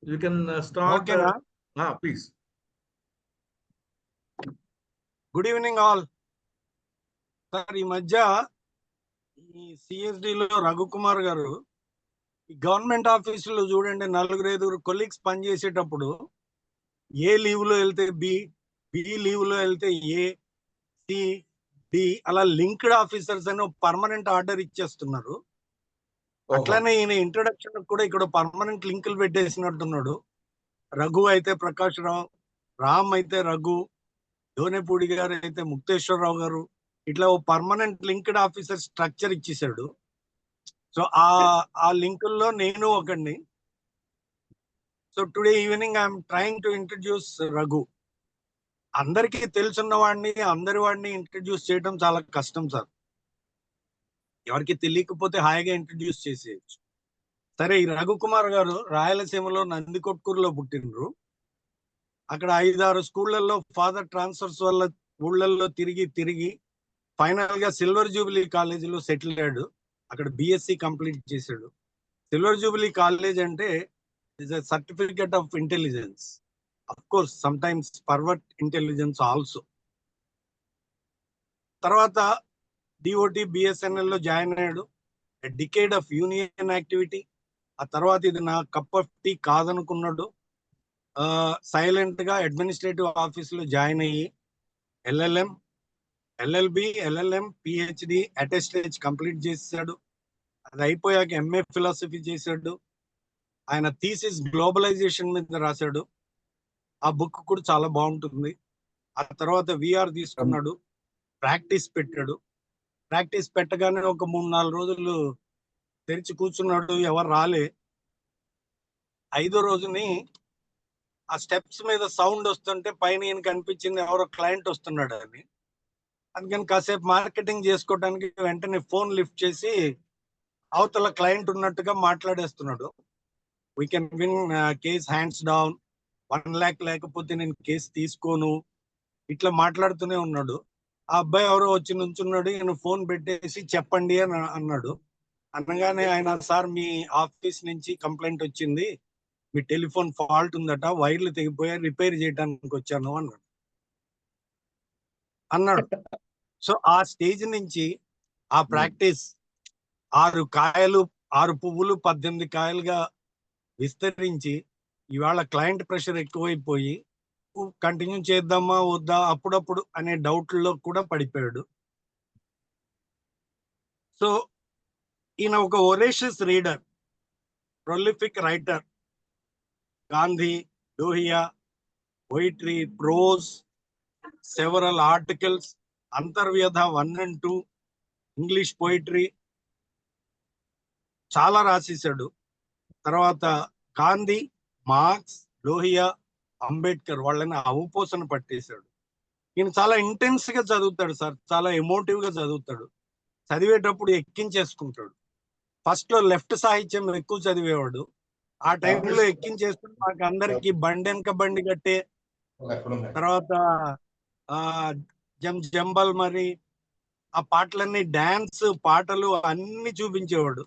You can start. Okay, Please. Good evening all. Sir, ఈ మధ్య ఈ సిఎస్డిలో రఘు కుమార్ గారు ఈ గవర్నమెంట్ ఆఫీసులో చూడండి, 4-5 కొలీగ్స్ పనిచేసేటప్పుడు ఏ లీవ్ లో వెళ్తే బి, బి లీవ్ లో వెళ్తే ఏ, సి, డి అలా లింక్డ్ ఆఫీసర్స్ అని పర్మనెంట్ ఆర్డర్ ఇచ్చేస్తున్నారు. అట్లానే ఈయన ఇంట్రొడక్షన్ కూడా ఇక్కడ పర్మనెంట్ లింకులు పెట్టేసినట్టున్నాడు. రఘు అయితే ప్రకాష్ రావు, రామ్ అయితే రఘు, దోనేపూడి గారు అయితే ముక్తేశ్వరరావు గారు, ఇట్లా ఓ పర్మనెంట్ లింక్డ్ ఆఫీసర్ స్ట్రక్చర్ ఇచ్చేసాడు. సో ఆ లింకుల్లో నేను ఒకడిని. So today evening I'm trying to introduce Raghu. అందరికీ తెలుసున్న వాడిని, అందరి వాడిని ఇంట్రడ్యూస్ చేయడం చాలా కష్టం సార్. ఎవరికి తెలియకపోతే హాయిగా ఇంట్రడ్యూస్ చేసేయచ్చు. సరే, ఈ రఘు కుమార్ గారు రాయలసీమలో నందికొట్కూరులో పుట్టినరు. అక్కడ 5-6 స్కూళ్లలో ఫాదర్ ట్రాన్స్ఫర్స్ వల్ల ఊళ్ళల్లో తిరిగి ఫైనల్ గా సిల్వర్ జూబిలీ కాలేజీలో సెటిల్ అయ్యాడు. అక్కడ బిఎస్సి కంప్లీట్ చేశాడు. సిల్వర్ జూబిలీ కాలేజ్ అంటే is a certificate of intelligence. Of course sometimes pervert intelligence also. తర్వాత డిఓటి బిఎస్ఎన్ఎల్ లో జాయిన్ అయ్యాడు. Decade of union activity. ఆ తర్వాత ఇది నా కప్ ఆఫ్ టీ కాదనుకున్నాడు. సైలెంట్ గా అడ్మినిస్ట్రేటివ్ ఆఫీస్ లో జాయిన్ అయ్యి ఎల్ఎల్ఎం, ఎల్ఎల్బి, ఎల్ఎల్ఎం, పిహెచ్డి అటెస్టేజ్ కంప్లీట్ చేశాడు. అది అయిపోయాక ఎంఏ ఫిలాసఫీ చేశాడు. ఆయన థీసిస్ గ్లోబలైజేషన్ మీద రాశాడు. ఆ బుక్ కూడా చాలా బాగుంటుంది. ఆ తర్వాత విఆర్ తీసుకున్నాడు, ప్రాక్టీస్ పెట్టాడు. ప్రాక్టీస్ పెట్టగానే ఒక 3-4 రోజులు తెరిచి కూర్చున్నాడు, ఎవరు రాలే. 5వ రోజుని ఆ స్టెప్స్ మీద సౌండ్ వస్తుంటే పైన ఈయన కనిపించింది ఎవరో క్లయింట్ వస్తున్నాడు అని. అందుకని కాసేపు మార్కెటింగ్ చేసుకోవడానికి వెంటనే ఫోన్ లిఫ్ట్ చేసి అవతల క్లయింట్ ఉన్నట్టుగా మాట్లాడేస్తున్నాడు. We can win case hands down, 1 lakh లేకపోతే నేను కేసు తీసుకోను, ఇట్లా మాట్లాడుతూనే ఉన్నాడు. ఆ అబ్బాయి ఎవరో వచ్చి నుంచున్నాడు. ఈయన ఫోన్ పెట్టేసి చెప్పండి అని అన్నాడు. అనగానే ఆయన, సార్ మీ ఆఫీస్ నుంచి కంప్లైంట్ వచ్చింది, మీ టెలిఫోన్ ఫాల్ట్ ఉందట, వైర్లు తెగిపోయా, రిపేర్ చేయడానికి వచ్చాను అన్నాడు. సో ఆ స్టేజ్ నుంచి ఆ ప్రాక్టీస్ 6 కాయలు 6 పువ్వులు 18 కాయలుగా విస్తరించి ఇవాళ క్లయింట్ ప్రెషర్ ఎక్కువైపోయి కంటిన్యూ చేద్దామా వద్దా అప్పుడప్పుడు అనే డౌట్లో కూడా పడిపోయాడు. సో ఈయన ఒక voracious reader, prolific writer. Gandhi, Lohia, poetry, prose, several articles, Antarvyadha 1 and 2, English poetry చాలా రాసేసాడు. తర్వాత గాంధీ, మార్క్స్, లోహియా, అంబేద్కర్ వాళ్ళని అవపోసన పట్టేశాడు. ఈయన చాలా ఇంటెన్స్ గా చదువుతాడు సార్, చాలా ఎమోటివ్ గా చదువుతాడు. చదివేటప్పుడు ఎక్కించేసుకుంటాడు. ఫస్ట్ లో లెఫ్ట్ సాహిత్యం ఎక్కువ చదివేవాడు. ఆ టైంలో ఎక్కించేసుకుని మాకు అందరికి బండి వెనక బండి కట్టే, తర్వాత జంబల్ మరి ఆ పాటలన్నీ డాన్స్ పాటలు అన్ని చూపించేవాడు.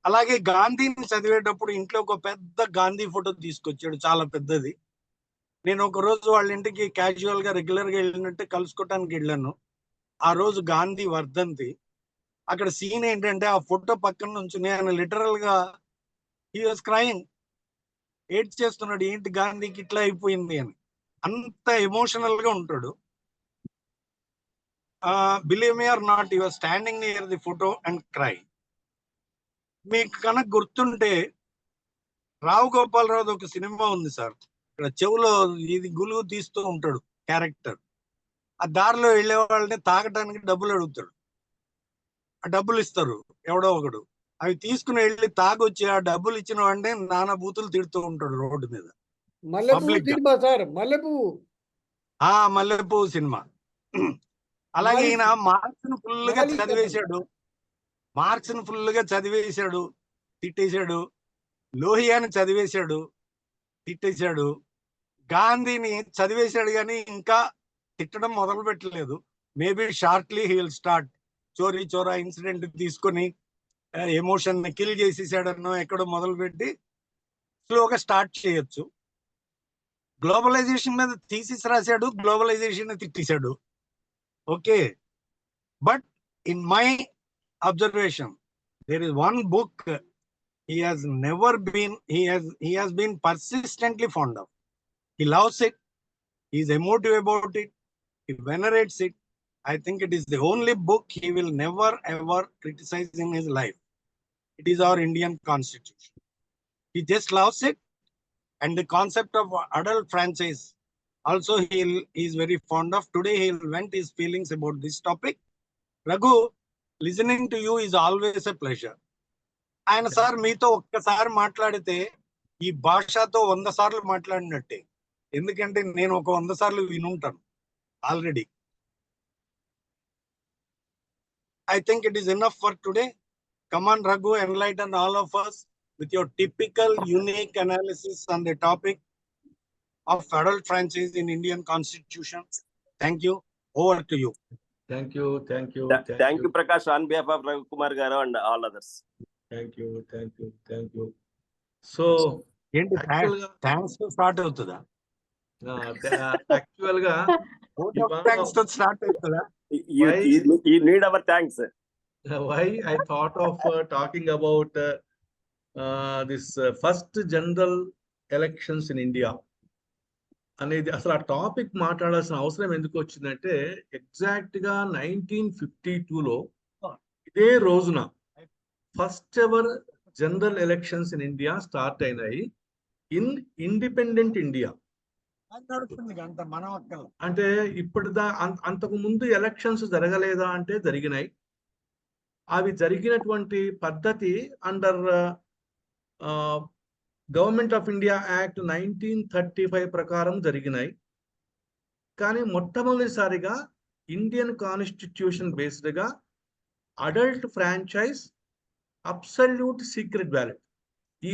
అలాగే గాంధీని చదివేటప్పుడు ఇంట్లో ఒక పెద్ద గాంధీ ఫోటో తీసుకొచ్చాడు, చాలా పెద్దది. నేను ఒక రోజు వాళ్ళ ఇంటికి క్యాజువల్ గా రెగ్యులర్ గా వెళ్ళినట్టు కలుసుకోవటానికి వెళ్ళాను. ఆ రోజు గాంధీ వర్ధంతి. అక్కడ సీన్ ఏంటంటే ఆ ఫోటో పక్కన నుంచి ఆయన లిటరల్ గా హీ వాజ్ క్రైయింగ్, ఏడ్ చేస్తున్నాడు, ఏంటి గాంధీకి ఇట్లా అయిపోయింది అని. అంత ఎమోషనల్ గా ఉంటాడు. Believe me or not, you are standing near the photo and cry. మీకు కనుక గుర్తుంటే రావు గోపాలరావు ఒక సినిమా ఉంది సార్, ఇక్కడ చెవులో ఇది గులుగు తీస్తూ ఉంటాడు క్యారెక్టర్. ఆ దారిలో వెళ్ళే వాళ్ళని తాగటానికి డబ్బులు అడుగుతాడు. ఆ డబ్బులు ఇస్తారు ఎవడో ఒకడు. అవి తీసుకుని వెళ్ళి తాగొచ్చి ఆ డబ్బులు ఇచ్చిన వాడిని నానా బూతులు తిడుతూ ఉంటాడు రోడ్డు మీద. మల్లెపూ సినిమా. అలాగే ఈయన మార్క్స్ ను ఫుల్ గా చదివేశాడు, తిట్టేశాడు. లోహియాని చదివేశాడు, తిట్టేశాడు. గాంధీని చదివేశాడు కానీ ఇంకా తిట్టడం మొదలు పెట్టలేదు. Maybe shortly he will start. చోరీ చోరా ఇన్సిడెంట్ తీసుకొని ఎమోషన్ ని కిల్ చేసేసాడన్నో ఎక్కడో మొదలు పెట్టి స్లోగా స్టార్ట్ చేయొచ్చు. గ్లోబలైజేషన్ మీద థీసిస్ రాశాడు, గ్లోబలైజేషన్ తిట్టేశాడు. Okay, but in my observation, there is one book he has never been, he has been persistently fond of. He loves it, he is emotive about it, he venerates it. I think it is the only book he will never ever criticize in his life. It is our Indian constitution. He just loves it, and the concept of adult franchise also he is very fond of. Today he will vent his feelings about this topic. Raghu, listening to you is always a pleasure. ఆయన sir మీతో ఒక్కసారి మాట్లాడితే ఈ భాషతో 100 సార్లు మాట్లాడినట్టే, ఎందుకంటే నేను ఒక 100 సార్లు వినుంటాను already. I think it is enough for today. Come on, Raghu, enlighten all of us with your typical unique analysis on the topic of adult franchise in Indian Constitution. Thank you. Over to you. Thank you. Thank you, Prakash, on behalf of Raghu kumar garu and all others. Thank you. So, thanks to start అవుతుందా? Actual గా thanks to start అవుతుందా? You need our thanks. Why I thought of talking about this first general elections in India అనేది అసలు ఆ topic మాట్లాడాల్సిన అవసరం ఎందుకు వచ్చిందంటే, ఎగ్జాక్ట్ గా 1952లో ఇదే రోజున first ever general elections in India start అయినాయి ఇన్ ఇండిపెండెంట్ ఇండియా. అంటే ఇప్పటిదా అంతకు ముందు ఎలక్షన్స్ జరగలేదా అంటే జరిగినాయి. అవి జరిగినటువంటి పద్ధతి under government of India act 1935 ప్రకారం జరిగినాయి. కానీ మొట్టమొదటిసారిగా ఇండియన్ కాన్స్టిట్యూషన్ బేస్డ్ గా adult franchise, absolute secret ballot, ఈ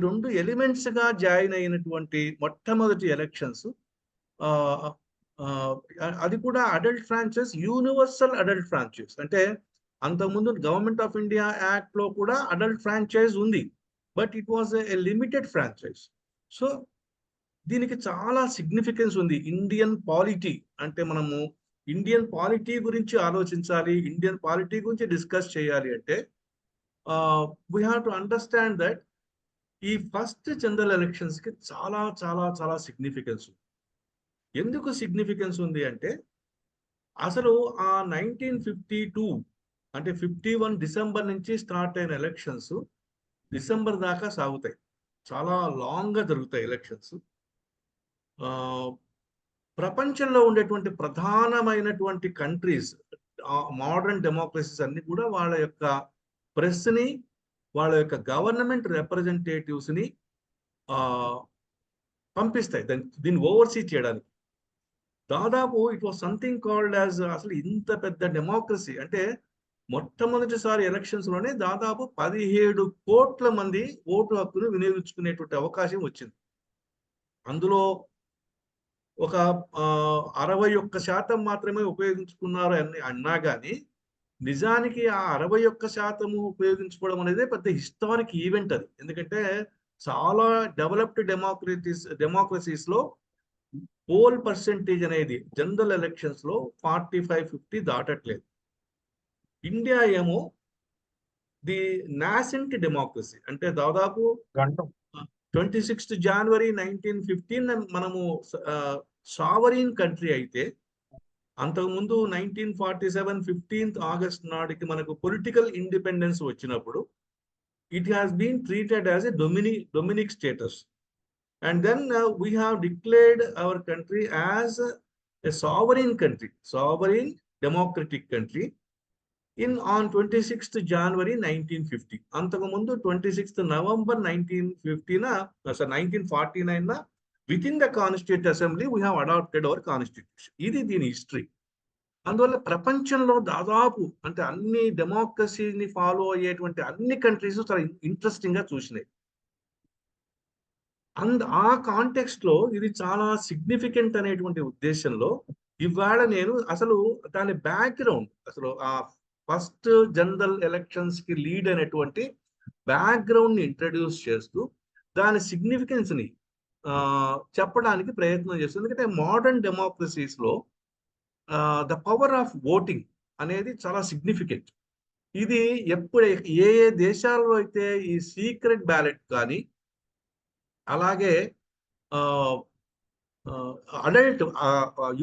రెండు ఎలిమెంట్స్ గా జాయిన్ అయినటువంటి మొట్టమొదటి ఎలక్షన్స్. అది కూడా adult franchise, universal adult franchise. అంటే అంతకుముందు గవర్నమెంట్ ఆఫ్ ఇండియా యాక్ట్ లో కూడా అడల్ట్ ఫ్రాంచైజ్ ఉంది, but it was a limited franchise. So దీనికి చాలా సిగ్నిఫికెన్స్ ఉంది. ఇండియన్ పాలిటీ అంటే మనము ఇండియన్ పాలిటీ గురించి ఆలోచించాలి, ఇండియన్ పాలిటీ గురించి డిస్కస్ చేయాలి అంటే we have to understand that ఈ ఫస్ట్ జనరల్ ఎలక్షన్స్ కి చాలా చాలా చాలా సిగ్నిఫికెన్స్ ఉంది. ఎందుకు సిగ్నిఫికెన్స్ ఉంది అంటే, అసలు ఆ 1952 అంటే 51 డిసెంబర్ నుంచి స్టార్ట్ అయిన ఎలక్షన్స్ డిసెంబర్ దాకా సాగుతాయి. చాలా లాంగ్ గా జరుగుతాయి ఎలక్షన్స్. ప్రపంచంలో ఉండేటువంటి ప్రధానమైనటువంటి కంట్రీస్, మోడర్న్ డెమోక్రసీస్ అన్ని కూడా వాళ్ళ యొక్క ప్రెస్ ని, వాళ్ళ యొక్క గవర్నమెంట్ రిప్రజెంటేటివ్స్ ని పంపిస్తాయి దీన్ని ఓవర్సీ చేయడానికి. దాదాపు it was something called as, అసలు ఇంత పెద్ద డెమోక్రసీ అంటే మొట్టమొదటిసారి ఎలక్షన్స్ లోనే దాదాపు 17 కోట్ల మంది ఓటు హక్కును వినియోగించుకునేటువంటి అవకాశం వచ్చింది. అందులో ఒక 61% మాత్రమే ఉపయోగించుకున్నారు అని అన్నా కానీ, నిజానికి ఆ 61% ఉపయోగించుకోవడం అనేది పెద్ద హిస్టారిక్ ఈవెంట్ అది. ఎందుకంటే చాలా డెవలప్డ్ డెమోక్రసీస్ లో పోల్ పర్సెంటేజ్ అనేది జనరల్ ఎలక్షన్స్ లో 45-50 దాటట్లేదు. ఇండియా ఏమో ది నాసెంట్ డెమోక్రసీ, అంటే దాదాపు 26 జనవరి 1915 మనము సావరీన్ కంట్రీ అయితే, అంతకుముందు 1947 15th ఆగస్ట్ నాటికి మనకు పొలిటికల్ ఇండిపెండెన్స్ వచ్చినప్పుడు it has been treated as a dominion status. And then we have declared our country as a sovereign country, sovereign democratic country on 26th January 1950. అంతకు ముందు 26th November 1949 within the Constituent Assembly we have adopted our constitution. ఇది దీని history. అందువల్ల ప్రపంచంలో దాదాపు అంటే అన్ని డెమోక్రసీని follow అయ్యేటువంటి అన్ని కంట్రీస్ చాలా ఇంట్రెస్టింగ్ గా చూసినాయి. ఆ కాంటెక్స్ట్ లో ఇది చాలా సిగ్నిఫికెంట్ అనేటువంటి ఉద్దేశంలో ఇవాళ నేను అసలు దాని బ్యాక్గ్రౌండ్, అసలు ఆ ఫస్ట్ జనరల్ ఎలక్షన్స్ కి లీడ్ అయినటువంటి బ్యాక్గ్రౌండ్ ని ఇంట్రడ్యూస్ చేస్తూ దాని సిగ్నిఫికెన్స్ని చెప్పడానికి ప్రయత్నం చేస్తుంది. ఎందుకంటే మోడర్న్ డెమోక్రసీస్లో ద పవర్ ఆఫ్ ఓటింగ్ అనేది చాలా సిగ్నిఫికెంట్. ఇది ఎప్పుడు ఏ ఏ దేశాల్లో అయితే ఈ సీక్రెట్ బ్యాలెట్ కానీ అలాగే అడల్ట్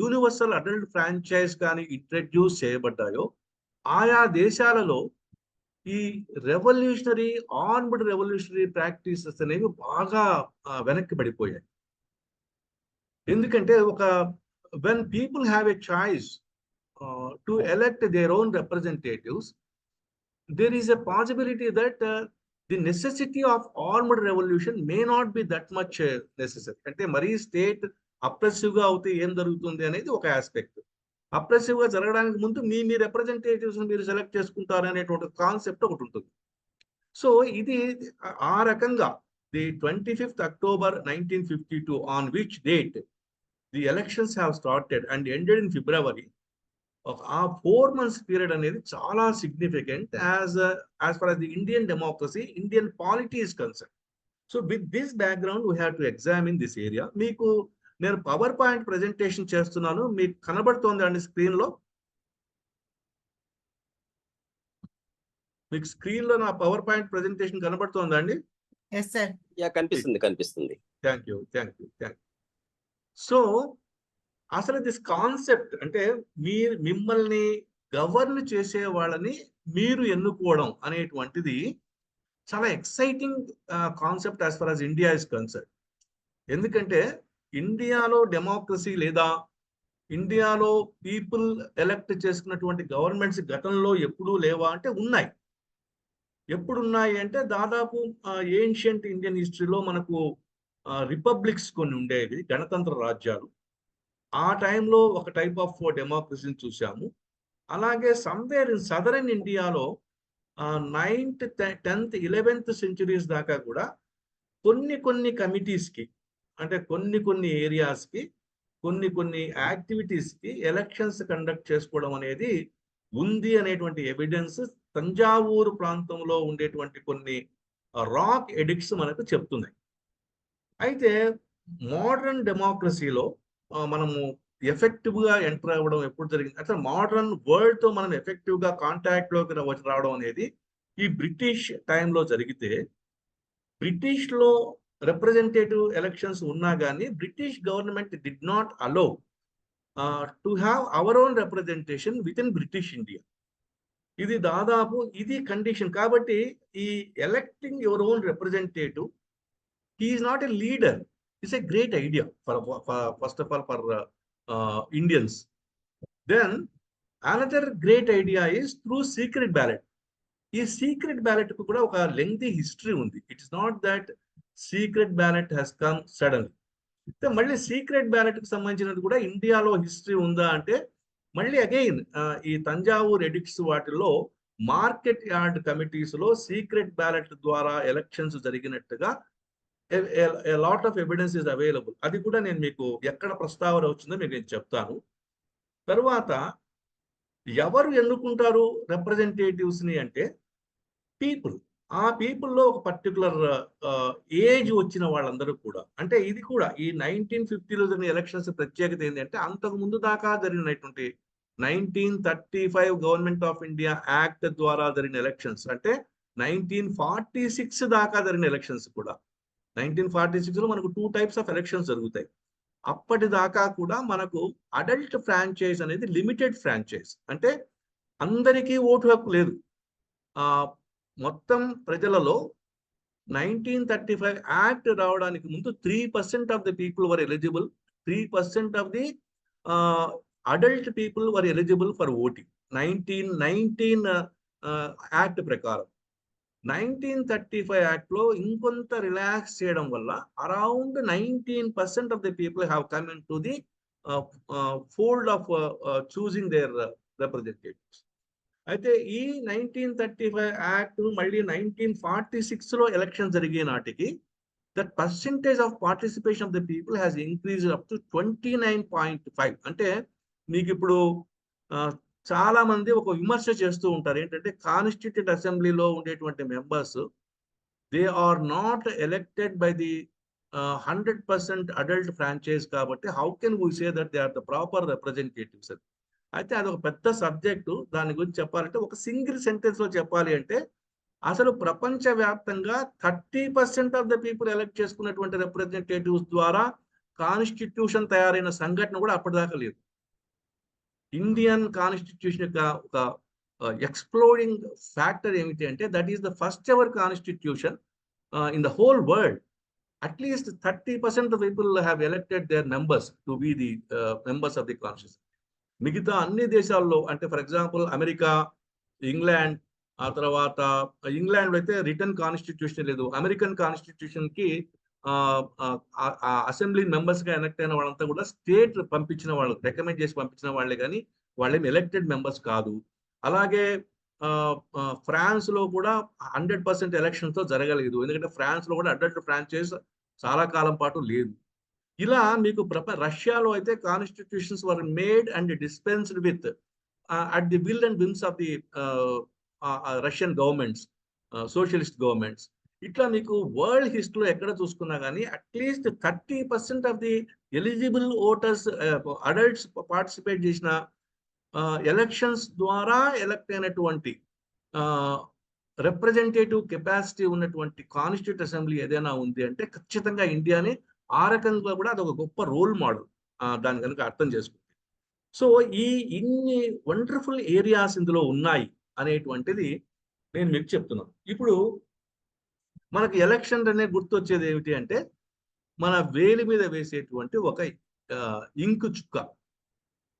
యూనివర్సల్ అడల్ట్ ఫ్రాంచైజ్ కానీ ఇంట్రడ్యూస్ చేయబడ్డాయో ఆయా దేశాలలో ఈ ఆర్మ్డ్ రెవల్యూషనరీ ప్రాక్టీసెస్ అనేవి బాగా వెనక్కి పడిపోయాయి. ఎందుకంటే when people have a choice to elect their own representatives, there is a possibility that the necessity of armed revolution may not be that much necessary. అంటే మరీ స్టేట్ అప్రెసివ్ గా అవుతే ఏం జరుగుతుంది అనేది ఒక ఆస్పెక్ట్. అప్రెసివ్ గా జరగడానికి ముందు మీ రిప్రజెంటేటివ్స్ మీరు సెలెక్ట్ చేసుకుంటారు అనేటువంటి కాన్సెప్ట్ ఒకటి ఉంటుంది. సో ఇది ఆ రకంగా the 25th October 1952 on which date the elections have started and ended in February, ఆ 4 months పీరియడ్ అనేది చాలా significant as for as the Indian democracy, Indian polity is concerned. So with this background we have to examine this area. మీకు నేను power point presentation చేస్తున్నాను, మీకు కనబడుతోంది అండి screen లో? మీకు స్క్రీన్ లో నా పవర్ పాయింట్ ప్రెజెంటేషన్ కనబడుతోందా అండి? Yes, sir. కనిపిస్తుంది. Thank you. సో అసలు దిస్ కాన్సెప్ట్ అంటే మిమ్మల్ని గవర్న్ చేసే వాళ్ళని మీరు ఎన్నుకోవడం అనేటువంటిది చాలా exciting concept as for as India is concern. ఎందుకంటే ఇండియాలో డెమోక్రసీ లేదా ఇండియాలో పీపుల్ ఎలక్ట్ చేసుకున్నటువంటి గవర్నమెంట్స్ గతంలో ఎప్పుడూ లేవా అంటే ఉన్నాయి. ఎప్పుడున్నాయి అంటే దాదాపు ఏన్షియంట్ ఇండియన్ హిస్టరీలో మనకు రిపబ్లిక్స్ కొన్ని ఉండేవి, గణతంత్ర రాజ్యాలు. ఆ టైంలో ఒక టైప్ ఆఫ్ డెమోక్రసీని చూసాము. అలాగే సమ్వేర్ ఇన్ సదరన్ ఇండియాలో 9th, 10th, 11th centuries దాకా కూడా కొన్ని కమిటీస్కి అంటే కొన్ని ఏరియాస్కి కొన్ని యాక్టివిటీస్కి ఎలక్షన్స్ కండక్ట్ చేసుకోవడం అనేది ఉంది అనేటువంటి ఎవిడెన్స్ తంజావూరు ప్రాంతంలో ఉండేటువంటి కొన్ని రాక్ ఎడిక్ట్స్ మనకు చెప్తున్నాయి. అయితే మోడర్న్ డెమోక్రసీలో మనము ఎఫెక్టివ్ గా ఎంటర్ అవ్వడం ఎప్పుడు జరిగింది అంటే మోడర్న్ వరల్డ్ తో మనం ఎఫెక్టివ్ గా కాంటాక్ట్ లోకి రావడం అనేది ఈ బ్రిటిష్ టైంలో జరిగితే, బ్రిటిష్ లో రిప్రజెంటేటివ్ ఎలక్షన్స్ ఉన్నా కానీ British government did not allow to have our own representation with in British India. ఇది దాదాపు ఇది కండిషన్. కాబట్టి ఈ electing your own representative, he is not a leader. It's a great idea for first of all for Indians. Then another great idea is through secret ballot. ఈ secret ballot కు కూడా ఒక lengthy history ఉంది. It is not that secret ballot has come suddenly. మళ్ళీ secret ballot కి సంబంధించినది కూడా ఇండియాలో హిస్టరీ ఉందా అంటే మళ్ళీ అగైన్ ఈ తంజావూర్ ఎడిక్ట్స్ వాటిల్లో మార్కెట్ యార్డ్ కమిటీస్ లో సీక్రెట్ బ్యాలెట్ ద్వారా ఎలక్షన్స్ జరిగినట్టుగా a lot of evidence is available. అది కూడా నేను మీకు ఎక్కడ ప్రస్తావన వచ్చిందో మీకు నేను చెప్తాను. తరువాత ఎవరు ఎన్నుకుంటారు రిప్రజెంటేటివ్స్ ని అంటే పీపుల్. ఆ పీపుల్లో ఒక పర్టికులర్ ఏజ్ వచ్చిన వాళ్ళందరూ కూడా, అంటే ఇది కూడా ఈ 1950లో జరిగిన ఎలక్షన్స్ ప్రత్యేకత ఏంటంటే అంతకు ముందు దాకా జరిగినటువంటి 1935 గవర్నమెంట్ ఆఫ్ ఇండియా యాక్ట్ ద్వారా జరిగిన ఎలక్షన్స్, అంటే 1946 దాకా జరిగిన ఎలక్షన్స్ కూడా 1946లో మనకు 2 types ఆఫ్ ఎలక్షన్స్ జరుగుతాయి. అప్పటిదాకా కూడా మనకు అడల్ట్ ఫ్రాంచైజ్ అనేది లిమిటెడ్ ఫ్రాంచైజ్, అంటే అందరికీ ఓటు హక్కు లేదు. మొత్తం ప్రజలలో 1935 యాక్ట్ రావడానికి ముందు 3% of the people were eligible, 3% of the adult people were eligible for voting. 1919 act ప్రకారం 1935 యాక్ట్ లో ఇంకొంత రిలాక్స్ చేయడం వల్ల around 19% of the people have come in to the fold of choosing their representatives. అయితే ఈ 1935 act మళ్ళీ 1946లో election జరిగే నాటికి that percentage of participation of the people has increase up to 29.5. అంటే మీకు ఇప్పుడు చాలా మంది ఒక విమర్శ చేస్తూ ఉంటారు ఏంటంటే కాన్స్టిట్యూటెడ్ అసెంబ్లీలో ఉండేటువంటి members they are not elected by the 100% adult franchise కాబట్టి how can we say that they are the proper representatives? అయితే అది ఒక పెద్ద సబ్జెక్టు. దాని గురించి చెప్పాలంటే ఒక సింగిల్ సెంటెన్స్ లో చెప్పాలి అంటే అసలు ప్రపంచవ్యాప్తంగా 30% ఆఫ్ ద పీపుల్ ఎలక్ట్ చేసుకున్నటువంటి రిప్రజెంటేటివ్స్ ద్వారా కాన్స్టిట్యూషన్ తయారైన సంఘటన కూడా అప్పటిదాకా లేదు. ఇండియన్ కాన్స్టిట్యూషన్ యొక్క ఒక ఎక్స్ప్లోడింగ్ ఫ్యాక్టర్ ఏమిటి అంటే that is the first ever constitution in the whole world. At least 30% of people have elected their members to be the members of the constitution. మిగతా అన్ని దేశాల్లో అంటే ఫర్ ఎగ్జాంపుల్ అమెరికా, ఇంగ్లాండ్, ఆ తర్వాత ఇంగ్లాండ్ అయితే return constitution లేదు. American constitution కి assembly members గా ఎలక్ట్ అయిన వాళ్ళంతా కూడా స్టేట్ పంపించిన వాళ్ళు, రికమెండ్ చేసి పంపించిన వాళ్ళే కానీ వాళ్ళేమి ఎలక్టెడ్ మెంబర్స్ కాదు. అలాగే ఫ్రాన్స్ లో కూడా 100% ఎలక్షన్ తో జరగలేదు. ఎందుకంటే ఫ్రాన్స్ లో కూడా అడల్ట్ ఫ్రాంచైజ్ చాలా కాలం పాటు లేదు. ఇలా మీకు రష్యాలో అయితే constitutions were made and dispensed with at the will and whims of the Russian governments, socialist governments. ఇట్లా మీకు వరల్డ్ హిస్టరీలో ఎక్కడ చూసుకున్నా కానీ at least 30% of the eligible voters adults participate చేసిన ఎలక్షన్స్ ద్వారా ఎలక్ట్ అయినటువంటి రిప్రజెంటేటివ్ కెపాసిటీ ఉన్నటువంటి కాన్స్టిట్యూట్ అసెంబ్లీ ఏదైనా ఉంది అంటే ఖచ్చితంగా ఇండియాని ఆ రకంగా కూడా అది ఒక గొప్ప రోల్ మోడల్ దాని కనుక అర్థం చేసుకుంటే. సో ఇన్ని వండర్ఫుల్ ఏరియాస్ ఇందులో ఉన్నాయి అనేటువంటిది నేను మీకు చెప్తున్నాను. ఇప్పుడు మనకి ఎలక్షన్ అనేది గుర్తొచ్చేది ఏమిటి అంటే మన వేలి మీద వేసేటువంటి ఒక ఇంకు చుక్క.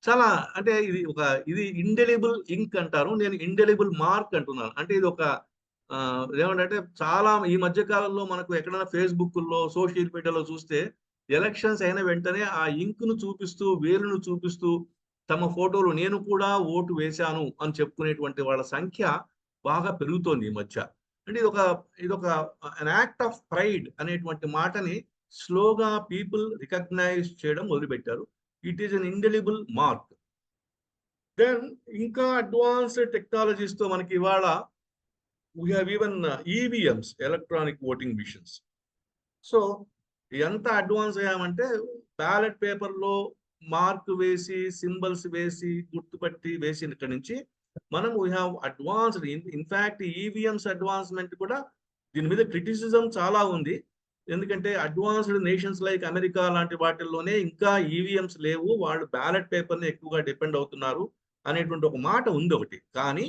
చాలా అంటే ఇది ఇండెలిబుల్ ఇంక్ అంటారు, నేను ఇండెలిబుల్ మార్క్ అంటున్నాను. అంటే ఇది ఒక ఏమంటే చాలా ఈ మధ్య కాలంలో మనకు ఎక్కడైనా ఫేస్బుక్లో, సోషల్ మీడియాలో చూస్తే ఎలక్షన్స్ అయిన వెంటనే ఆ ఇంకును చూపిస్తూ, వేలును చూపిస్తూ తమ ఫోటోలు నేను కూడా ఓటు వేశాను అని చెప్పుకునేటువంటి వాళ్ళ సంఖ్య బాగా పెరుగుతోంది ఈ మధ్య. అంటే ఇదొక అన్ యాక్ట్ ఆఫ్ ప్రైడ్ అనేటువంటి మాటని స్లోగా పీపుల్ రికగ్నైజ్ చేయడం మొదలుపెట్టారు. It is an indelible mark. Then ఇంకా అడ్వాన్స్డ్ టెక్నాలజీస్ తో మనకి ఇవాళ we have even EVMs, electronic voting machines. So ఎంత అడ్వాన్స్ అయ్యామంటే బ్యాలెట్ పేపర్లో మార్క్ వేసి, సింబల్స్ వేసి, గుర్తుపట్టి వేసిన ఇక్కడ నుంచి మనం we have advanced. In fact EVMs advancement కూడా దీని మీద క్రిటిసిజం చాలా ఉంది. ఎందుకంటే అడ్వాన్స్డ్ నేషన్స్ లైక్ అమెరికా లాంటి వాటిల్లోనే ఇంకా ఈవీఎంస్ లేవు, వాళ్ళు బ్యాలెట్ పేపర్ని ఎక్కువగా డిపెండ్ అవుతున్నారు అనేటువంటి ఒక మాట ఉంది ఒకటి. కానీ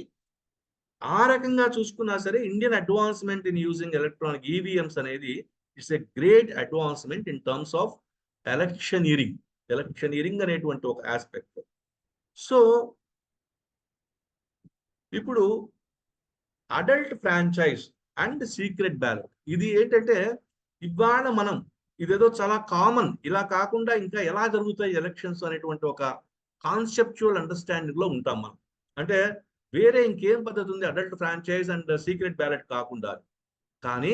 ఆ రకంగా చూసుకున్నా సరే Indian advancement in using electronic EVMs అనేది it's a great advancement in terms of electioneering అనేటువంటి ఒక ఆస్పెక్ట్. సో ఇప్పుడు adult franchise and secret ballot ఇది ఏంటంటే ఇవాళ మనం ఇదేదో చాలా కామన్, ఇలా కాకుండా ఇంకా ఎలా జరుగుతాయి ఎలక్షన్స్ అనేటువంటి ఒక కాన్సెప్చువల్ అండర్స్టాండింగ్ లో ఉంటాం మనం. అంటే వేరే ఇంకేం పద్ధతి ఉంది adult franchise and secret ballot కాకుండా. కానీ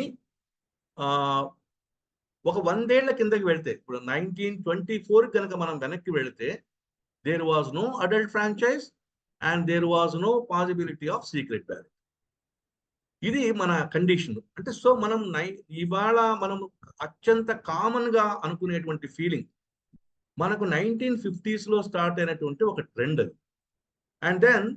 ఒక 100 ఏళ్ల కిందకి వెళ్తే, ఇప్పుడు 1924 కనుక మనం వెనక్కి వెళితే there was no adult franchise and there was no possibility of secret ballot. ఇది మన కండిషన్. అంటే సో మనం ఇవాళ మనం అత్యంత కామన్ గా అనుకునేటువంటి ఫీలింగ్ మనకు 1950s లో స్టార్ట్ అయినటువంటి ఒక ట్రెండ్ అది. And then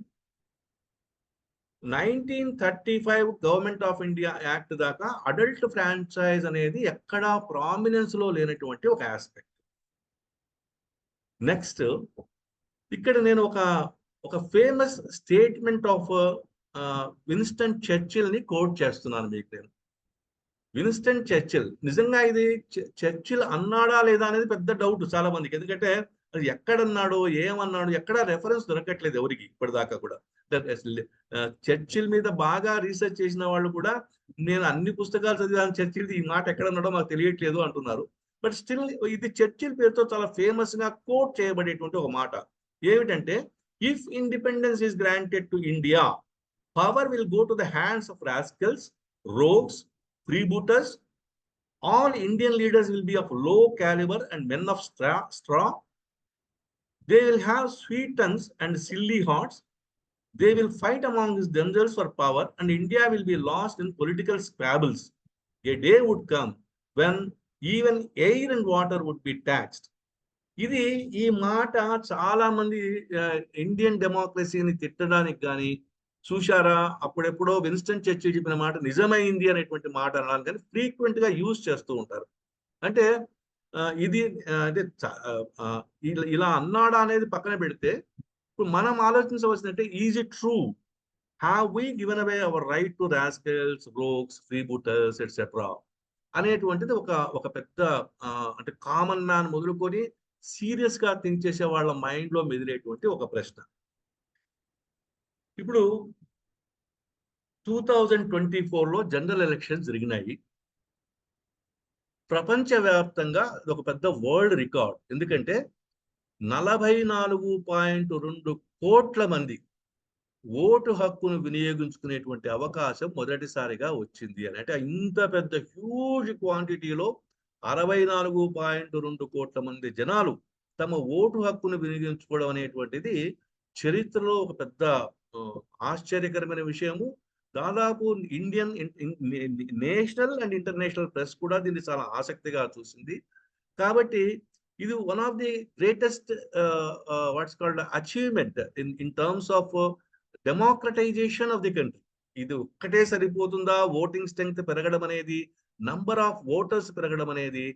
1935 government of India act దాకా అడల్ట్ ఫ్రాంచైజ్ అనేది ఎక్కడా ప్రామినెన్స్ లో లేనటువంటి ఒక ఆస్పెక్ట్. నెక్స్ట్ ఇక్కడ నేను ఒక famous statement of Winston Churchill ని కోట్ చేస్తున్నాను మీకు. నేను విన్స్టన్ చర్చిల్ నిజంగా ఇది చర్చిల్ అన్నాడా లేదా అనేది పెద్ద డౌట్ చాలా మందికి. ఎందుకంటే అది ఎక్కడన్నాడో, ఏమన్నాడో ఎక్కడా రెఫరెన్స్ దొరకట్లేదు ఎవరికి ఇప్పటిదాకా కూడా. చర్చిల్ మీద బాగా రీసెర్చ్ చేసిన వాళ్ళు కూడా నేను అన్ని పుస్తకాలు చదివాను, చర్చిల్ ఈ మాట ఎక్కడన్నాడో మాకు తెలియట్లేదు అంటున్నారు. బట్ స్టిల్ ఇది చర్చిల్ పేరుతో చాలా ఫేమస్ గా కోట్ చేయబడేటువంటి ఒక మాట ఏమిటంటే, if independence is granted to India, power will go to the hands of rascals, rogues, freebooters. All Indian leaders will be of low caliber and men of straw. They will have sweet tongues and silly hearts. They will fight among themselves for power, and India will be lost in political squabbles. A day would come when even air and water would be taxed. ఇది ఈ మాట చాలా మంది Indian డెమోక్రసీని తిట్టడానికి కానీ చూశారా, అప్పుడెప్పుడో Winston Churchill చెప్పిన మాట నిజమైంది అనేటువంటి మాట అనాలి కానీ ఫ్రీక్వెంట్ గా యూజ్ చేస్తూ ఉంటారు. అంటే ఇది అంటే ఇలా అన్నాడా అనేది పక్కన పెడితే ఇప్పుడు మనం ఆలోచించవలసిందంటే is it true, have we given away our right to rascals, rogues, freebooters etcetera అనేటువంటిది ఒక పెద్ద అంటే కామన్ మ్యాన్ మొదలుకొని సీరియస్ గా థింక్ చేసే వాళ్ళ మైండ్ లో మెదిలేటువంటి ఒక ప్రశ్న. ఇప్పుడు 2024లో జనరల్ ఎలక్షన్స్ జరిగినాయి. ప్రపంచవ్యాప్తంగా ఒక పెద్ద వరల్డ్ రికార్డ్. ఎందుకంటే 44.2 కోట్ల మంది ఓటు హక్కును వినియోగించుకునేటువంటి అవకాశం మొదటిసారిగా వచ్చింది అని. అంటే ఇంత పెద్ద హ్యూజ్ క్వాంటిటీలో 64.2 కోట్ల మంది జనాలు తమ ఓటు హక్కును వినియోగించుకోవడం అనేటువంటిది చరిత్రలో ఒక పెద్ద ఆశ్చర్యకరమైన విషయము. దాదాపు Indian national and international press కూడా దీన్ని చాలా ఆసక్తిగా చూసింది. కాబట్టి ఇది one of the greatest what's called achievement in terms of democratisation of the country. ఇది ఒక్కటే సరిపోతుందా? ఓటింగ్ స్ట్రెంగ్త్ పెరగడం అనేది, నంబర్ ఆఫ్ ఓటర్స్ పెరగడం అనేది,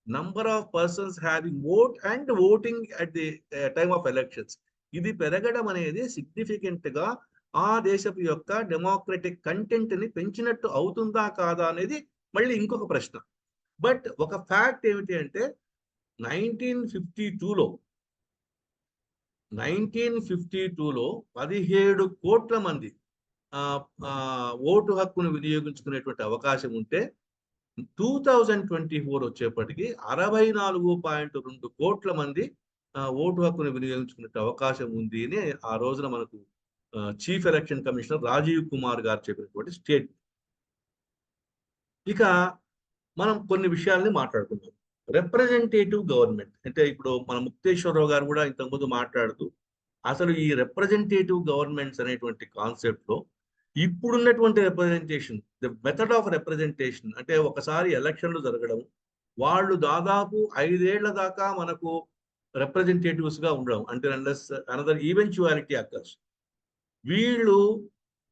number of persons having vote and voting at the time of elections, ఇది పెరగడం అనేది సిగ్నిఫికెంట్ గా ఆ దేశపు యొక్క డెమోక్రటిక్ కంటెంట్ ని పెంచినట్టు అవుతుందా కాదా అనేది మళ్ళీ ఇంకొక ప్రశ్న. బట్ ఒక ఫ్యాక్ట్ ఏమిటి అంటే 1952లో 17 కోట్ల మంది ఓటు హక్కును వినియోగించుకునేటువంటి అవకాశం ఉంటే 2024 వచ్చేప్పటికి 64.2 కోట్ల మంది ఓటు హక్కును వినియోగించుకునే అవకాశం ఉంది అని ఆ రోజున మనకు chief election commissioner Rajeev Kumar గారు చెప్పినటువంటి స్టేట్. ఇక మనం కొన్ని విషయాల్ని మాట్లాడుకుందాం. రిప్రజెంటేటివ్ గవర్నమెంట్ అంటే ఇప్పుడు మన ముక్తేశ్వరరావు గారు కూడా ఇంతకుముందు మాట్లాడుతూ అసలు ఈ రిప్రజెంటేటివ్ గవర్నమెంట్స్ అనేటువంటి కాన్సెప్ట్ లో ఇప్పుడున్నటువంటి representation, the method of representation అంటే ఒకసారి ఎలక్షన్లు జరగడం, వాళ్ళు దాదాపు 5 ఏళ్ల దాకా మనకు రిప్రజెంటేటివ్స్ గా ఉండడం అంటే అన్లెస్ అనదర్ ఈవెంచువాలిటీ అకర్స్. వీళ్ళు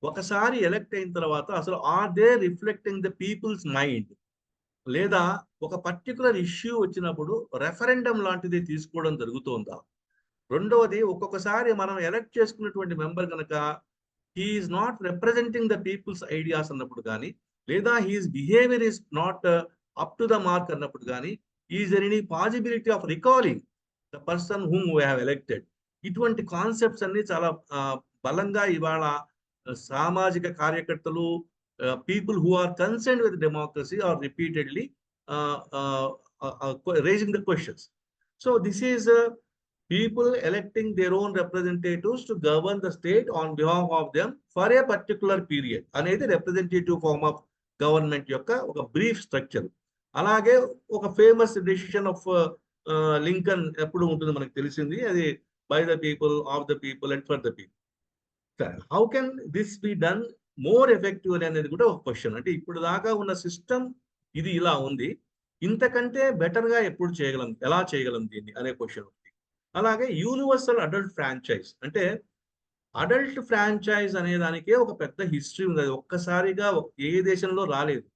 ఒకసారి ఎలక్ట్ అయిన తర్వాత అసలు are they reflecting the people's mind, లేదా ఒక పర్టికులర్ ఇష్యూ వచ్చినప్పుడు రెఫరెండం లాంటిది తీసుకోవడం జరుగుతుందా? రెండవది, ఒక్కొక్కసారి మనం ఎలక్ట్ చేసుకున్నటువంటి మెంబర్ కనుక he is not representing the people's ideas అన్నప్పుడు కానీ, లేదా his behaviour is not up to the mark అన్నప్పుడు కానీ, is there any possibility of recalling the person whom we have elected. ఇటువంటి కాన్సెప్ట్స్ అన్ని చాలా బలంగా ఇవాళ సామాజిక కార్యకర్తలు, people who are concerned with democracy are repeatedly raising the questions. So this is people electing their own representatives to govern the state on behalf of them for a particular period అనేది representative form of government యొక్క ఒక brief structure. అలాగే ఒక famous decision of Lincoln ఎప్పుడు ఉంటుంది మనకు తెలిసింది, అది by the people, of the people and for the people. How can this be done more effective అనేది కూడా ఒక క్వశ్చన్. అంటే ఇప్పుడు దాకా ఉన్న సిస్టమ్ ఇది ఇలా ఉంది, ఇంతకంటే బెటర్ గా ఎప్పుడు చేయగలం, ఎలా చేయగలం దీన్ని అనే క్వశ్చన్ ఉంది. అలాగే యూనివర్సల్ అడల్ట్ ఫ్రాంచైజ్ అంటే అడల్ట్ ఫ్రాంచైజ్ అనే దానికే ఒక పెద్ద హిస్టరీ ఉంది. అది ఒక్కసారిగా ఏ దేశంలో రాలేదు.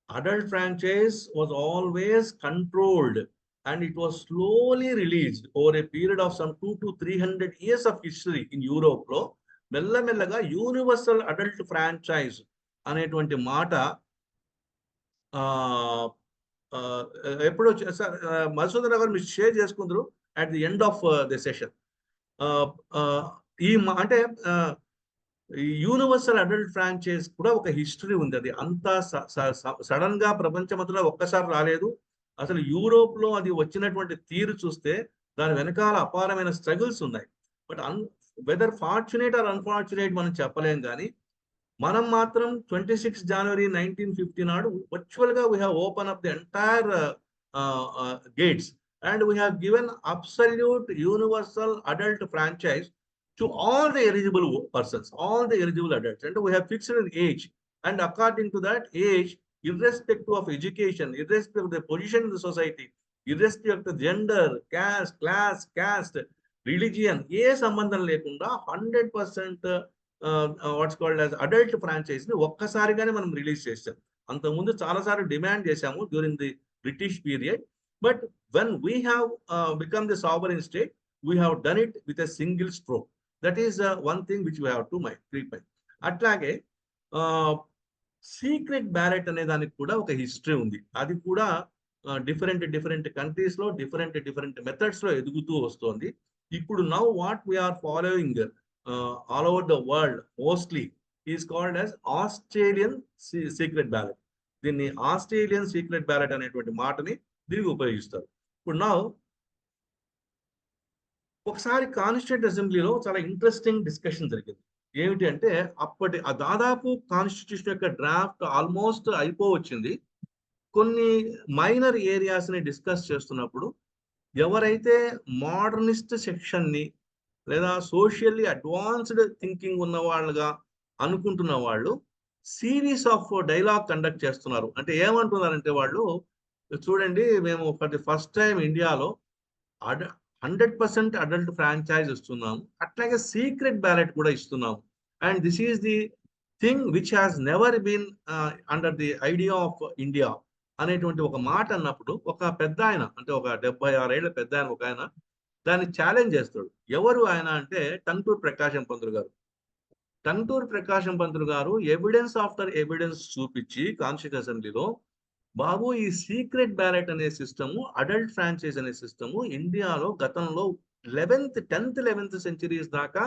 Adult franchise was always controlled and it was slowly released over a period of some 200 to 300 years of history in Europe లో మెల్లమెల్లగా యూనివర్సల్ అడల్ట్ ఫ్రాంచైజ్ అనేటువంటి మాట ఎప్పుడు మధుసూదన్ గారు మీరు షేర్ చేసుకుందరు at the end of the session. ఈ అంటే యూనివర్సల్ అడల్ట్ ఫ్రాంచైజ్ కూడా ఒక హిస్టరీ ఉంది. అది అంతా సడన్ గా ప్రపంచమంతటా ఒక్కసారి రాలేదు. అసలు యూరోప్ లో అది వచ్చినటువంటి తీరు చూస్తే దాని వెనకాల అపారమైన స్ట్రగుల్స్ ఉన్నాయి. But whether fortunate or unfortunate మనం చెప్పలేం, కానీ మనం మాత్రం 26 జనవరి 1950 నాడు వర్చువల్ గా we have open up the entire gates and we have given absolute universal adult franchise to all the eligible persons, all the eligible adults, and we have fixed an age, and according to that age irrespective of education, irrespective of the position in the society, irrespective of the gender, caste, class, caste, religion, ఏ సంబంధం లేకుండా 100% what's called as adult franchise ని ఒక్కసారిగానే మనం release చేసాం. అంతకుముందు చాలాసార్లు demand చేశాము during the British period. But when we have become the sovereign state, we have done it with a single stroke. That is one thing which we have to keep mind. అట్లాగే secret ballot అనే దానికి కూడా ఒక history ఉంది. అది కూడా different countries లో different methods లో ఎదుగుతూ వస్తుంది. ఇప్పుడు now what we are following all over the world mostly is called as Australian secret ballot. దీన్ని ఆస్ట్రేలియన్ సీక్రెట్ బ్యాలెట్ అనేటువంటి మాటని దీనికి ఉపయోగిస్తారు. ఇప్పుడు నౌ ఒకసారి కాన్స్టిట్యూంట్ అసెంబ్లీలో చాలా ఇంట్రెస్టింగ్ డిస్కషన్ జరిగింది. ఏమిటి అంటే, అప్పటి దాదాపు కాన్స్టిట్యూషన్ యొక్క డ్రాఫ్ట్ ఆల్మోస్ట్ అయిపోవచ్చింది. కొన్ని మైనర్ ఏరియాస్ ని డిస్కస్ చేస్తున్నప్పుడు ఎవరైతే మోడర్నిస్ట్ సెక్షన్ ని లేదా సోషల్లీ అడ్వాన్స్డ్ థింకింగ్ ఉన్న వాళ్ళుగా అనుకుంటున్న వాళ్ళు సిరీస్ ఆఫ్ డైలాగ్ కండక్ట్ చేస్తున్నారు. అంటే ఏమంటున్నారంటే వాళ్ళు, చూడండి మేము ఫర్ ది ఫస్ట్ టైం ఇండియాలో 100% అడల్ట్ ఫ్రాంచైజ్ ఇస్తున్నాము, అట్లాగే సీక్రెట్ బ్యాలెట్ కూడా ఇస్తున్నాము. And this is the thing which has never been under the idea of India అనేటువంటి ఒక మాట అన్నప్పుడు, ఒక పెద్ద ఆయన, అంటే ఒక 76 ఏళ్ల పెద్ద ఆయన, ఒక ఆయన దాన్ని ఛాలెంజ్ చేస్తాడు. ఎవరు ఆయన అంటే టంగుటూరి ప్రకాశం పంతులు గారు. టంగుటూరి ప్రకాశం పంతులు గారు ఎవిడెన్స్ ఆఫ్టర్ ఎవిడెన్స్ చూపించి కాన్స్టిట్యూషన్ అసెంబ్లీలో, బాబు ఈ సీక్రెట్ బ్యాలెట్ అనే సిస్టము, అడల్ట్ ఫ్రాంచైజ్ అనే సిస్టము ఇండియాలో గతంలో 10th 11th సెంచరీస్ దాకా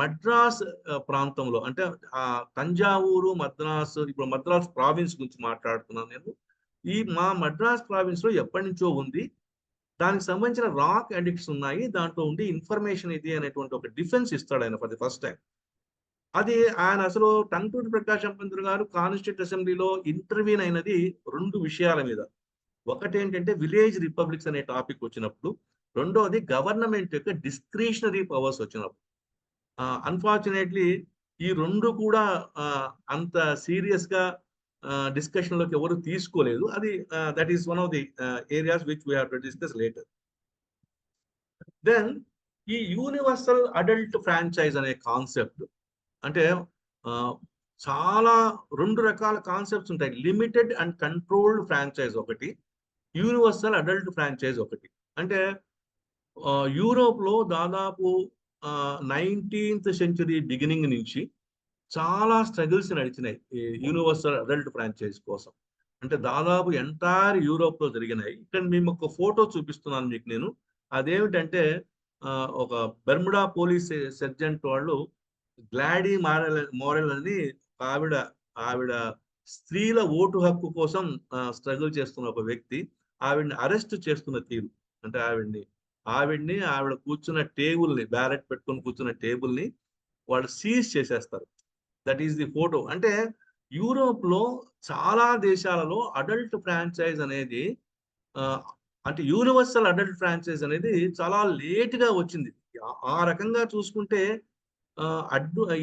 మద్రాస్ ప్రాంతంలో, అంటే తంజావూరు, మద్రాసు, ఇప్పుడు మద్రాస్ ప్రావిన్స్ గురించి మాట్లాడుతున్నాను నేను. ఈ మా మద్రాస్ ప్రావిన్స్ లో ఎప్పటి నుంచో ఉంది, దానికి సంబంధించిన రాక్ అడిక్ట్స్ ఉన్నాయి, దాంట్లో ఉండి ఇన్ఫర్మేషన్ ఇది అనేటువంటి ఒక డిఫెన్స్ ఇస్తాడు ఆయన ఫర్ ది ఫస్ట్ టైం. అది ఆయన అసలు టంగుటూరి ప్రకాశం పంతులు గారు కాన్స్టిట్యూట్ అసెంబ్లీలో ఇంటర్వ్యూన్ అయినది 2 విషయాల మీద. ఒకటి ఏంటంటే విలేజ్ రిపబ్లిక్స్ అనే టాపిక్ వచ్చినప్పుడు, రెండోది గవర్నమెంట్ యొక్క డిస్క్రిషనరీ పవర్స్ వచ్చినప్పుడు. అన్ఫార్చునేట్లీ ఈ 2 కూడా అంత సీరియస్ గా డిస్కషన్ లోకి ఎవరు తీసుకోలేదు. అది that is one of the areas which we have to discuss later. Then ఈ యూనివర్సల్ అడల్ట్ ఫ్రాంచైజ్ అనే కాన్సెప్ట్, అంటే చాలా 2 రకాల కాన్సెప్ట్స్ ఉంటాయి. లిమిటెడ్ అండ్ కంట్రోల్డ్ ఫ్రాంచైజ్ ఒకటి, యూనివర్సల్ అడల్ట్ ఫ్రాంచైజ్ ఒకటి. అంటే యూరోప్ లో దాదాపు 19th సెంచరీ బిగినింగ్ నుంచి చాలా స్ట్రగుల్స్ నడిచినాయి ఈ యూనివర్సల్ అడల్ట్ ఫ్రాంచైజ్ కోసం. అంటే దాదాపు ఎంటైర్ యూరోప్ లో జరిగినాయి. ఇక్కడ మేము ఒక ఫోటో చూపిస్తున్నాను మీకు నేను. అదేమిటంటే ఒక బెర్ముడా పోలీస్ సెర్జెంట్ వాళ్ళు గ్లాడీ మోరెల్ అని ఆవిడ స్త్రీల ఓటు హక్కు కోసం స్ట్రగుల్ చేస్తున్న ఒక వ్యక్తి. ఆవిడ్ని అరెస్ట్ చేస్తున్న తీరు, అంటే ఆవిడ కూర్చున్న టేబుల్ని, బ్యాలెట్ పెట్టుకొని కూర్చున్న టేబుల్ని వాళ్ళు సీజ్ చేసేస్తారు. That is the photo. అంటే యూరోప్ లో చాలా దేశాలలో అడల్ట్ ఫ్రాంచైజ్ అనేది, అంటే యూనివర్సల్ అడల్ట్ ఫ్రాంచైజ్ అనేది చాలా లేట్ గా వచ్చింది. ఆ రకంగా చూసుకుంటే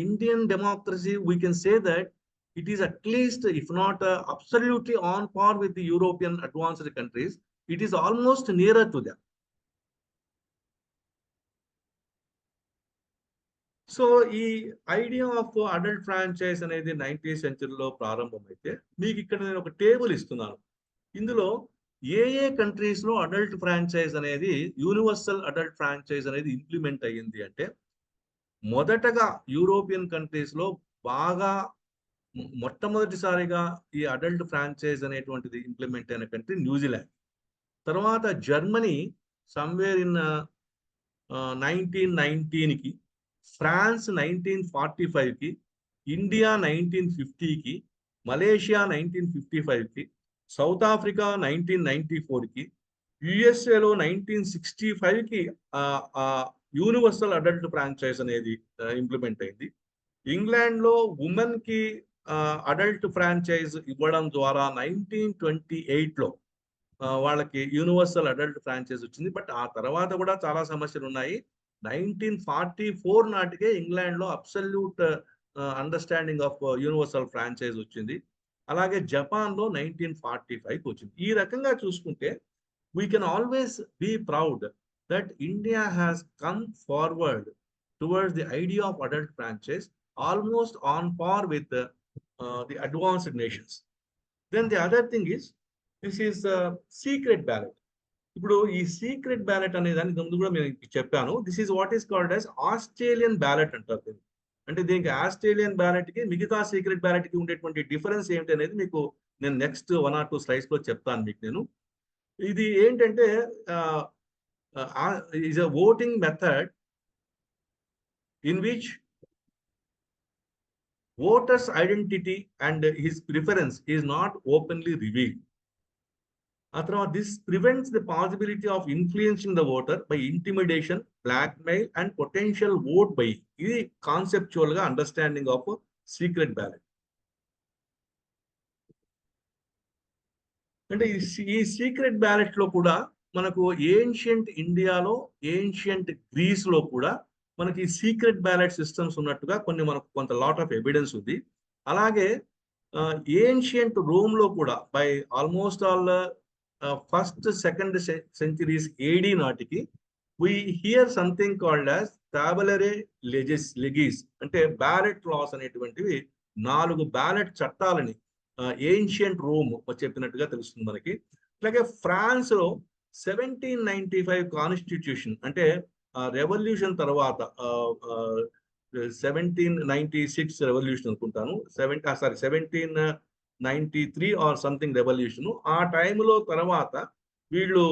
Indian democracy, we can say that it is at least, if not absolutely on par with the European advanced countries, it is almost nearer to them. So ఈ idea of adult franchise అనేది 19th సెంచరీలో ప్రారంభమైతే, మీకు ఇక్కడ నేను ఒక table ఇస్తున్నాను. ఇందులో ఏ countries లో అడల్ట్ ఫ్రాంచైజ్ అనేది, యూనివర్సల్ అడల్ట్ ఫ్రాంచైజ్ అనేది ఇంప్లిమెంట్ అయ్యింది అంటే, మొదటగా యూరోపియన్ కంట్రీస్ లో బాగా మొట్టమొదటిసారిగా ఈ అడల్ట్ ఫ్రాంచైజ్ అనేటువంటిది ఇంప్లిమెంట్ అయిన కంట్రీ న్యూజిలాండ్. తర్వాత జర్మనీ సమ్వేర్ ఇన్ 1919కి, ఫ్రాన్స్ 1945కి, ఇండియా 1950కి, మలేషియా 1955కి, సౌత్ ఆఫ్రికా 1994కి, యుఎస్ఏలో 1965కి యూనివర్సల్ అడల్ట్ ఫ్రాంచైజ్ అనేది ఇంప్లిమెంట్ అయింది. ఇంగ్లాండ్ లో ఉమెన్ కి అడల్ట్ ఫ్రాంచైజ్ ఇవ్వడం ద్వారా 1928లో వాళ్ళకి యూనివర్సల్ అడల్ట్ ఫ్రాంచైజ్ వచ్చింది. బట్ ఆ తర్వాత కూడా చాలా సమస్యలు ఉన్నాయి. 1944 నాటికే ఇంగ్లాండ్ లో absolute understanding of universal franchise వచ్చింది. అలాగే జపాన్లో 1945కి వచ్చింది. ఈ రకంగా చూసుకుంటే we can always be proud that India has come forward towards the idea of adult franchise almost on par with the advanced nations. Then the other thing is, this is secret ballot. ఇప్పుడు ఈ secret ballot అనే దాన్ని ముందు కూడా నేను చెప్పాను. This is what is called as Australian ballot అంటారు దీన్ని. అంటే దీనికి ఆస్ట్రేలియన్ బ్యాలెట్ కి మిగతా సీక్రెట్ బ్యాలెట్ కి ఉండేటువంటి డిఫరెన్స్ ఏంటి అనేది మీకు నేను నెక్స్ట్ 1 or 2 స్లైడ్స్ లో చెప్తాను మీకు నేను. ఇది ఏంటంటే is a voting method in which voters' identity and his preference is not openly revealed. This prevents the possibility of influencing the voter by intimidation, blackmail, and potential vote buying. This is conceptual understanding of secret ballot. అంటే ఈ secret ballot లో కూడా మనకు ancient ఇండియాలో, ancient grace లో కూడా మనకి secret ballot systems ఉన్నట్టుగా మనకు కొంత లాట్ ఆఫ్ ఎవిడెన్స్ ఉంది. అలాగే ఏన్షియంట్ రోమ్ లో కూడా by almost all first second centuries AD నాటికి we hear something called as tabulare legis, అంటే బ్యాలెట్ లాస్ అనేటువంటివి 4 బ్యాలెట్ చట్టాలని ఏన్షియంట్ రోమ్ చెప్పినట్టుగా తెలుస్తుంది మనకి. అలాగే ఫ్రాన్స్ లో 1795 కాన్స్టిట్యూషన్, అంటే రెవల్యూషన్ తర్వాత 1796 రెవల్యూషన్ అనుకుంటాను, 1793 ఆర్ సంథింగ్ రెవల్యూషన్. ఆ టైంలో తర్వాత వీళ్ళు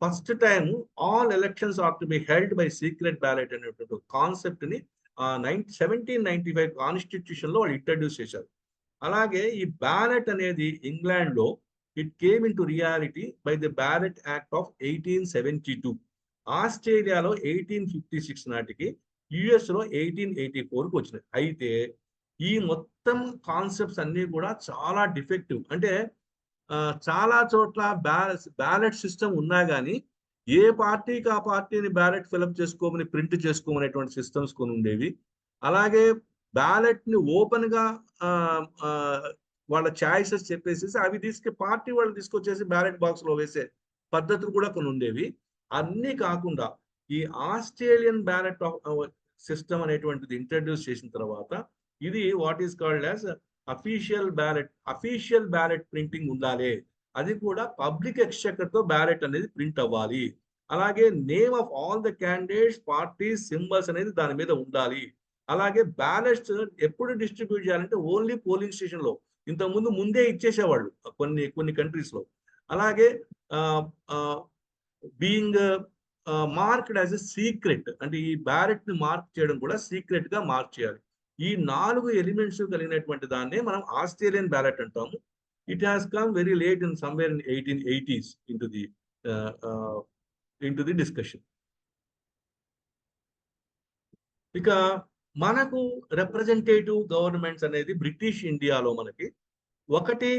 first time all elections are to be held by secret ballot అనేటువంటి కాన్సెప్ట్ ని 1795 కాన్స్టిట్యూషన్ లో వాళ్ళు ఇంట్రడ్యూస్ చేశారు. అలాగే ఈ బ్యాలెట్ అనేది ఇంగ్లాండ్ లో it came in to reality by the ballot act of 1872. ఆస్ట్రేలియాలో 1856 నాటికి, యుఎస్ లో 1884కి వచ్చినాయి. అయితే ఈ మొత్తం కాన్సెప్ట్స్ అన్ని కూడా చాలా డిఫెక్టివ్. అంటే చాలా చోట్ల బ్యాలెట్ సిస్టమ్ ఉన్నా కానీ ఏ పార్టీకి ఆ పార్టీని బ్యాలెట్ ఫిలప్ చేసుకోమని, ప్రింట్ చేసుకోమనేటువంటి సిస్టమ్స్ కొన్ని ఉండేవి. అలాగే బ్యాలెట్ ని ఓపెన్ గా వాళ్ళ ఛాయిసెస్ చెప్పేసి అవి పార్టీ వాళ్ళు తీసుకొచ్చేసి బ్యాలెట్ బాక్స్ లో వేసే పద్ధతులు కూడా కొన్ని ఉండేవి. అన్నీ కాకుండా ఈ ఆస్ట్రేలియన్ బ్యాలెట్ సిస్టమ్ అనేటువంటిది ఇంట్రడ్యూస్ చేసిన తర్వాత ఇది what is called as official ballot printing ఉండాలి. అది కూడా పబ్లిక్ ఎక్స్చెకర్ తో బ్యాలెట్ అనేది ప్రింట్ అవ్వాలి. అలాగే name of all the candidates, parties, symbols అనేది దాని మీద ఉండాలి. అలాగే బ్యాలెట్స్ ఎప్పుడు డిస్ట్రిబ్యూట్ చేయాలంటే ఓన్లీ పోలింగ్ స్టేషన్ లో, ఇంతకుముందు ముందే ఇచ్చేసేవాళ్ళు కొన్ని కంట్రీస్ లో. అలాగే being marked as a secret, అంటే ఈ బ్యాలెట్ ని మార్క్ చేయడం కూడా సీక్రెట్ గా మార్క్ చేయాలి. ఈ 4 ఎలిమెంట్స్ కలిగినటువంటి దాన్నే మనం ఆస్ట్రేలియన్ బ్యాలెట్ అంటాము. It has come very late in somewhere in 1880s into the discussion. ఇక మనకు రిప్రజెంటేటివ్ గవర్నమెంట్స్ అనేది బ్రిటిష్ ఇండియాలో మనకి ఒకటి,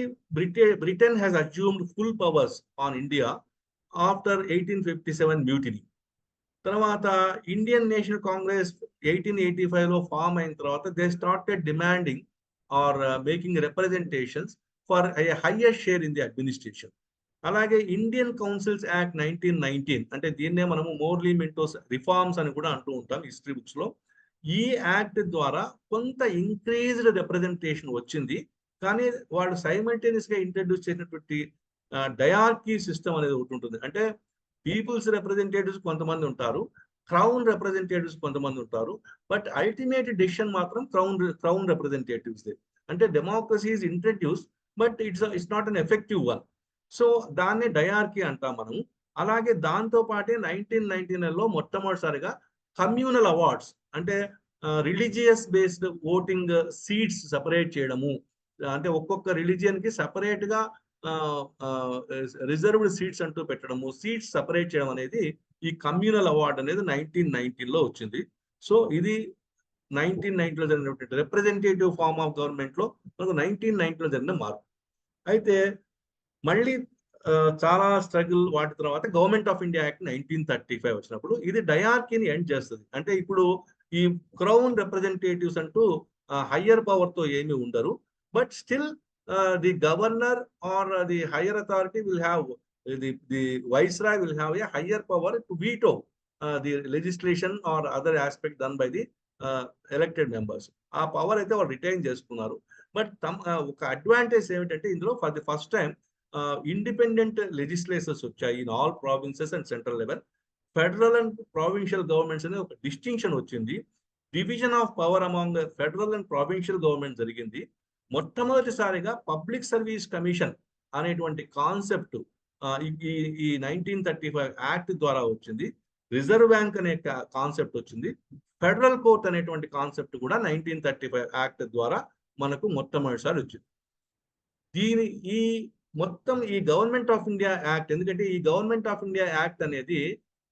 Britain has assumed full powers on India after 1857 mutiny. తర్వాత ఇండియన్ నేషనల్ కాంగ్రెస్ 1885 లో ఫామ్ అయిన తర్వాత they started demanding or making representations for a highest share in the administration. అలాగే ఇండియన్ కౌన్సిల్స్ యాక్ట్ 1919, అంటే దీన్నే మనము మోర్లీ మింటోస్ రిఫార్మ్స్ అని కూడా అంటూ ఉంటాం హిస్టరీ బుక్స్ లో. ఈ యాక్ట్ ద్వారా కొంత ఇంక్రీజ్డ్ రిప్రజెంటేషన్ వచ్చింది. కానీ వాళ్ళు సైమల్టేనియస్ గా ఇంట్రడ్యూస్ చేసినటువంటి డయార్కీ సిస్టమ్ అనేది ఒకటి ఉంటుంది. అంటే పీపుల్స్ రిప్రజెంటేటివ్స్ కొంతమంది ఉంటారు, క్రౌన్ రిప్రజెంటేటివ్స్ కొంతమంది ఉంటారు, బట్ అల్టిమేట్ డెసిషన్ మాత్రం క్రౌన్ రిప్రజెంటేటివ్స్. అంటే democracy is introduce but it's not an effective one. So దాన్ని డయార్కీ అంటాం మనం. అలాగే దాంతో పాటే 1999లో మొట్టమొదటిసారిగా కమ్యూనల్ అవార్డ్స్, అంటే religious based voting seats separate చేయడము, అంటే ఒక్కొక్క రిలీజియన్ కి సపరేట్ గా రిజర్వ్డ్ సీట్స్ అంటూ పెట్టడము, సీట్స్ సపరేట్ చేయడం అనేది ఈ కమ్యూనల్ అవార్డ్ అనేది 1919లో వచ్చింది. సో ఇది 1990లో జరిగినటువంటి రిప్రజెంటేటివ్ ఫార్మ్ ఆఫ్ గవర్నమెంట్ లో మనకు 1990లో జరిగిన మార్పు. అయితే మళ్ళీ చాలా స్ట్రగుల్ వాటి తర్వాత గవర్నమెంట్ ఆఫ్ ఇండియా యాక్ట్ 1935 వచ్చినప్పుడు ఇది డయార్కీని ఎండ్ చేస్తుంది. అంటే ఇప్పుడు ఈ క్రౌన్ రిప్రజెంటేటివ్స్ అంటూ హయ్యర్ పవర్ తో ఏమి ఉండరు, but still the governor or the higher authority will have, the viceroy will have a higher power to veto the legislation or other aspect done by the elected members. ఆ power అయితే వాళ్ళు retain చేసుకున్నారు. But ఒక advantage ఏమిటంటే ఇందులో for the first time independent legislatures వచ్చాయి in all provinces and central level. Federal and provincial governments అనేది ఒక డిస్టింక్షన్ వచ్చింది. Division of power among federal and provincial government జరిగింది. మొట్టమొదటిసారిగా పబ్లిక్ సర్వీస్ కమిషన్ అనేటువంటి కాన్సెప్ట్ ఈ 1935 యాక్ట్ ద్వారా వచ్చింది. రిజర్వ్ బ్యాంక్ అనే కాన్సెప్ట్ వచ్చింది. ఫెడరల్ కోర్ట్ అనేటువంటి కాన్సెప్ట్ కూడా 1935 యాక్ట్ ద్వారా మనకు మొట్టమొదటిసారి వచ్చింది. ఈ మొత్తం ఈ గవర్నమెంట్ ఆఫ్ ఇండియా యాక్ట్, ఎందుకంటే ఈ గవర్నమెంట్ ఆఫ్ ఇండియా యాక్ట్ అనేది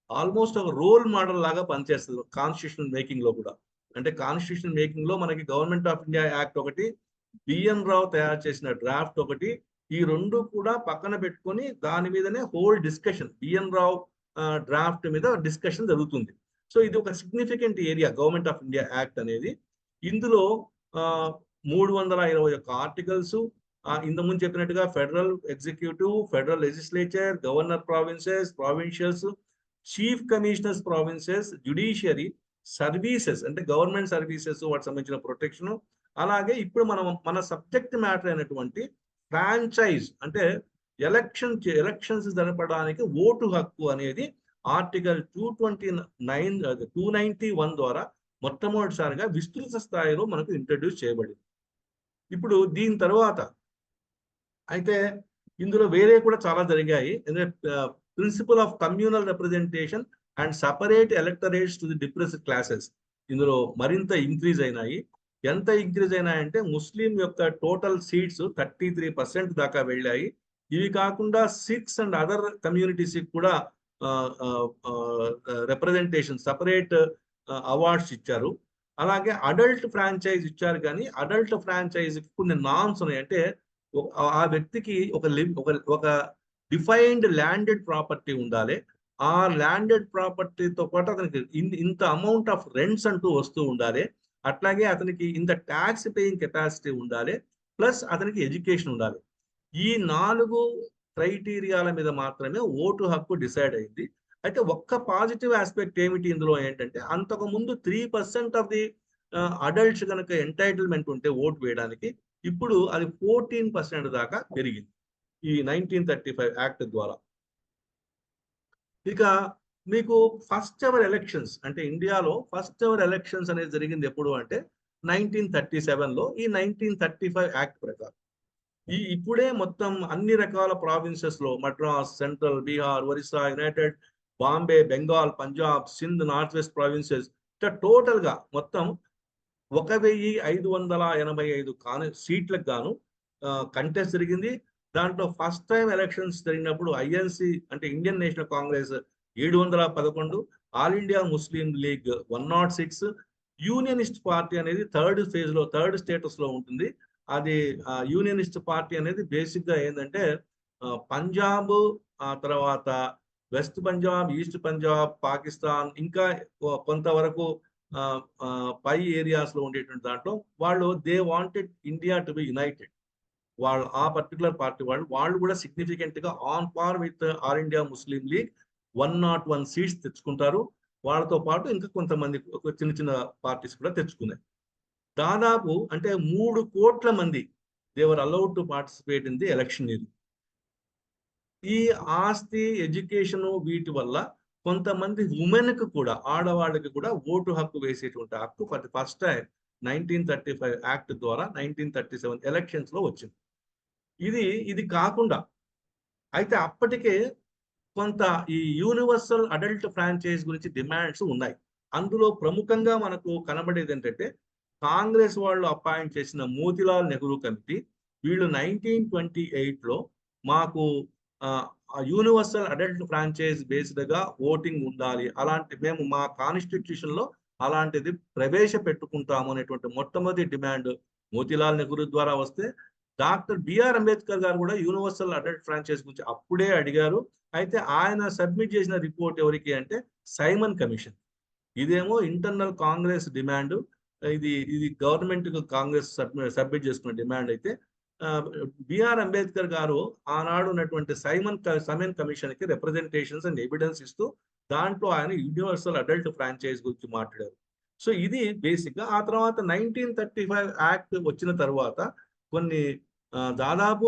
ఆల్మోస్ట్ ఒక రోల్ మోడల్ లాగా పనిచేస్తుంది కాన్స్టిట్యూషన్ మేకింగ్ లో కూడా. అంటే కాన్స్టిట్యూషన్ మేకింగ్ లో మనకి గవర్నమెంట్ ఆఫ్ ఇండియా యాక్ట్ ఒకటి, బిఎన్ రావు తయారు చేసిన డ్రాఫ్ట్ ఒకటి, ఈ రెండు కూడా పక్కన పెట్టుకొని దాని మీదనే whole discussion, B N Rao draft మీద డిస్కషన్ జరుగుతుంది. సో ఇది ఒక significant area government of India act అనేది. ఇందులో 321 ఆర్టికల్స్, ఇంతకుముందు చెప్పినట్టుగా federal executive, federal legislature, governor provinces, provincials, chief commissioners provinces, judiciary, services అంటే గవర్నమెంట్ సర్వీసెస్ వాటికి సంబంధించిన ప్రొటెక్షన్, అలాగే ఇప్పుడు మన సబ్జెక్ట్ మ్యాటర్ అయినటువంటి ఫ్రాంచైజ్ అంటే ఎలక్షన్స్ జరపడానికి ఓటు హక్కు అనేది ఆర్టికల్ 291 ద్వారా మొట్టమొదటిసారిగా విస్తృత స్థాయిలో మనకు ఇంట్రడ్యూస్ చేయబడింది. ఇప్పుడు దీని తర్వాత అయితే ఇందులో వేరే కూడా చాలా జరిగాయి. Principle of communal representation and separate electorates to the depressed classes ఇందులో మరింత ఇంక్రీజ్ అయినాయి. ఎంత ఇంక్రీజ్ అయినాయంటే ముస్లిం యొక్క టోటల్ సీట్స్ 33% దాకా వెళ్ళాయి. ఇవి కాకుండా సిక్స్ అండ్ అదర్ కమ్యూనిటీస్ కూడా రిప్రజెంటేషన్ సపరేట్ అవార్డ్స్ ఇచ్చారు. అలాగే అడల్ట్ ఫ్రాంచైజ్ ఇచ్చారు, కానీ అడల్ట్ ఫ్రాంచైజ్ కొన్ని నామ్స్ ఉన్నాయి. అంటే ఆ వ్యక్తికి ఒక డిఫైన్డ్ ల్యాండెడ్ ప్రాపర్టీ ఉండాలి. ఆ ల్యాండెడ్ ప్రాపర్టీతో పాటు అతనికి ఇంత అమౌంట్ ఆఫ్ రెంట్స్ అంటూ వస్తూ ఉండాలి. అట్లాగే అతనికి ఇంత ట్యాక్స్ పేయింగ్ కెపాసిటీ ఉండాలి, ప్లస్ అతనికి ఎడ్యుకేషన్ ఉండాలి. ఈ 4 క్రైటీరియాల మీద మాత్రమే ఓటు హక్కు డిసైడ్ అయింది. అయితే ఒక్క పాజిటివ్ ఆస్పెక్ట్ ఏమిటి ఇందులో ఏంటంటే, అంతకు ముందు 3% ఆఫ్ ది అడల్ట్స్ కనుక ఎంటైటిల్మెంట్ ఉంటే ఓటు వేయడానికి, ఇప్పుడు అది 14% దాకా పెరిగింది ఈ 1935 యాక్ట్ ద్వారా. ఇక మీకు ఫస్ట్ ఎవర్ ఎలక్షన్స్ అంటే ఇండియాలో ఫస్ట్ ఎవర్ ఎలక్షన్స్ అనేది జరిగింది ఎప్పుడు అంటే 1937లో ఈ 1935 యాక్ట్ ప్రకారం. ఇప్పుడే మొత్తం అన్ని రకాల ప్రావిన్సెస్ లో Madras, central, Bihar, Orissa, United, Bombay, Bengal, Punjab, Sindh, north west provinces ఇట్లా టోటల్ గా మొత్తం 1585 సీట్లకు గాను కంటెస్ట్ జరిగింది. దాంట్లో ఫస్ట్ టైం ఎలక్షన్స్ జరిగినప్పుడు ఐఎన్సి అంటే Indian national Congress 711, all India Muslim league 106, unionist party అనేది థర్డ్ స్టేటస్ లో ఉంటుంది. అది యూనియనిస్ట్ పార్టీ అనేది బేసిక్ గా ఏంటంటే పంజాబ్, ఆ తర్వాత వెస్ట్ పంజాబ్, ఈస్ట్ పంజాబ్, పాకిస్తాన్, ఇంకా కొంతవరకు పై ఏరియాస్ లో ఉండేటువంటి దాంట్లో వాళ్ళు they wanted India to be United. వాళ్ళు ఆ పర్టికులర్ పార్టీ వాళ్ళు కూడా సిగ్నిఫికెంట్ గా on par with all India Muslim league 101 seats తెచ్చుకుంటారు. వాళ్ళతో పాటు ఇంకా కొంతమంది చిన్న చిన్న పార్టీస్ కూడా తెచ్చుకున్నాయి. దాదాపు అంటే 3 కోట్ల మంది they were allowed to participate in the election. ఈ ఆస్తి, ఎడ్యుకేషన్ వీటి వల్ల కొంతమంది ఉమెన్ కు కూడా, ఆడవాళ్ళకి కూడా ఓటు హక్కు వేసేటువంటి హక్కు ఫస్ట్ టైం 1935 యాక్ట్ ద్వారా 1937 ఎలక్షన్స్ లో వచ్చింది. ఇది కాకుండా అయితే అప్పటికే కొంత ఈ యూనివర్సల్ అడల్ట్ ఫ్రాంచైజ్ గురించి డిమాండ్స్ ఉన్నాయి. అందులో ప్రముఖంగా మనకు కనబడేది ఏంటంటే కాంగ్రెస్ వాళ్ళు అపాయింట్ చేసిన మోతిలాల్ నెహ్రూ కమిటీ, వీళ్ళు 1928లో మాకు యూనివర్సల్ అడల్ట్ ఫ్రాంచైజ్ బేస్డ్ గా ఓటింగ్ ఉండాలి, మేము మా కాన్స్టిట్యూషన్ లో అలాంటిది ప్రవేశపెట్టుకుంటాము అనేటువంటి మొట్టమొదటి డిమాండ్ మోతిలాల్ నెహ్రూ ద్వారా వస్తే, డాక్టర్ బిఆర్ అంబేద్కర్ గారు కూడా యూనివర్సల్ అడల్ట్ ఫ్రాంచైజ్ గురించి అప్పుడే అడిగారు. అయితే ఆయన సబ్మిట్ చేసిన రిపోర్ట్ ఎవరికి అంటే సైమన్ కమిషన్. ఇదేమో ఇంటర్నల్ కాంగ్రెస్ డిమాండ్, ఇది గవర్నమెంట్ కాంగ్రెస్ సబ్మిట్ చేసుకున్న డిమాండ్. అయితే బిఆర్ అంబేద్కర్ గారు ఆనాడు ఉన్నటువంటి సైమన్ కమిషన్ కి రిప్రజెంటేషన్స్ అండ్ ఎవిడెన్స్ ఇస్తూ దాంట్లో ఆయన యూనివర్సల్ అడల్ట్ ఫ్రాంచైజ్ గురించి మాట్లాడారు. సో ఇది బేసిక్ గా. ఆ తర్వాత 1935 యాక్ట్ వచ్చిన తర్వాత కొన్ని దాదాపు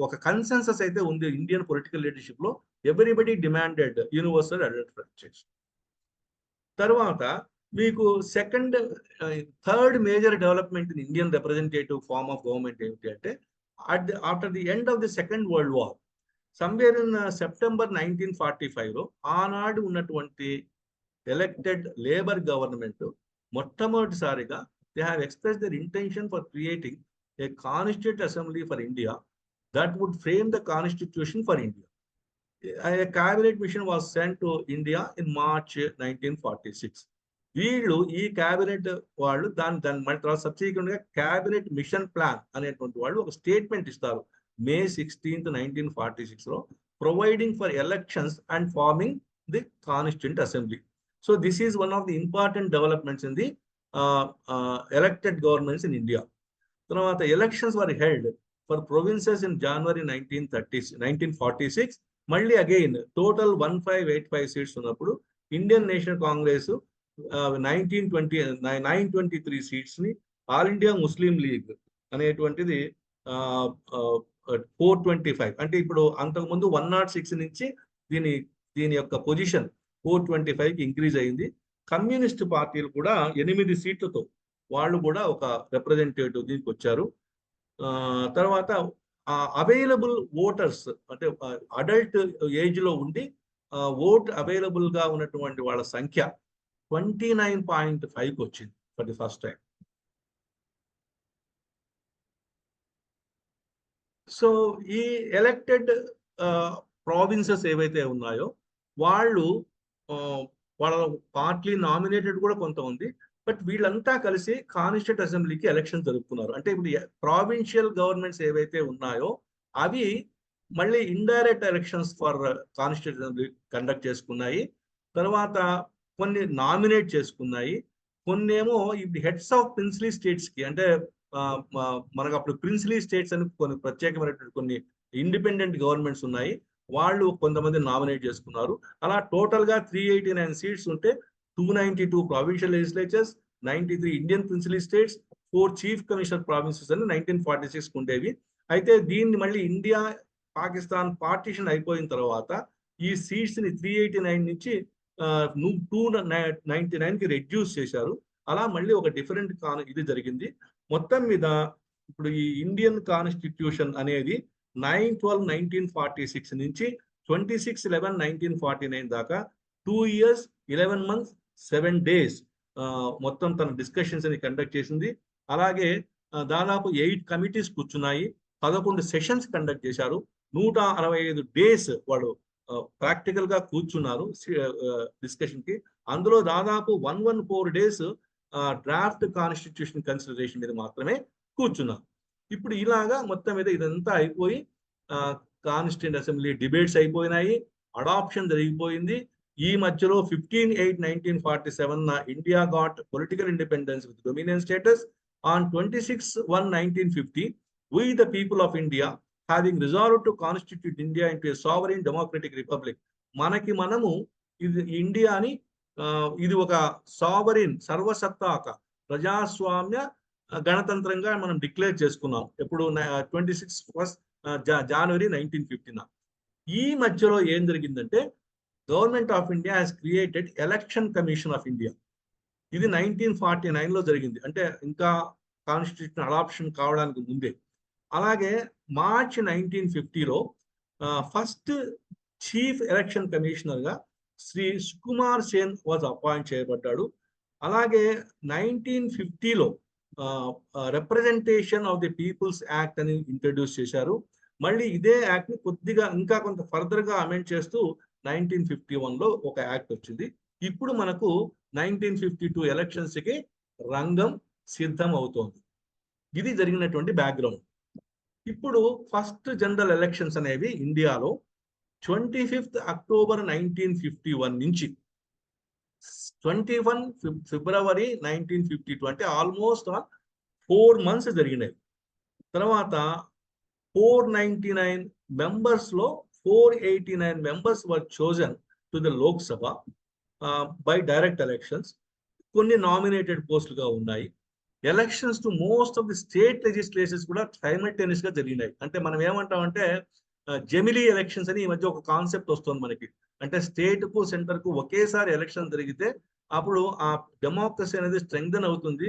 ఒక కన్సెన్సస్ అయితే ఉంది ఇండియన్ పొలిటికల్ లీడర్షిప్ లో. Everybody demanded universal adult franchise. తర్వాత మీకు third major development in Indian representative form of government ఏమిటి అంటే, after the end of the second world war, somewhere in September 1945లో ఆనాడు ఉన్నటువంటి ఎలక్టెడ్ లేబర్ గవర్నమెంట్ మొట్టమొదటిసారిగా they have express their intention for creating a constituent assembly for India that would frame the constitution for India. A cabinet mission was sent to India in March 1946. వీళ్ళు ఈ cabinet వాళ్ళు దాని మళ్ళీ తర్వాత subsequent గా cabinet mission plan అనేటువంటి వాళ్ళు ఒక స్టేట్మెంట్ ఇస్తారు May 16th, 1946 లో, providing for elections and forming the constituent assembly. So this is one of the important developments in the elected governments in India. తర్వాత elections were held for provinces in January 1946. మళ్ళీ again total 1585 seats ఉన్నప్పుడు Indian national Congress 923 seats ని, All India Muslim League అనేటువంటిది 425. అంటే ఇప్పుడు అంతకుముందు 106 నుంచి దీని యొక్క పొజిషన్ 425కి ఇంక్రీజ్ అయింది. కమ్యూనిస్ట్ పార్టీలు కూడా 8 సీట్లతో వాళ్ళు కూడా ఒక రిప్రజెంటేటివ్ దీనికి వచ్చారు. తర్వాత అవైలబుల్ ఓటర్స్ అంటే అడల్ట్ ఏజ్ లో ఉండి ఓట్ అవైలబుల్ గా ఉన్నటువంటి వాళ్ళ సంఖ్య 29.5కి వచ్చింది for the first time. So ఈ ఎలక్టెడ్ ప్రావిన్సెస్ ఏవైతే ఉన్నాయో వాళ్ళు వాళ్ళ పార్టీ నామినేటెడ్ కూడా కొంత ఉంది. బట్ వీళ్ళంతా కలిసి కాన్స్టిట్యూట్ అసెంబ్లీకి ఎలక్షన్ జరుపుకున్నారు. అంటే ఇప్పుడు ప్రావిన్షియల్ గవర్నమెంట్స్ ఏవైతే ఉన్నాయో అవి మళ్ళీ indirect elections for constitute assembly conduct చేసుకున్నాయి. తర్వాత కొన్ని నామినేట్ చేసుకున్నాయి. కొన్ని ఏమో ఇప్పుడు హెడ్స్ ఆఫ్ ప్రిన్స్లీ స్టేట్స్ కి, అంటే మనకు అప్పుడు ప్రిన్స్లీ స్టేట్స్ అని కొన్ని ప్రత్యేకమైనటువంటి కొన్ని ఇండిపెండెంట్ గవర్నమెంట్స్ ఉన్నాయి, వాళ్ళు కొంతమంది నామినేట్ చేసుకున్నారు. అలా టోటల్ గా 389 సీట్స్ ఉంటే 292 provincial legislatures, 93 Indian principal states, 4 chief commissioner provinces అని 1946 ఉండేవి. అయితే దీన్ని మళ్ళీ ఇండియా పాకిస్తాన్ పార్టీషన్ అయిపోయిన తర్వాత ఈ సీట్స్ ని 389 నుంచి 299కి రెడ్యూస్ చేశారు. అలా మళ్ళీ ఒక డిఫరెంట్ ఇది జరిగింది. మొత్తం మీద ఇప్పుడు ఈ ఇండియన్ కాన్స్టిట్యూషన్ అనేది 9/12/1946 నుంచి 26/11/1949 దాకా 2 years 11 months 7 days మొత్తం తన డిస్కషన్స్ అని కండక్ట్ చేసింది. అలాగే దాదాపు 8 కమిటీస్ కూర్చున్నాయి, 11 సెషన్స్ కండక్ట్ చేశారు, 165 డేస్ వాళ్ళు ప్రాక్టికల్ గా కూర్చున్నారు డిస్కషన్ కి. అందులో దాదాపు 114 డేస్ డ్రాఫ్ట్ కాన్స్టిట్యూషన్ కన్సిడరేషన్ మీద మాత్రమే కూర్చున్నారు. ఇప్పుడు ఇలాగా మొత్తం మీద ఇదంతా అయిపోయి కాన్స్టిట్యూంట్ అసెంబ్లీ డిబేట్స్ అయిపోయినాయి, అడాప్షన్ జరిగిపోయింది. ఈ మధ్యలో 15/8/1947 India got political independence with dominion status. On 26/1/1950 we the people of India having resolved to constitute India into a sovereign democratic republic. మనకి మనము ఇది ఇండియాని ఇది ఒక సావరిన్ సర్వసత్తాక ప్రజాస్వామ్య గణతంత్రంగా మనం డిక్లేర్ చేసుకున్నాం. ఎప్పుడు 26 January 1950. ఈ మధ్యలో ఏం జరిగిందంటే government of India has created election commission of India. ఇది 1949లో జరిగింది, అంటే ఇంకా కాన్స్టిట్యూషన్ అడాప్షన్ కావడానికి ముందే. అలాగే మార్చ్ 1950లో ఫస్ట్ చీఫ్ ఎలక్షన్ కమిషనర్ గా శ్రీ సుకుమార్ సేన్ వాజ్ అపాయింట్ చేయబడ్డాడు. అలాగే 1950లో representation of the people's act అని ఇంట్రడ్యూస్ చేశారు. మళ్ళీ ఇదే యాక్ట్ ని కొద్దిగా ఇంకా కొంత ఫర్దర్ గా అమెండ్ చేస్తూ 1951లో ఒక యాక్ట్ వచ్చింది. ఇప్పుడు మనకు 1952 ఎలక్షన్స్ కి రంగం సిద్ధం అవుతోంది. ఇది జరిగినటువంటి బ్యాక్గ్రౌండ్. ఇప్పుడు ఫస్ట్ జనరల్ ఎలక్షన్స్ అనేవి ఇండియాలో 25th October 1951 నుంచి 21 February 1952, అంటే ఆల్మోస్ట్ 4 months జరిగినాయి. తర్వాత 499 members లో 489 members were chosen to the Lok Sabha by direct elections. కొన్ని నామినేటెడ్ పోస్టులుగా ఉన్నాయి. Elections to most of the state legislations కూడా సైమల్టేనియస్ గా జరిగినాయి. అంటే మనం ఏమంటామంటే జెమిలీ ఎలక్షన్స్ అని ఈ మధ్య ఒక కాన్సెప్ట్ వస్తుంది మనకి. అంటే స్టేట్ కు సెంటర్ కు ఒకేసారి ఎలక్షన్ జరిగితే అప్పుడు ఆ డెమోక్రసీ అనేది స్ట్రెంగ్థన్ అవుతుంది.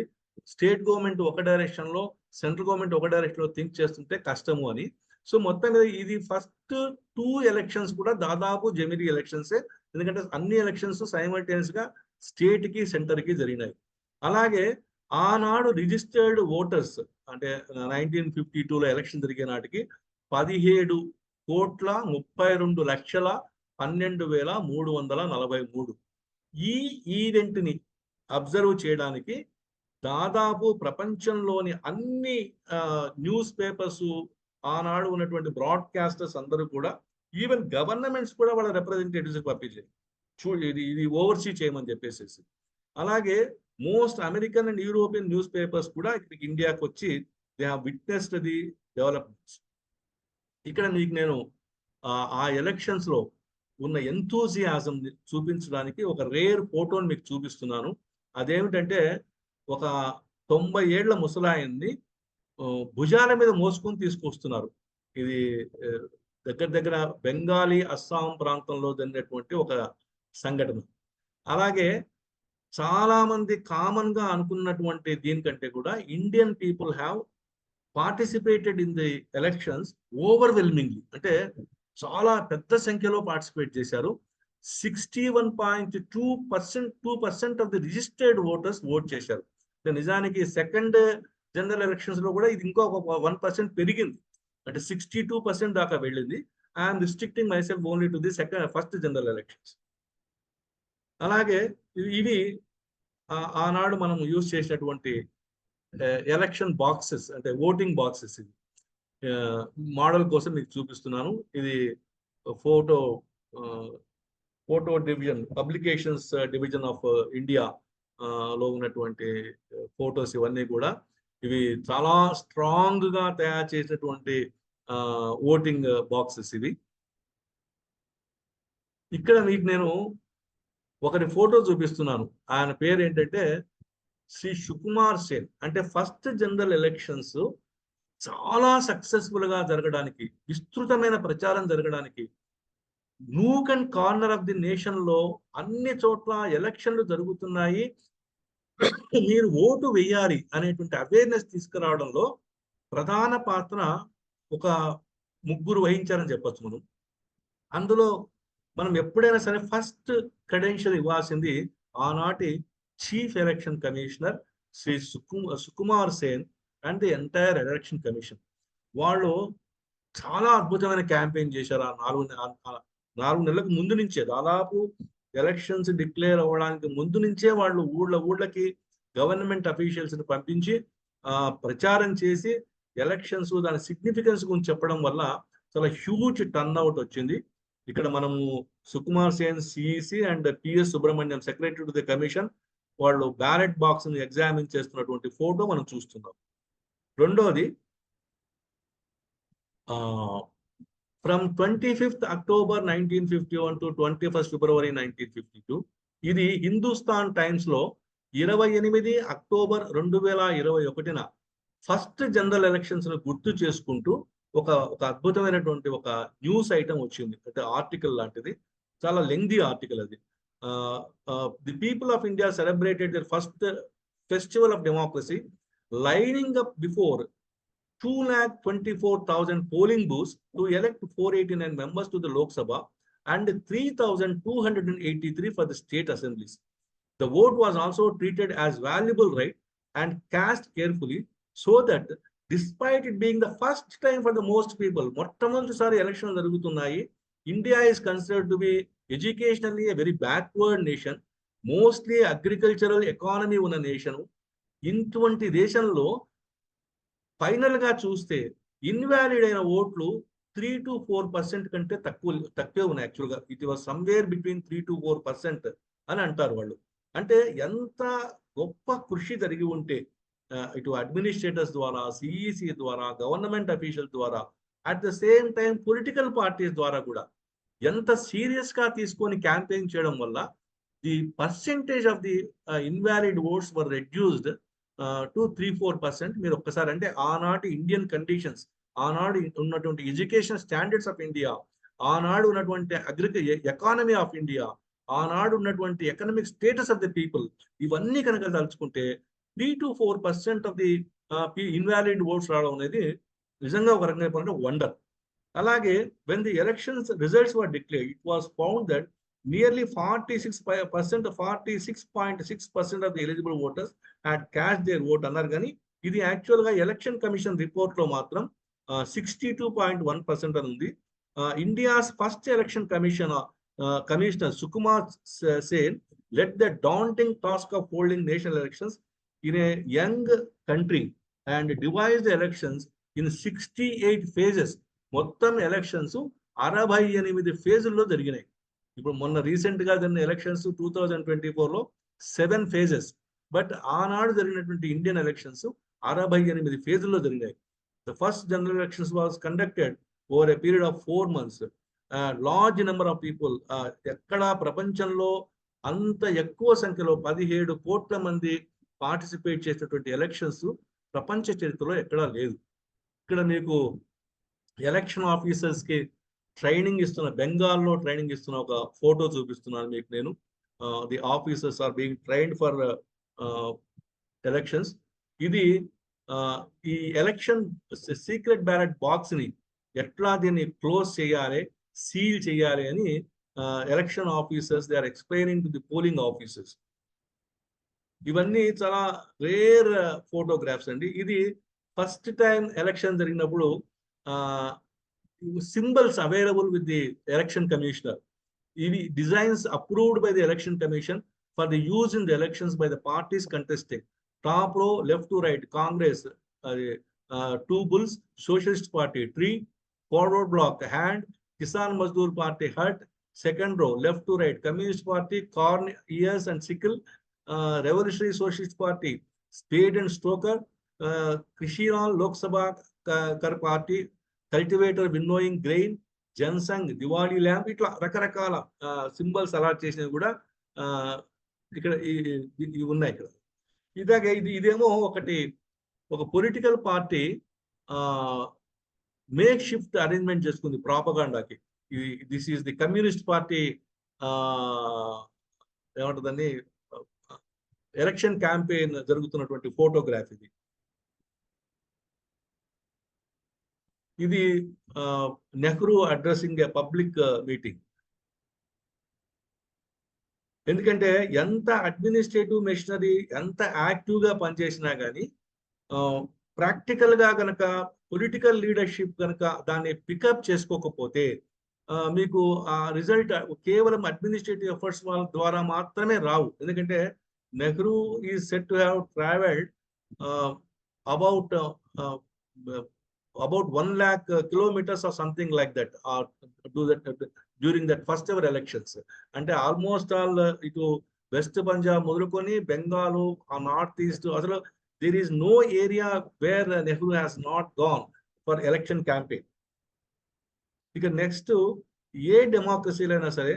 స్టేట్ గవర్నమెంట్ ఒక డైరెక్షన్ లో, సెంట్రల్ గవర్నమెంట్ ఒక డైరెక్షన్ లో థింక్ చేస్తుంటే కష్టము అని. సో మొత్తం మీద ఇది ఫస్ట్ 2 ఎలక్షన్స్ కూడా దాదాపు జెమిలీ ఎలక్షన్సే. ఎందుకంటే అన్ని ఎలక్షన్స్ సైమల్టేనియస్ గా స్టేట్ కి సెంటర్ కి జరిగినాయి. అలాగే ఆనాడు రిజిస్టర్డ్ ఓటర్స్ అంటే 1952లో ఎలక్షన్ జరిగే నాటికి 17,32,12,343. ఈ ఈవెంట్ ని అబ్జర్వ్ చేయడానికి దాదాపు ప్రపంచంలోని అన్ని న్యూస్ పేపర్స్, ఆనాడు ఉన్నటువంటి బ్రాడ్కాస్టర్స్ అందరూ కూడా, ఈవెన్ గవర్నమెంట్స్ కూడా వాళ్ళ రిప్రజెంటేటివ్స్ పంపించారు. ఇది ఓవర్సీ చేయమని చెప్పేసి. అలాగే most American and European news papers కూడా ఇక్కడికి ఇండియాకి వచ్చి they have witnessed the developments. ఇక్కడ మీకు నేను ఆ ఎలక్షన్స్ లో ఉన్న ఎంతూజియాజం చూపించడానికి ఒక రేర్ ఫోటోని మీకు చూపిస్తున్నాను. అదేమిటంటే ఒక 90 ఏళ్ల ముసలాయన్ని భుజాల మీద మోసుకొని తీసుకొస్తున్నారు. ఇది దగ్గర దగ్గర బెంగాలీ, అస్సాం ప్రాంతంలో జరిగినటువంటి ఒక సంఘటన. అలాగే చాలా మంది కామన్ గా అనుకున్నటువంటి దీనికంటే కూడా Indian people have participated in the elections overwhelmingly. అంటే చాలా పెద్ద సంఖ్యలో పార్టిసిపేట్ చేశారు. 61.2% of the registered voters vote చేశారు. నిజానికి సెకండ్ జనరల్ ఎలక్షన్స్ లో కూడా ఇది ఇంకో 1% పెరిగింది. అంటే 62% దాకా వెళ్ళింది. I'm restricting my self only to the first general elections. అలాగే ఇవి ఆనాడు మనం యూజ్ చేసినటువంటి ఎలక్షన్ బాక్సెస్, అంటే ఓటింగ్ బాక్సెస్. ఇది మోడల్ కోసం మీకు చూపిస్తున్నాను. ఇది photo division, publications division of India లో ఉన్నటువంటి ఫోటోస్. ఇవన్నీ కూడా ఇవి చాలా స్ట్రాంగ్ గా తయారు చేసినటువంటి ఓటింగ్ బాక్సెస్ ఇవి. ఇక్కడ మీకు నేను ఒకరి ఫోటో చూపిస్తున్నాను. ఆయన పేరు ఏంటంటే శ్రీ సుకుమార్ సేన్. అంటే ఫస్ట్ జనరల్ ఎలక్షన్స్ చాలా సక్సెస్ఫుల్ గా జరగడానికి, విస్తృతమైన ప్రచారం జరగడానికి, nook and corner of the nation లో అన్ని చోట్ల ఎలక్షన్లు జరుగుతున్నాయి, మీరు ఓటు వేయాలి అనేటువంటి అవేర్నెస్ తీసుకురావడంలో ప్రధాన పాత్ర ఒక ముగ్గురు వహించారని చెప్పొచ్చు మనం. అందులో మనం ఎప్పుడైనా సరే ఫస్ట్ క్రెడెన్షియల్ ఇవ్వాల్సింది ఆనాటి chief election commissioner Shri Sukumar Sen and the entire election commission. వాళ్ళు చాలా అద్భుతమైన క్యాంపెయిన్ చేశారు. ఆ 4 నెలలకు ముందు నుంచే, దాదాపు ఎలక్షన్స్ డిక్లేర్ అవ్వడానికి ముందు నుంచే వాళ్ళు ఊళ్ళకి గవర్నమెంట్ అఫీషియల్స్ ని పంపించి ప్రచారం చేసి ఎలక్షన్స్ దాని సిగ్నిఫికెన్స్ గురించి చెప్పడం వల్ల చాలా హ్యూజ్ టర్న్ అవుట్ వచ్చింది. ఇక్కడ మనము Sukumar Sen CEC and PS Subrahmanyam secretary to the commission వాళ్ళు బ్యాలెట్ బాక్స్ ని ఎగ్జామిన్ చేస్తున్నటువంటి ఫోటో మనం చూస్తున్నాం. రెండోది from 25th October 1951 to 21st February 1952. ఇది హిందుస్థాన్ టైమ్స్ లో 28 అక్టోబర్ 2021 ఫస్ట్ జనరల్ ఎలక్షన్స్ ను గుర్తు చేసుకుంటూ ఒక అద్భుతమైనటువంటి ఒక న్యూస్ ఐటమ్ వచ్చింది. అంటే ఆర్టికల్ లాంటిది, చాలా లెంగ్దీ ఆర్టికల్ అది. The people of India celebrated their first festival of democracy lining up before 2,24,000 polling booths to elect 489 members to the Lok Sabha and 3,283 for the state assemblies. The vote was also treated as valuable right and cast carefully so that despite it being the first time for the most people, మొట్టమొదటిసారి election జరుగుతున్నాయి. India is considered to be educationally a very backward nation, mostly agricultural economy ఉన్న nation. ఇటువంటి దేశంలో final గా చూస్తే invalid అయిన ఓట్లు 3 to 4% కంటే తక్కువే ఉన్నాయి. యాక్చువల్గా it was somewhere between 3 to 4% అని అంటారు వాళ్ళు. అంటే ఎంత గొప్ప కృషి జరిగి ఉంటే ఇటు అడ్మినిస్ట్రేటర్స్ ద్వారా, సిఇసి ద్వారా, గవర్నమెంట్ అఫీషియల్ ద్వారా at the same time political parties ద్వారా కూడా ఎంత సీరియస్ గా తీసుకొని క్యాంపెయిన్ చేయడం వల్ల the percentage of the invalid votes were reduced to 3-4%. మీరు ఒక్కసారి అంటే ఆనాటి ఇండియన్ కండిషన్స్, ఆనాడు ఉన్నటువంటి ఎడ్యుకేషన్ స్టాండర్డ్స్ ఆఫ్ ఇండియా, ఆనాడు ఉన్నటువంటి ఎకానమీ ఆఫ్ ఇండియా, ఆనాడు ఉన్నటువంటి economic status of the people, ఇవన్నీ కనుక తలుచుకుంటే 3-4% ఆఫ్ ది ఇన్వాలిడ్ ఓట్స్ రావడం అనేది నిజంగా ఒక రకంగా చెప్పాలంటే వండర్. అలాగే when the elections results were declared, it was found that nearly 46.6% of the eligible voters had cast their vote అన్నారు. కానీ ఇది యాక్చువల్ గా ఎలక్షన్ కమిషన్ రిపోర్ట్ లో మాత్రం 62.1% అని ఉంది. India's first election commissioner Sukumar Sen led the daunting task of holding national elections in a young country and devised the elections in 68 phases. మొత్తం elections 68 ఫేజుల్లో జరిగినాయి. ఇప్పుడు మొన్న రీసెంట్ గా జరిగిన ఎలక్షన్స్ 2024లో 7 phases, బట్ ఆనాడు జరిగినటువంటి ఇండియన్ ఎలక్షన్స్ 68 ఫేజుల్లో జరిగాయి. The first general elections was conducted over a period of 4 months. Large number of people, ఎక్కడా ప్రపంచంలో అంత ఎక్కువ సంఖ్యలో 17 కోట్ల మంది పార్టిసిపేట్ చేసినటువంటి ఎలక్షన్స్ ప్రపంచ చరిత్రలో ఎక్కడా లేదు. ఇక్కడ మీకు ఎలక్షన్ ఆఫీసర్స్ కి ట్రైనింగ్ ఇస్తున్న, బెంగాల్లో ట్రైనింగ్ ఇస్తున్న ఒక ఫోటో చూపిస్తున్నాను మీకు నేను. The officers are being trained for elections. ఇది ఈ ఎలక్షన్ సీక్రెట్ బ్యాలెట్ బాక్స్ ని ఎట్లా దీన్ని క్లోజ్ చేయాలి, సీల్ చేయాలి అని election officers they are explaining to the polling officers. ఇవన్నీ చాలా రేర్ ఫోటోగ్రాఫ్స్ అండి. ఇది ఫస్ట్ టైం ఎలక్షన్ జరిగినప్పుడు symbols available with the election commissioner. ఇవి designs approved by the election commission for the use in the elections by the parties contesting. Top row left to right Congress, 2 bulls, socialist party tree, forward bloc hand, Kisan Mazdoor party hut, second row left to right communist party corn ears and sickle, revolutionary socialist party spade and striker, కృషిరాల్ లోక్సభ కర్ party cultivator winnowing grain, Jan Sangh Diwali lamp, ఇట్లా రకరకాల symbols allot చేసినవి కూడా ఇక్కడ ఇవి ఉన్నాయి. ఇక్కడ ఇలాగే ఇదేమో ఒక political party make shift arrangement చేసుకుంది ప్రాపగాండాకి. This is the communist party ఏమంటుందని ఎలక్షన్ క్యాంపెయిన్ జరుగుతున్నటువంటి ఫోటోగ్రాఫ్ ఇది. ఇది Nehru addressing a public meeting. ఎందుకంటే ఎంత అడ్మినిస్ట్రేటివ్ మెషినరీ ఎంత యాక్టివ్ గా పనిచేసినా కానీ ప్రాక్టికల్ గా కనుక పొలిటికల్ లీడర్షిప్ కనుక దాన్ని పికప్ చేసుకోకపోతే మీకు ఆ రిజల్ట్ కేవలం అడ్మినిస్ట్రేటివ్ ఎఫర్ట్స్ వాళ్ళ ద్వారా మాత్రమే రావు. ఎందుకంటే Nehru is set to have travelled about 1 lakh kilometers or something like that, during that first ever elections. అంటే ఆల్మోస్ట్ ఆల్ ఇటు వెస్ట్ పంజాబ్ మొదలుకొని బెంగాలు, ఆ నార్త్ ఈస్ట్, అసలు there is no area where Nehru has not gone for election campaign. ఇక next ఏ డెమోక్రసీలైనా సరే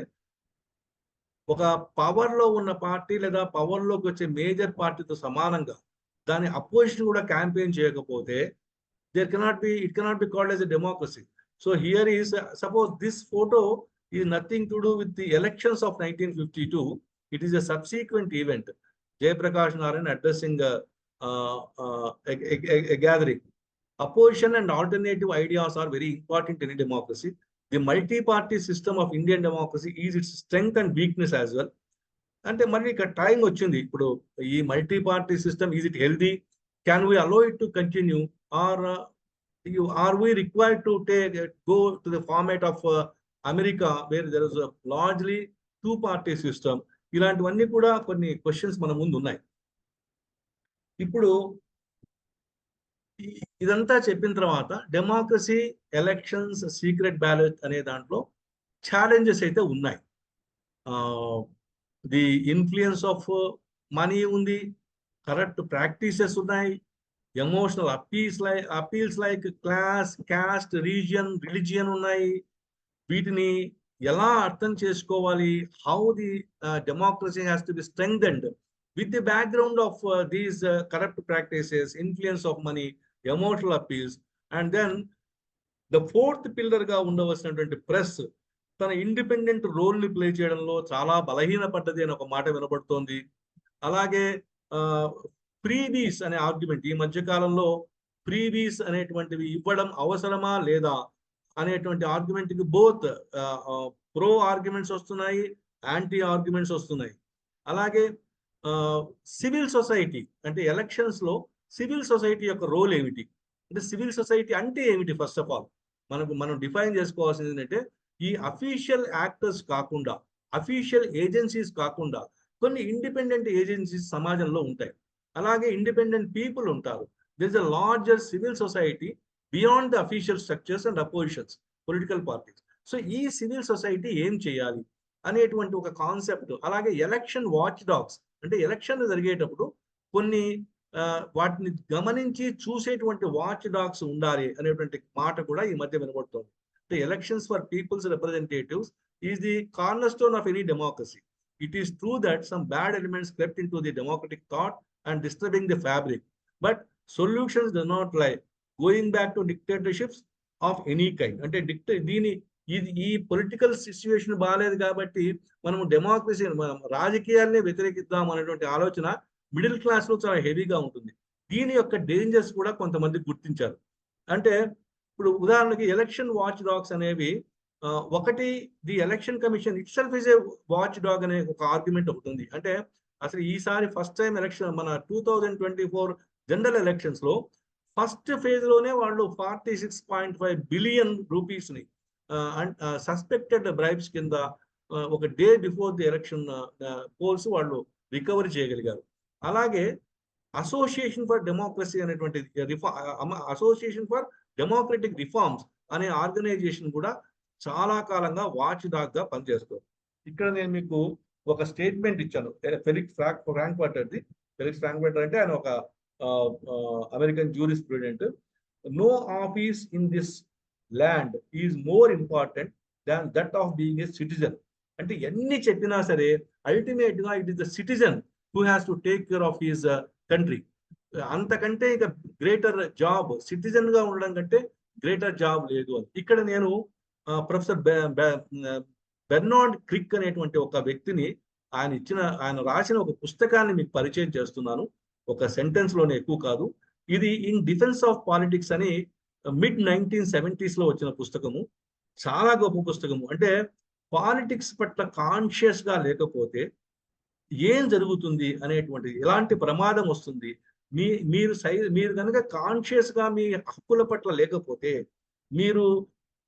ఒక power లో ఉన్న పార్టీ లేదా పవర్ లోకి వచ్చే మేజర్ పార్టీతో సమానంగా దాని అపోజిషన్ కూడా క్యాంపెయిన్ చేయకపోతే it cannot be called as a democracy. So here is, suppose this photo is nothing to do with the elections of 1952. It is a subsequent event. Jayaprakash Narayan addressing a gathering. Opposition and alternative ideas are very important in a democracy. The multi-party system of Indian democracy is its strength and weakness as well. అంటే మళ్ళీ ఇక్కడ time వచ్చింది. ఇప్పుడు ఈ multi party system, is it healthy? Can we allow it to continue, or are we required to go to the format of America where there is a largely 2-party system? ఇలాంటివన్నీ కూడా కొన్ని questions మన ముందు ఉన్నాయి. ఇప్పుడు ఇదంతా చెప్పిన తర్వాత డెమోక్రసీ, ఎలక్షన్స్, సీక్రెట్ బ్యాలెట్ అనే దాంట్లో ఛాలెంజెస్ అయితే ఉన్నాయి. ది ఇన్ఫ్లుయెన్స్ ఆఫ్ మనీ ఉంది, కరప్ట్ ప్రాక్టీసెస్ ఉన్నాయి, emotional appeals like class, caste, religion ఉన్నాయి. వీటిని ఎలా అర్థం చేసుకోవాలి, how the democracy has to be strengthened with the background of these corrupt practices, influence of money, emotional appeals. And then the fourth pillar గా ఉండవలసినటువంటి press తన independent role ని play చేయడంలో చాలా బలహీనపడ్డది అని ఒక మాట వినబడుతోంది. అలాగే ప్రీవీస్ అనే ఆర్గ్యుమెంట్, ఈ మధ్య కాలంలో ప్రీవీస్ అనేటువంటివి ఇవ్వడం అవసరమా లేదా అనేటువంటి ఆర్గ్యుమెంట్ కి బోత్ ప్రో ఆర్గ్యుమెంట్స్ వస్తున్నాయి, యాంటీ ఆర్గ్యుమెంట్స్ వస్తున్నాయి. అలాగే సివిల్ సొసైటీ అంటే ఎలక్షన్స్ లో సివిల్ సొసైటీ యొక్క రోల్ ఏమిటి, అంటే సివిల్ సొసైటీ అంటే ఏమిటి? ఫస్ట్ ఆఫ్ ఆల్ మనం డిఫైన్ చేసుకోవాల్సింది ఏంటంటే, ఈ అఫీషియల్ యాక్టర్స్ కాకుండా, అఫీషియల్ ఏజెన్సీస్ కాకుండా కొన్ని ఇండిపెండెంట్ ఏజెన్సీస్ సమాజంలో ఉంటాయి. అలాగే ఇండిపెండెంట్ పీపుల్ ఉంటారు. There is a larger civil society beyond the official structures and oppositions, political parties. So ఈ సివిల్ సొసైటీ ఏం చేయాలి అనేటువంటి ఒక కాన్సెప్ట్. అలాగే ఎలక్షన్ వాచ్ డాగ్స్ అంటే ఎలక్షన్ జరిగేటప్పుడు కొన్ని వాటిని గమనించి చూసేటువంటి వాచ్ డాగ్స్ ఉండాలి అనేటువంటి మాట కూడా ఈ మధ్య వినబడుతోంది. అంటే elections for people's representatives is the corner stone of any democracy. It is true that some bad elements crept into the democratic thought and disturbing the fabric, but solutions do not lie going back to dictatorships of any kind. అంటే ఈ political situation బాగాలేదు కాబట్టి మనం democracy, రాజకీయాల్ని వ్యతిరేకిద్దాం అనేటువంటి ఆలోచన middle class లో చాలా హెవీగా ఉంటుంది. దీని యొక్క డేంజర్స్ కూడా కొంతమంది గుర్తించారు. అంటే ఇప్పుడు ఉదాహరణకి ఎలక్షన్ వాచ్ డాగ్స్ అనేవి ఒకటి, the election commission it self is a watch dog అనే ఒక ఆర్గ్యుమెంట్ ఒకటి ఉంది. అంటే అసలు ఈసారి ఫస్ట్ టైం ఎలక్షన్ మన 2024 జనరల్ ఎలక్షన్స్ లో ఫస్ట్ ఫేజ్ లోనే వాళ్ళు 46.5 బిలియన్ రూపీస్ ని సస్పెక్టెడ్ బ్రైబ్స్ కింద ఒక day before the election polls వాళ్ళు రికవరీ చేయగలిగారు. అలాగే అసోసియేషన్ ఫర్ డెమోక్రసీ అనేటువంటి అసోసియేషన్ ఫర్ డెమోక్రటిక్ రిఫార్మ్స్ అనే ఆర్గనైజేషన్ కూడా చాలా కాలంగా వాచ్ డాగ్ గా పనిచేస్తుంది. ఇక్కడ నేను మీకు ఒక స్టేట్మెంట్ ఇచ్చాను ఫెలిక్స్ ఫ్రాంక్ఫర్టర్ది. ఫెలిక్స్ ఫ్రాంక్ఫర్టర్ అంటే ఆయన ఒక American jurisprudent. No office in this land is more important than that of being a citizen. అంటే ఎన్ని చెప్పినా సరే అల్టిమేట్ గా it is the citizen who has to take care of his country. అంతకంటే ఇక గ్రేటర్ జాబ్ సిటిజన్ గా ఉండడం కంటే గ్రేటర్ జాబ్ లేదు అని. ఇక్కడ నేను ప్రొఫెసర్ బెర్నార్డ్ క్రిక్ అనేటువంటి ఒక వ్యక్తిని ఆయన రాసిన ఒక పుస్తకాన్ని మీకు పరిచయం చేస్తున్నాను. ఒక సెంటెన్స్ లోనే, ఎక్కువ కాదు. ఇది ఇన్ డిఫెన్స్ ఆఫ్ పాలిటిక్స్ అని మిడ్ 1970s లో వచ్చిన పుస్తకము. చాలా గొప్ప పుస్తకము. అంటే పాలిటిక్స్ పట్ల కాన్షియస్ గా లేకపోతే ఏం జరుగుతుంది అనేటువంటిది, ఎలాంటి ప్రమాదం వస్తుంది, మీరు కనుక కాన్షియస్ గా మీ హక్కుల పట్ల లేకపోతే, మీరు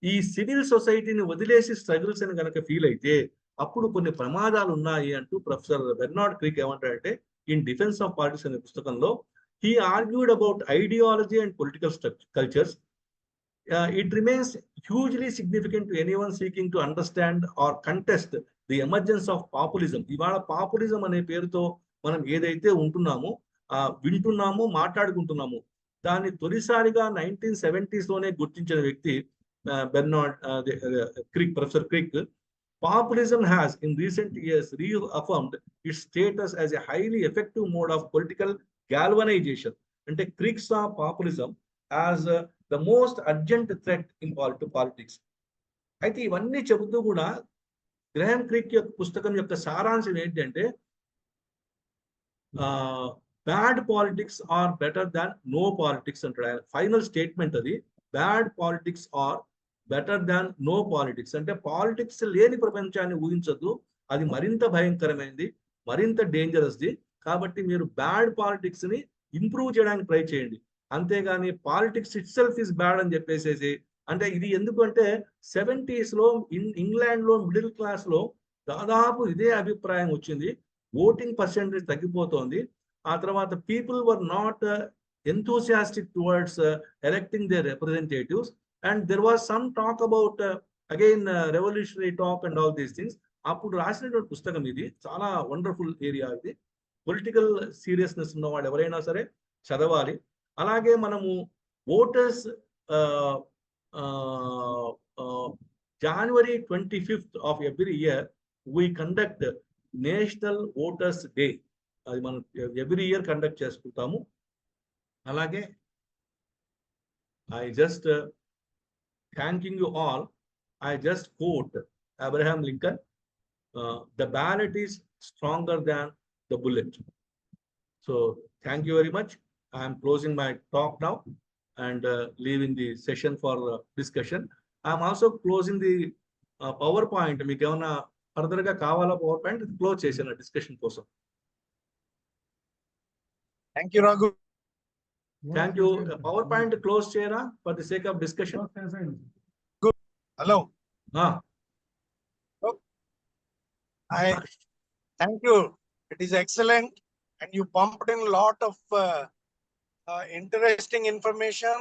ఈ సివిల్ సొసైటీని వదిలేసి స్ట్రగుల్స్ అని కనుక ఫీల్ అయితే అప్పుడు కొన్ని ప్రమాదాలు ఉన్నాయి అంటూ ప్రొఫెసర్ బెర్నార్డ్ క్రిక్ ఏమంటారంటే, ఇన్ డిఫెన్స్ ఆఫ్ పాలిటిక్స్ అనే పుస్తకంలో he argued about ideology and political cultures. It remains hugely significant to anyone seeking to understand or contest the emergence of populism. ఇవాళ పాపులిజం అనే పేరుతో మనం ఏదైతే వింటున్నామో మాట్లాడుకుంటున్నామో దాన్ని తొలిసారిగా 1970s లోనే గుర్తించిన వ్యక్తి Bernard Crick, professor Crick. Populism has in recent years reaffirmed its status as a highly effective mode of political galvanization. అంటే Crick saw populism as the most urgent threat in politics. అయితే ఇవన్నీ చెబుతూ కూడా గ్రహాం Crick యొక్క పుస్తకం యొక్క సారాంశం ఏంటంటే, bad politics are better than no politics అంటాడు ఆయన. ఫైనల్ స్టేట్మెంట్ అది. Bad politics are better than no politics. అంటే పాలిటిక్స్ లేని ప్రపంచాన్ని ఊహించద్దు, అది మరింత భయంకరమైనది, మరింత డేంజరస్ది. కాబట్టి మీరు బ్యాడ్ పాలిటిక్స్ ని ఇంప్రూవ్ చేయడానికి ట్రై చేయండి, అంతేగాని politics it self is bad అని చెప్పేసేసి. అంటే ఇది ఎందుకంటే 70s లో ఇంగ్లాండ్ లో మిడిల్ క్లాస్ లో దాదాపు ఇదే అభిప్రాయం వచ్చింది. ఓటింగ్ పర్సెంటేజ్ తగ్గిపోతోంది. ఆ తర్వాత people were not enthusiastic towards electing their representatives. And there was some talk about again revolutionary talk and all these things. అప్పుడు రాసినటువంటి పుస్తకం ఇది. చాలా వండర్ఫుల్ ఏరియా ఇది. పొలిటికల్ సీరియస్నెస్ ఉన్నవాడు ఎవరైనా సరే చదవాలి. అలాగే మనము voters January 25th of every year we conduct national voters day. అది మనం ఎవ్రీ ఇయర్ కండక్ట్ చేసుకుంటాము. అలాగే I just thanking you all. I just quote Abraham Lincoln, the ballot is stronger than the bullet. So thank you very much. I am closing my talk now and leaving the session for discussion. I am also closing the PowerPoint. మీకు ఏమైనా further గా కావాలా PowerPoint close చేసిన discussion కోసం. Thank you Raghu. Thank you. PowerPoint close చేయరా for the sake of discussion. Hello. I thank you. It is excellent, and you pumped in a lot of interesting information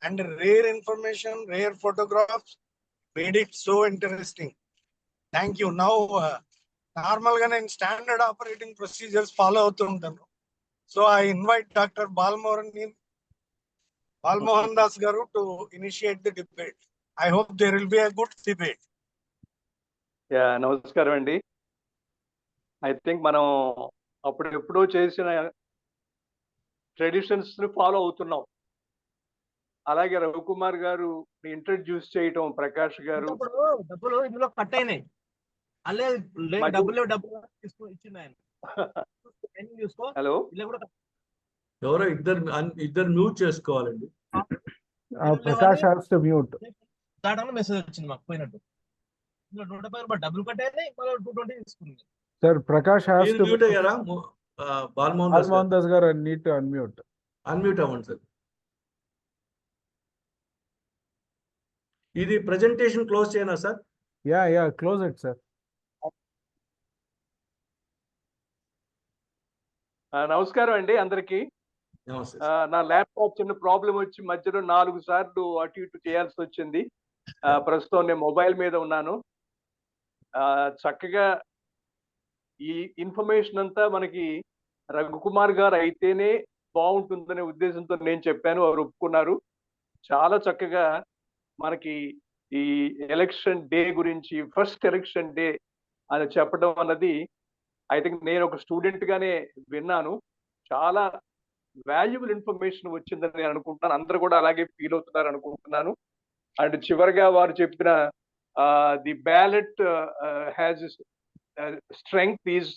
and rare information, rare photographs. Made it so interesting. Thank you. Now, normal and standard operating procedures follow అవుతుంటాను. So I invite Dr. Balmohan Das Garu to initiate the debate. I hope there will be a good debate. Yeah, నమస్కారం అండి. I think మనం అప్పుడు ఎప్పుడో చేసిన traditions ని follow అవుతున్నాం. అలాగే రఘుకుమార్ గారు ఇంట్రడ్యూస్ చేయటం, ప్రకాష్ గారు డబ్బులు ఇందులో కట్ అయినాయి. హలో, ఎవరో ఇద్దరు మ్యూట్ చేసుకోవాలండి. Prakash has to mute. దాంట్లో మెసేజ్ వచ్చింది మాకు పోయినట్టు. డబ్బులు కట్ అయినాయి, 220 తీసుకుంది. Sir Prakash has to mute అయ్యారా? బాల్మోహన్ దాస్ గారు నీడ్ టు అన్మ్యూట్. అన్మ్యూట్ అవ్వండి సార్. ఇది ప్రెజెంటేషన్ క్లోజ్ చేయనా sir? Yeah close it sir. నమస్కారం అండి అందరికి. నా ల్యాప్టాప్ చిన్న ప్రాబ్లం వచ్చి మధ్యలో 4 సార్లు అటు ఇటు చేయాల్సి వచ్చింది. ప్రస్తుతం నేను మొబైల్ మీద ఉన్నాను. చక్కగా ఈ ఇన్ఫర్మేషన్ అంతా మనకి రఘుకుమార్ గారు అయితేనే బాగుంటుందనే ఉద్దేశంతో నేను చెప్పాను, వారు ఒప్పుకున్నారు. చాలా చక్కగా మనకి ఈ ఎలక్షన్ డే గురించి, ఫస్ట్ ఎలక్షన్ డే అని చెప్పడం అన్నది ఐ థింక్ నేను ఒక స్టూడెంట్ గానే విన్నాను. చాలా వాల్యుబుల్ ఇన్ఫర్మేషన్ వచ్చిందని నేను అనుకుంటున్నాను. అందరూ కూడా అలాగే ఫీల్ అవుతున్నారు అనుకుంటున్నాను. అండ్ చివరిగా వారు చెప్పిన the ballot has strength is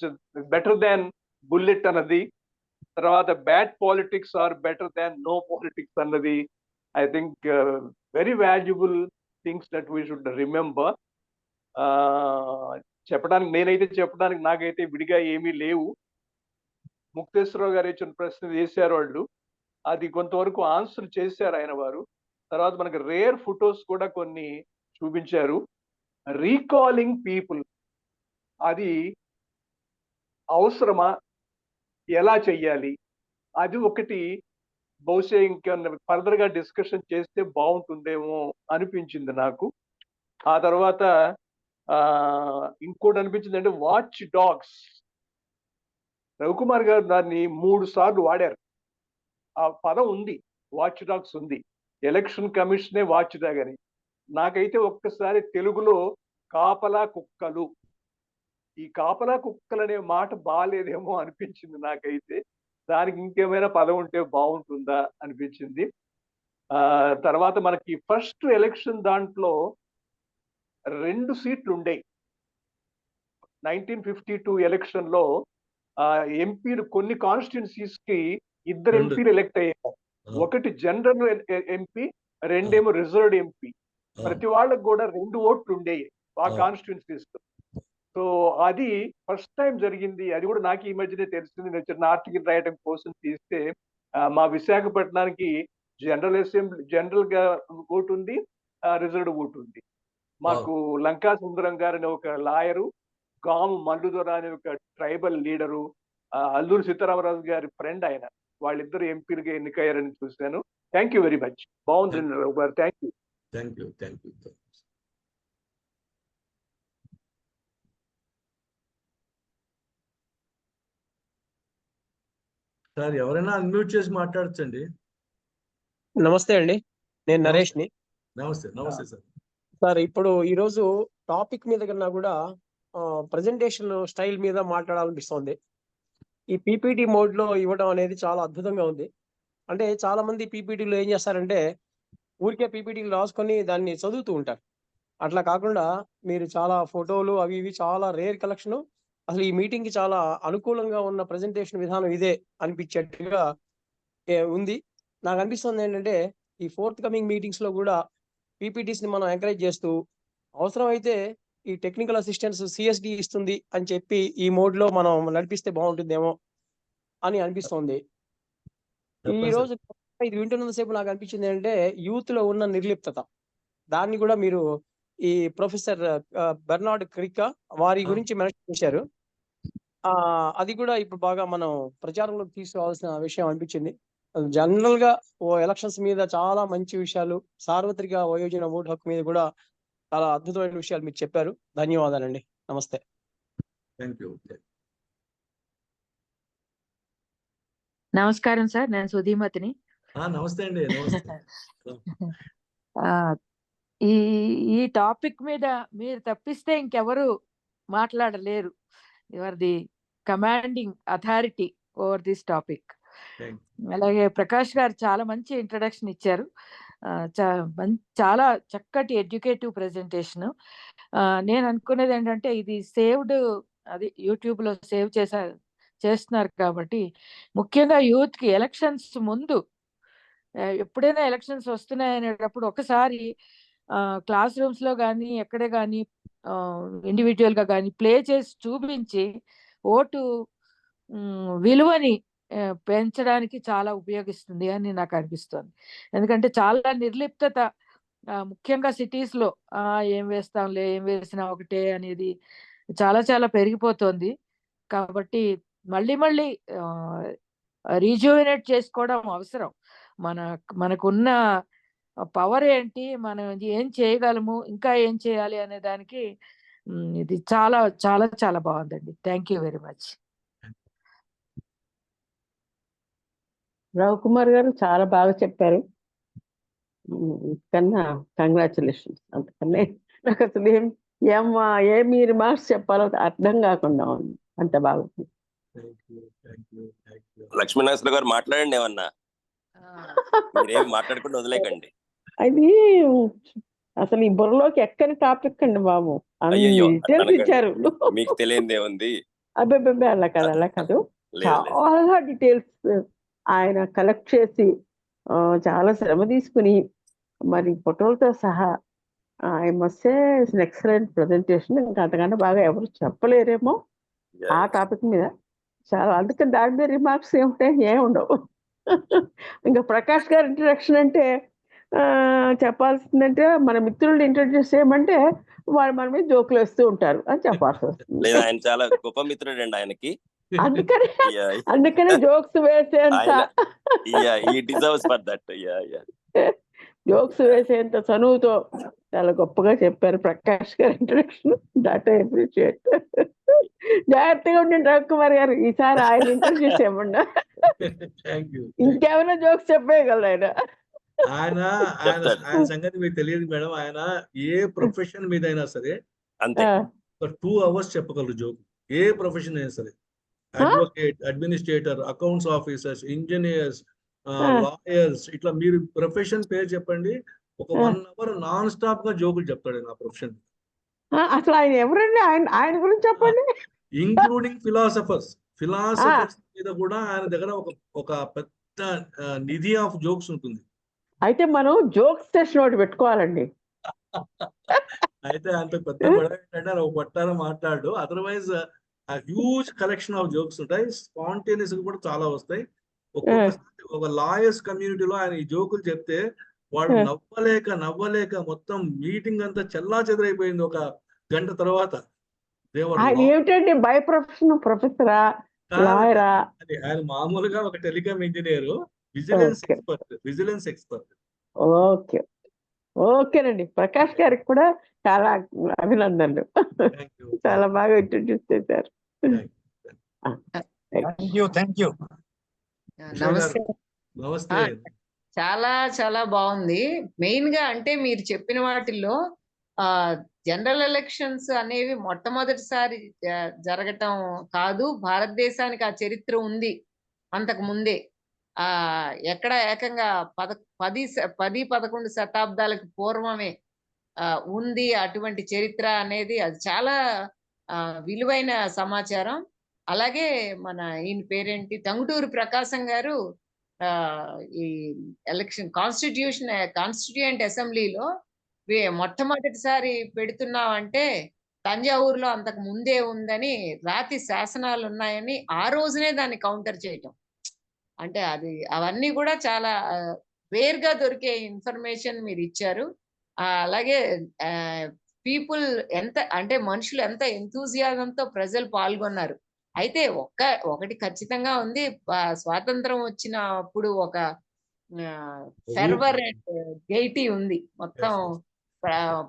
better than bullet అన్నది, తర్వాత bad politics are better than no politics అన్నది I think very valuable things that we should remember. చెప్పడానికి నాకైతే విడిగా ఏమీ లేవు. ముక్తేశ్వరరావు గారు ఇచ్చిన ప్రశ్న వేశారు వాళ్ళు, అది కొంతవరకు ఆన్సర్ చేశారు ఆయన వారు. తర్వాత మనకి రేర్ ఫొటోస్ కూడా కొన్ని చూపించారు. రీకాలింగ్ పీపుల్ అది అవసరమా, ఎలా చెయ్యాలి, అది ఒకటి బహుశా ఇంకా ఫర్దర్ గా డిస్కషన్ చేస్తే బాగుంటుందేమో అనిపించింది నాకు. ఆ తర్వాత ఇంకోటి అనిపించింది అంటే వాచ్ డాగ్స్. రఘుకుమార్ గారు దాన్ని 3 సార్లు వాడారు. ఆ పదం ఉంది, వాచ్ డాగ్స్ ఉంది. ఎలక్షన్ కమిషనే వాచ్ డాగ్ అని. నాకైతే ఒక్కసారి తెలుగులో కాపలా కుక్కలు, ఈ కాపలా కుక్కలు అనే మాట బాగాలేదేమో అనిపించింది నాకైతే. దానికి ఇంకేమైనా పదం ఉంటే బాగుంటుందా అనిపించింది. తర్వాత మనకి ఫస్ట్ ఎలక్షన్ దాంట్లో 2 సీట్లు ఉండేవి. 1952 ఎలక్షన్ లో ఎంపీలు కొన్ని కాన్స్టిట్యున్సీస్ కి 2 ఎంపీలు ఎలక్ట్ అయ్యారు. ఒకటి జనరల్ ఎంపీ, 2 రిజర్వ్డ్ ఎంపీ. ప్రతి వాళ్ళకి కూడా 2 ఓట్లు ఉండేవి ఆ కాన్స్టిట్యున్సీస్. సో అది ఫస్ట్ టైం జరిగింది. అది కూడా నాకు ఈ మధ్యనే తెలిసింది. నేను చిన్న ఆర్టికల్ రాయడం కోసం తీస్తే మా విశాఖపట్నానికి జనరల్ గా ఓటు ఉంది, రిజర్వ్డ్ ఓటు ఉంది. మాకు లంకా సుందరం గారు అనే ఒక లాయరు, గాము మల్లుదొర అనే ఒక ట్రైబల్ లీడరు, అల్లూరు సీతారామరాజు గారి ఫ్రెండ్ ఆయన, వాళ్ళిద్దరు ఎంపీలుగా ఎన్నికయ్యారని చూశాను. Thank you very much. బాగుంది గారు. Thank you. Thank you, thank you. Sir ఎవరైనా అన్మ్యూట్ చేసి మాట్లాడచ్చండి. నమస్తే అండి, నేను నరేష్ ని. నమస్తే నమస్తే సార్. సార్, ఇప్పుడు ఈరోజు టాపిక్ మీద కన్నా కూడా ప్రజెంటేషన్ స్టైల్ మీద మాట్లాడాలనిపిస్తోంది. ఈ పీపీటీ మోడ్ లో ఇవ్వడం అనేది చాలా అద్భుతంగా ఉంది. అంటే చాలా మంది పీపీటీలో ఏం చేస్తారంటే ఊరికే పీపీటీలు రాసుకొని దాన్ని చదువుతూ ఉంటారు. అట్లా కాకుండా మీరు చాలా ఫోటోలు అవి ఇవి చాలా రేర్ కలెక్షన్. అసలు ఈ మీటింగ్ కి చాలా అనుకూలంగా ఉన్న ప్రజెంటేషన్ విధానం ఇదే అనిపించేట్టుగా ఉంది. నాకు అనిపిస్తుంది ఏంటంటే ఈ ఫోర్త్ కమింగ్ మీటింగ్స్ లో కూడా పీపీటీస్ ని మనం ఎంకరేజ్ చేస్తూ అవసరమైతే ఈ టెక్నికల్ అసిస్టెన్స్ సిఎస్డి ఇస్తుంది అని చెప్పి ఈ మోడ్ లో మనం నడిపిస్తే బాగుంటుందేమో అని అనిపిస్తోంది. ఈ రోజు ఇది వింటున్నంతసేపు నాకు అనిపించింది ఏంటంటే యూత్ లో ఉన్న నిర్లిప్తత, దాన్ని కూడా మీరు ఈ ప్రొఫెసర్ బెర్నార్డ్ క్రికా వారి గురించి మెన్షన్ చేశారు. అది కూడా ఇప్పుడు బాగా మనం ప్రచారంలోకి తీసుకోవాల్సిన విషయం అనిపించింది. జనరల్ గా ఎలక్షన్స్ మీద చాలా మంచి విషయాలు, సార్వత్రిక వయోజన ఓటు హక్కు మీద కూడా చాలా అద్భుతమైన విషయాలు మీరు చెప్పారు. ధన్యవాదాలండి. నమస్తే. నమస్కారం సార్, నేను సుధీమతిని. నమస్తే అండి. ఈ టాపిక్ మీద మీరు తప్పిస్తే ఇంకెవరు మాట్లాడలేరు. Your the commanding authority over this topic. అలాగే ప్రకాష్ గారు చాలా మంచి ఇంట్రడక్షన్ ఇచ్చారు. చాలా చక్కటి ఎడ్యుకేటివ్ ప్రెజెంటేషన్. నేను అనుకునేది ఏంటంటే ఇది సేవ్డ్, అది యూట్యూబ్ లో సేవ్ చేస్తున్నారు కాబట్టి ముఖ్యంగా యూత్ కి ఎలక్షన్స్ ముందు ఎప్పుడైనా ఎలక్షన్స్ వస్తున్నాయి అనేటప్పుడు ఒకసారి క్లాస్ రూమ్స్ లో కానీ ఎక్కడే కానీ ఇండివిజువల్ గా కానీ ప్లే చేసి చూపించి ఓటు విలువని పెంచడానికి చాలా ఉపయోగిస్తుంది అని నాకు అనిపిస్తుంది. ఎందుకంటే చాలా నిర్లిప్తత ముఖ్యంగా సిటీస్ లో ఏం వేస్తాంలే, ఏం వేసినా ఒకటే అనేది చాలా చాలా పెరిగిపోతుంది. కాబట్టి మళ్ళీ మళ్ళీ రీజువినేట్ చేసుకోవడం అవసరం. మనకున్న పవర్ ఏంటి, మనం ఏం చేయగలము, ఇంకా ఏం చేయాలి అనే దానికి ఇది చాలా చాలా చాలా బాగుందండి. Thank you very much. Rao Kumar గారు చాలా బాగా చెప్పారు. కన్నా కంగ్రాచులేషన్స్. అంతకన్నా నాకు అసలు ఏమి రిమార్క్స్ చెప్పాలో అర్థం కాకుండా ఉంది. అంత బాగుంది. లక్ష్మీనరసింహ గారు మాట్లాడండి, ఏమన్నా మీరేమి మాట్లాడకుండా వదిలేకండి. అది అసలు ఈ బుర్రలోకి ఎక్కని టాపిక్ అండి బాబు. ఇచ్చారు, మీకు తెలియదే ఉంది. అబ్బాయి అలా కాదు, చాలా డీటెయిల్స్ ఆయన కలెక్ట్ చేసి చాలా శ్రమ తీసుకుని మరి ఫోటోలతో సహా I must say excellent presentation. ఇంకా అంతకంటే బాగా ఎవరు చెప్పలేరేమో ఆ టాపిక్ మీద. చాలా అందుకని దాని మీద రిమార్క్స్ ఏం ఉండవు. ఇంకా ప్రకాష్ గారి ఇంట్రడక్షన్ అంటే చెప్పాల్సిందంటే మన మిత్రుల్ని ఇంట్రడ్యూస్ చేయమంటే వాళ్ళు మన మీద జోకులు వేస్తూ ఉంటారు అని చెప్పాల్సి వస్తుంది. ఆయన చాలా గొప్ప మిత్రుడు అండి ఆయనకి. అందుకనే జోక్స్ వేసేంత జోక్స్ వేసేంత చనువుతో చాలా గొప్పగా చెప్పారు ప్రకాష్ గారి ఇంట్రడక్షన్. That I appreciate. జాగ్రత్తగా ఉండండి రఘు కుమార్ గారు, ఈసారి ఆయన ఇంట్రడ్యూస్ చేయమన్నా. ఇంకేమైనా జోక్స్ చెప్పేయగలరు ఆయన. ఆయన సంగతి మీకు తెలియదు మేడం. ఆయన ఏ ప్రొఫెషన్ మీద అయినా సరే 2 hours చెప్పగలరు జోక్. ఏ ప్రొఫెషన్ అయినా సరే, advocate, administrator, accounts officers, engineers, lawyers, ఇట్లా మీరు ప్రొఫెషన్ పేరు చెప్పండి, ఒక 1 hour నాన్ స్టాప్ గా జోకులు చెప్తాడు నా ప్రొఫెషన్. అసలు ఆయన ఎవరండి? ఆయన గురించి చెప్పండి. ఇంక్లూడింగ్ ఫిలాసఫర్స్ మీద కూడా ఆయన దగ్గర ఒక పెద్ద నిధి ఆఫ్ జోక్స్ ఉంటుంది. అయితే మనం జోక్ స్టేషన్ ఒకటి పెట్టుకోవాలండి. అయితే అంత పెద్ద ఏంటంటే ఒక పట్టాన మాట్లాడు, otherwise huge collection of jokes ఉంటాయి. స్పాంటేనియస్ కూడా చాలా వస్తాయి. ఒక్కొక్కసారి ఒక లాయర్స్ కమ్యూనిటీలో ఆయన ఈ జోకులు చెప్తే వాడు నవ్వలేక మొత్తం మీటింగ్ అంతా చెల్లా చెదరైపోయింది ఒక గంట తర్వాత. ఏమిటండి బై ప్రొఫెషన్? ప్రొఫెసరా, లాయరా? ఆయన మామూలుగా ఒక టెలికామ్ ఇంజనీర్, విజిలెన్స్ ఎక్స్పర్ట్. ఓకేనండి. ప్రకాష్ గారికి కూడా చాలా అభినందనలు. చాలా బాగా ఇంట్రడ్యూస్ చేశారు. Thank you. నమస్తే. చాలా చాలా బాగుంది. మెయిన్ గా అంటే మీరు చెప్పిన వాటిల్లో జనరల్ ఎలక్షన్స్ అనేవి మొట్టమొదటిసారి జరగటం కాదు, భారతదేశానికి ఆ చరిత్ర ఉంది అంతకు ముందే. ఎక్కడ ఏకంగా 10-11 శతాబ్దాలకు పూర్వమే ఉంది అటువంటి చరిత్ర అనేది. అది చాలా విలువైన సమాచారం. అలాగే మన ఈయన పేరేంటి, టంగుటూరి ప్రకాశం గారు ఈ ఎలక్షన్ కాన్స్టిట్యూయెంట్ అసెంబ్లీలో మొట్టమొదటిసారి పెడుతున్నామంటే తంజావూరులో అంతకు ముందే ఉందని రాతి శాసనాలు ఉన్నాయని ఆ రోజునే దాన్ని కౌంటర్ చేయటం. అంటే అది అవన్నీ కూడా చాలా రేర్ గా దొరికే ఇన్ఫర్మేషన్ మీరు ఇచ్చారు. అలాగే పీపుల్ ఎంత అంటే మనుషులు ఎంత ఎంతూజియాజంతో ప్రజలు పాల్గొన్నారు. అయితే ఒకటి ఖచ్చితంగా ఉంది, స్వాతంత్రం వచ్చినప్పుడు ఒక ఫెర్వర్ అండ్ గెయిటీ ఉంది మొత్తం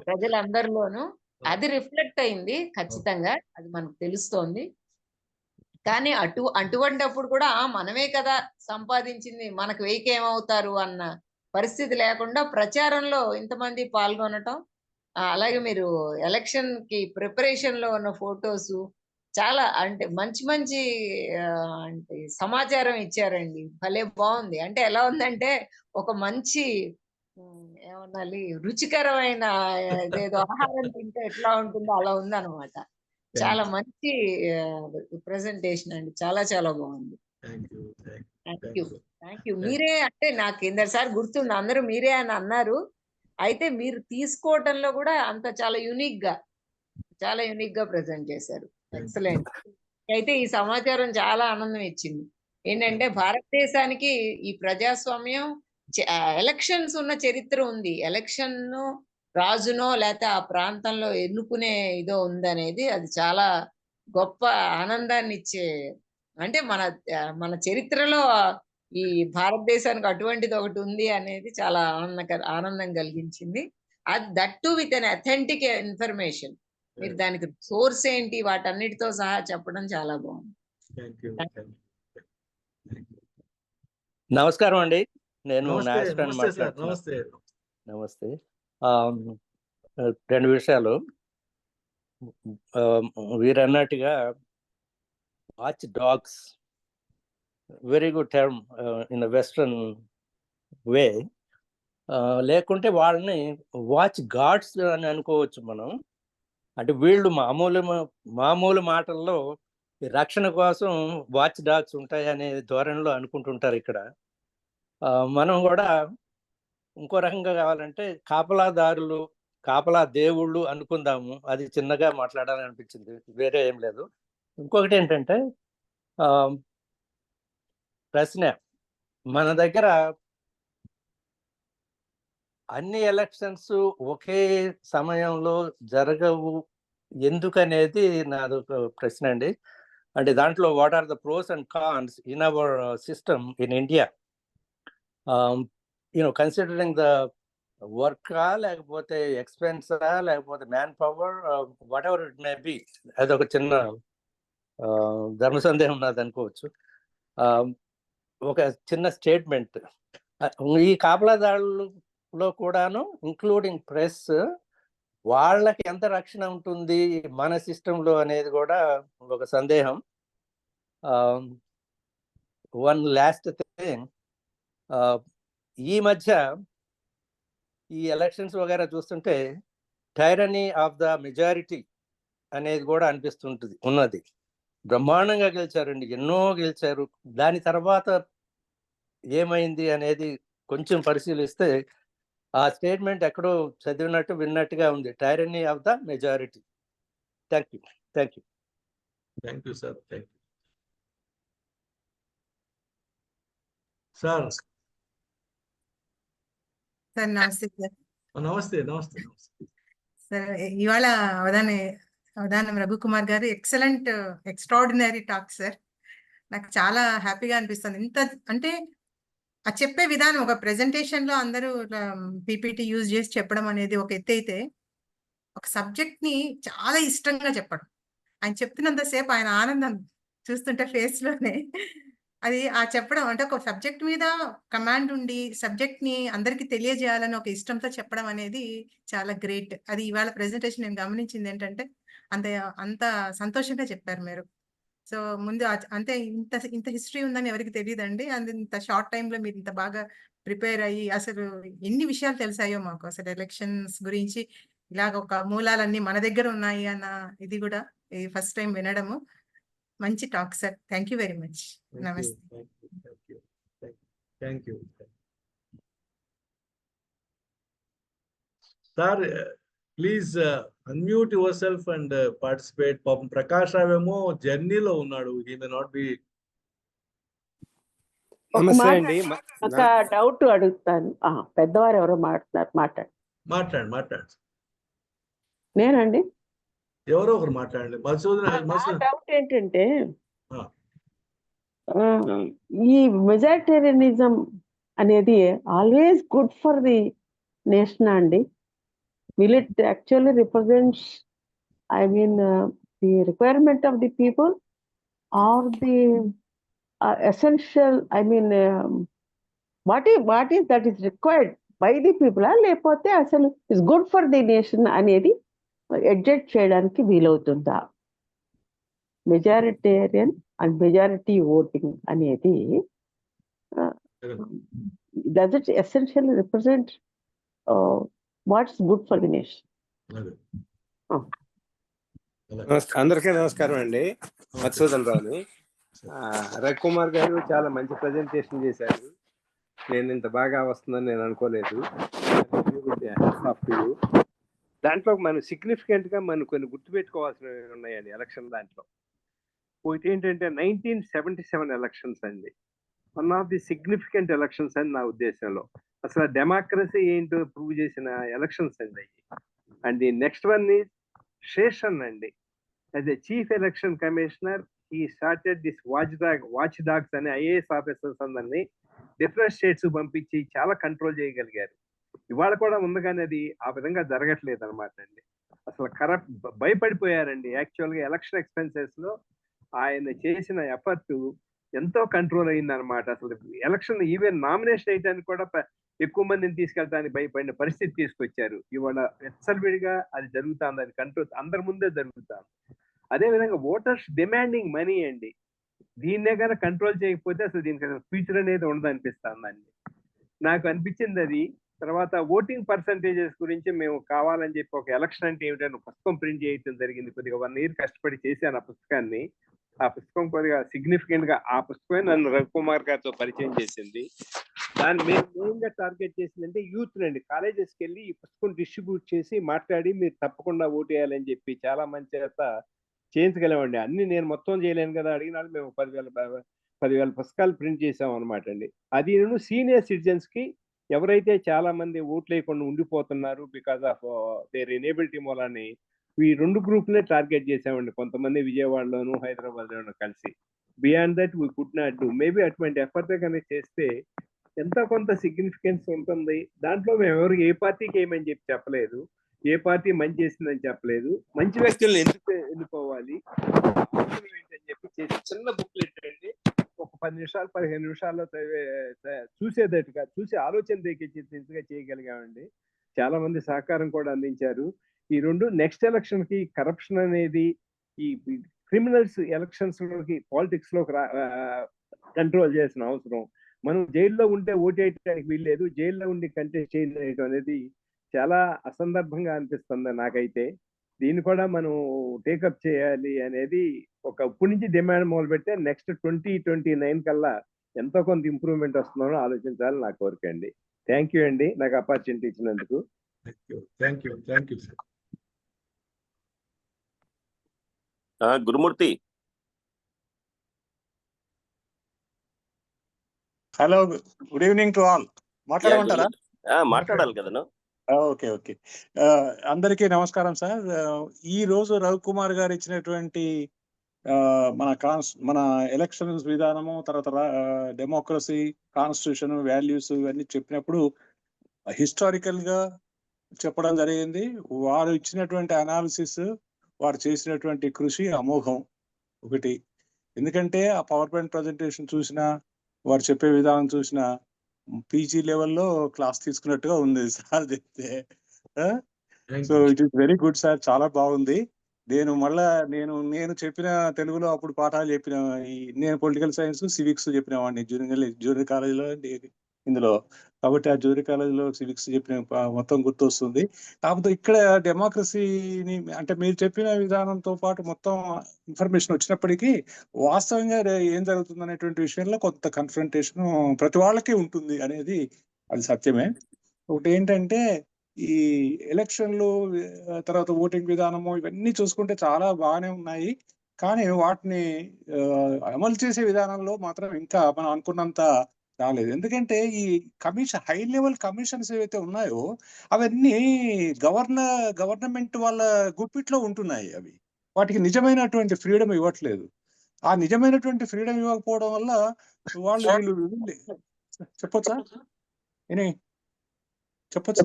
ప్రజలందరిలోనూ. అది రిఫ్లెక్ట్ అయింది ఖచ్చితంగా, అది మనకు తెలుస్తోంది. కానీ అటువంటిప్పుడు కూడా మనమే కదా సంపాదించింది, మనకు వెయ్యికేమవుతారు అన్న పరిస్థితి లేకుండా ప్రచారంలో ఇంతమంది పాల్గొనటం. అలాగే మీరు ఎలక్షన్ కి ప్రిపరేషన్ లో ఉన్న ఫొటోస్ చాలా అంటే మంచి మంచి అంటే సమాచారం ఇచ్చారండి. భలే బాగుంది. అంటే ఎలా ఉందంటే ఒక మంచి ఏమన్నాలి, రుచికరమైన ఏదో ఆహారం తింటే ఎట్లా ఉంటుందో అలా ఉందన్నమాట. చాలా మంచి ప్రెజెంటేషన్ అండి. చాలా చాలా బాగుంది. Thank you. మీరే అంటే నాకు కిందసారి గుర్తుంది, అందరూ మీరే అని అన్నారు. అయితే మీరు తీసుకోవటంలో కూడా అంత చాలా యూనిక్ గా ప్రెజెంట్ చేశారు. ఎక్సలెంట్. అయితే ఈ సమాచారం చాలా ఆనందం ఇచ్చింది. ఏంటంటే భారతదేశానికి ఈ ప్రజాస్వామ్యం ఎలక్షన్స్ ఉన్న చరిత్ర ఉంది. ఎలక్షన్ రాజునో లేకపోతే ఆ ప్రాంతంలో ఎన్నుకునే ఇదో ఉందనేది అది చాలా గొప్ప ఆనందాన్ని ఇచ్చే. అంటే మన చరిత్రలో ఈ భారతదేశానికి అటువంటిది ఒకటి ఉంది అనేది చాలా ఆనందం కలిగించింది. అది that with an authentic information. మీరు దానికి సోర్స్ ఏంటి వాటన్నిటితో సహా చెప్పడం చాలా బాగుంది. నమస్కారం అండి, నేను నమస్తే. రెండు విషయాలు. వీరన్నట్టుగా watch dogs, very good term in western way. లేకుంటే వాళ్ళని వాచ్ గార్డ్స్ అని అనుకోవచ్చు మనం. అంటే వీళ్ళు మామూలు మాటల్లో రక్షణ కోసం వాచ్ డాగ్స్ ఉంటాయి అనే ధోరణిలో అనుకుంటుంటారు ఇక్కడ. మనం కూడా ఇంకో రకంగా కావాలంటే కాపలా దేవుళ్ళు అనుకుందాము. అది చిన్నగా మాట్లాడాలని అనిపించింది, వేరే ఏం లేదు. ఇంకొకటి ఏంటంటే ప్రశ్న, మన దగ్గర అన్ని ఎలక్షన్స్ ఒకే సమయంలో జరగవు ఎందుకనేది నాది ఒక ప్రశ్న అండి. అంటే దాంట్లో what are the pros and cons in our system in India, considering the వర్కా, లేకపోతే ఎక్స్పెన్సా, లేకపోతే man power, whatever it may be. అదొక చిన్న ధర్మ సందేహం నాది అనుకోవచ్చు. ఒక చిన్న స్టేట్మెంట్, ఈ కాపలాదారులలో కూడాను ఇంక్లూడింగ్ ప్రెస్, వాళ్ళకి ఎంత రక్షణ ఉంటుంది మన సిస్టంలో అనేది కూడా ఒక సందేహం. వన్ లాస్ట్ థింగ్, ఈ మధ్య ఈ ఎలక్షన్స్ వగైరా చూస్తుంటే టైరనీ ఆఫ్ ద మెజారిటీ అనేది కూడా ఉన్నది. బ్రహ్మాండంగా గెలిచారండి, ఎన్నో గెలిచారు. దాని తర్వాత ఏమైంది అనేది కొంచెం పరిశీలిస్తే ఆ స్టేట్మెంట్ ఎక్కడో చదివినట్టు విన్నట్టుగా ఉంది, tyranny of the majority. Thank you sir. Sir నమస్తే సార్. నమస్తే సార్, ఇవాళ అవధానం రఘు కుమార్ గారు ఎక్సలెంట్, ఎక్స్ట్రాడినరీ టాక్ సార్. నాకు చాలా హ్యాపీగా అనిపిస్తుంది. ఇంత అంటే ఆ చెప్పే విధానం, ఒక ప్రెజెంటేషన్ లో అందరూ పీపీటీ యూజ్ చేసి చెప్పడం అనేది ఒక ఎత్తు అయితే, ఒక సబ్జెక్ట్ ని చాలా ఇష్టంగా చెప్పడం, ఆయన చెప్తున్నంతసేపు ఆయన ఆనందం చూస్తుంటే ఫేస్ లోనే అది చెప్పడం అంటే ఒక సబ్జెక్ట్ మీద కమాండ్ ఉండి సబ్జెక్ట్ ని అందరికి తెలియజేయాలని ఒక ఇష్టంతో చెప్పడం అనేది చాలా గ్రేట్. అది ఇవాళ ప్రెజెంటేషన్ నేను గమనించింది ఏంటంటే అంత అంత సంతోషంగా చెప్పారు మీరు. సో ముందు అంటే ఇంత ఇంత హిస్టరీ ఉందని ఎవరికి తెలియదండి. అండ్ ఇంత షార్ట్ టైమ్ లో మీరు ఇంత బాగా ప్రిపేర్ అయ్యి అసలు ఎన్ని విషయాలు తెలిసాయో మాకు అసలు ఎలక్షన్స్ గురించి ఇలాగ ఒక మూలాలన్నీ మన దగ్గర ఉన్నాయి అన్న ఇది కూడా ఫస్ట్ టైం వినడము. మంచి talk sir. Thank you very much. నమస్తే. Thank you sir. Please unmute yourself and participate. పాపం ప్రకాష్ రావ్ ఏమో జర్నీలో ఉన్నాడు. He may not be. నమస్తే అండి. ఒక డౌట్ అడుగుతాను. పెద్దవారు ఎవరో మాట్లాడు. నేనండి. ఎవరో ఒకరు మాట్లాడండి. డౌట్ ఏంటంటే ఈ మెజారిటేరియనిజం అనేది always good for the nation అండి. Will it actually represents, I mean, the requirement of the people or the essential, I mean, what is that is required by the people? లేకపోతే అసలు is good for the nation అనేది adjust చేయడానికి వీలవుతుందా? Majoritarian and majority voting అనేది does it essentially represent what's good for the nation? అందరికీ నమస్కారం అండి. మధుసూదన్ రావుని. రఘుకుమార్ గారు చాలా మంచి ప్రజెంటేషన్ చేశారు. నేను ఇంత బాగా వస్తుందని నేను అనుకోలేదు. దాంట్లో మనం సిగ్నిఫికెంట్ గా మనం కొన్ని గుర్తుపెట్టుకోవాల్సినవి ఉన్నాయండి ఎలక్షన్ దాంట్లో. ఒకటి ఏంటంటే 1977 ఎలక్షన్స్ అండి. One of the significant elections అని నా ఉద్దేశంలో. అసలు డెమోక్రసీ ఏంటో ప్రూవ్ చేసిన ఎలక్షన్స్ అండి అవి. And the next one is Seshan అండి. As a chief election commissioner he started this watch dogs అనే ఐఏఎస్ ఆఫీసర్స్ అందరినీ డిఫరెంట్ స్టేట్స్ పంపించి చాలా కంట్రోల్ చేయగలిగారు. ఇవాళ కూడా ఉంది కానీ అది ఆ విధంగా జరగట్లేదు అనమాట అండి. అసలు భయపడిపోయారండి. యాక్చువల్గా ఎలక్షన్ ఎక్స్పెన్సెస్ లో ఆయన చేసిన ఎఫర్ట్ ఎంతో కంట్రోల్ అయింది అనమాట. అసలు ఎలక్షన్ ఈవెన్ నామినేషన్ వేయడానికి కూడా ఎక్కువ మందిని తీసుకెళ్ళడానికి భయపడిన పరిస్థితి తీసుకొచ్చారు. ఇవాళ విడిగా అది జరుగుతుంది. అది కంట్రోల్ అందరి ముందే జరుగుతుంది. అదే విధంగా ఓటర్స్ డిమాండింగ్ మనీ అండి. దీన్నే కానీ కంట్రోల్ చేయకపోతే అసలు దీనికి అసలు ఫ్యూచర్ అనేది ఉండదు అనిపిస్తుందండి. నాకు అనిపించింది అది. తర్వాత ఓటింగ్ పర్సంటేజెస్ గురించి మేము కావాలని చెప్పి ఒక ఎలక్షన్ అంటే ఏమిటని పుస్తకం ప్రింట్ చేయడం జరిగింది. కొద్దిగా 1 year కష్టపడి చేశాను ఆ పుస్తకాన్ని. ఆ పుస్తకం కొద్దిగా సిగ్నిఫికెంట్ గా ఆ పుస్తకమే నన్ను రఘుకుమార్ గారితో పరిచయం చేసింది. దాన్ని మేము మెయిన్ గా టార్గెట్ చేసిందంటే యూత్ నండి. కాలేజెస్కి వెళ్ళి ఈ పుస్తకం డిస్ట్రిబ్యూట్ చేసి మాట్లాడి మీరు తప్పకుండా ఓటు వేయాలని చెప్పి చాలా మంచి చేత చేయించగలమండి. అన్ని నేను మొత్తం చేయలేను కదా. అడిగిన వాళ్ళు మేము 10,000 పుస్తకాలు ప్రింట్ చేసాం అనమాట అండి. అది నేను సీనియర్ సిటిజన్స్ కి ఎవరైతే చాలా మంది ఓట్లు వేయకుండా ఉండిపోతున్నారు బికాస్ ఆఫ్ దేర్ ఎనేబిలిటీ మూలని ఈ 2 గ్రూప్లే టార్గెట్ చేసామండి. కొంతమంది విజయవాడలోను హైదరాబాద్లోను కలిసి. Beyond that we could not do. Maybe అటువంటి ఎఫర్ట్ కనుక చేస్తే ఎంతో కొంత సిగ్నిఫికెన్స్ ఉంటుంది. దాంట్లో మేము ఎవరు ఏ పార్టీకి ఏమని చెప్పి చెప్పలేదు. ఏ పార్టీ మంచి చేసిందని చెప్పలేదు. మంచి వ్యక్తులను ఎందుకు ఎన్నుకోవాలి ఏంటని చెప్పి చేసి చిన్న బుక్లెట్ అండి. ఒక 10 నిమిషాలు 15 నిమిషాల్లో చూసేటట్టుగా చూసి ఆలోచన రేకెత్తిగా చేయగలిగామండి. చాలా మంది సహకారం కూడా అందించారు. ఈ 2 నెక్స్ట్ ఎలక్షన్ కి కరప్షన్ అనేది ఈ క్రిమినల్స్ ఎలక్షన్స్ లోకి పాలిటిక్స్ లోకి కంట్రోల్ చేసిన అవసరం. మనం జైల్లో ఉంటే ఓటేయడానికి వీల్లేదు. జైల్లో ఉండి కంటెస్ట్ చేయడం అనేది చాలా అసందర్భంగా అనిపిస్తుంది నాకైతే. దీన్ని కూడా మనం టేకప్ చేయాలి అనేది ఒక ఇప్పటి నుంచి డిమాండ్ మొదలు పెడితే నెక్స్ట్ 2029 కల్లా ఎంతో కొంత ఇంప్రూవ్మెంట్ వస్తుందో ఆలోచించాలని నా కోరిక అండి. థ్యాంక్ యూ అండి నాకు ఆపర్చునిటీ ఇచ్చినందుకు. Thank you sir. Gurumurthy. Hello, good evening to all. మాట్లాడమంటారా? మాట్లాడాలి కదా. ఓకే. అందరికీ నమస్కారం సార్. ఈ రోజు రఘుకుమార్ గారు ఇచ్చినటువంటి మన ఎలక్షన్స్ విధానము, తర్వాత డెమోక్రసీ, కాన్స్టిట్యూషన్, వాల్యూస్ ఇవన్నీ చెప్పినప్పుడు హిస్టారికల్ గా చెప్పడం జరిగింది. వారు ఇచ్చినటువంటి అనాలిసిస్, వారు చేసినటువంటి కృషి అమోఘం ఒకటి. ఎందుకంటే ఆ పవర్ పాయింట్ ప్రజెంటేషన్ చూసినా, వారు చెప్పే విధానం చూసినా పీజీ లెవెల్లో క్లాస్ తీసుకున్నట్టుగా ఉంది సార్ చెప్తే. So it is very good sir, చాలా బాగుంది. నేను మళ్ళా నేను చెప్పిన తెలుగులో అప్పుడు పాఠాలు చెప్పిన నేను పొలిటికల్ సైన్స్ సివిక్స్ చెప్పిన వాడిని జూనియర్ కాలేజీలో ఇందులో. కాబట్టి ఆ జూనియర్ కాలేజీలో సివిక్స్ చెప్పిన మొత్తం గుర్తొస్తుంది. కాకపోతే ఇక్కడ డెమోక్రసీని అంటే మీరు చెప్పిన విధానంతో పాటు మొత్తం ఇన్ఫర్మేషన్ వచ్చినప్పటికీ వాస్తవంగా ఏం జరుగుతుంది అనేటువంటి విషయంలో కొంత కన్ఫ్రంటేషన్ ప్రతి వాళ్ళకి ఉంటుంది అనేది అది సత్యమే. ఒకటి ఏంటంటే ఈ ఎలక్షన్లు తర్వాత ఓటింగ్ విధానము ఇవన్నీ చూసుకుంటే చాలా బాగానే ఉన్నాయి. కానీ వాటిని అమలు చేసే విధానంలో మాత్రం ఇంకా మనం అనుకున్నంత రాలేదు. ఎందుకంటే ఈ హై లెవెల్ కమిషన్స్ ఏవైతే ఉన్నాయో అవన్నీ గవర్నమెంట్ వాళ్ళ గుప్పిట్లో ఉంటున్నాయి. వాటికి నిజమైనటువంటి ఫ్రీడమ్ ఇవ్వట్లేదు. ఆ నిజమైనటువంటి ఫ్రీడమ్ ఇవ్వకపోవడం వల్ల వీళ్ళు చెప్పొచ్చా చెప్పొచ్చు.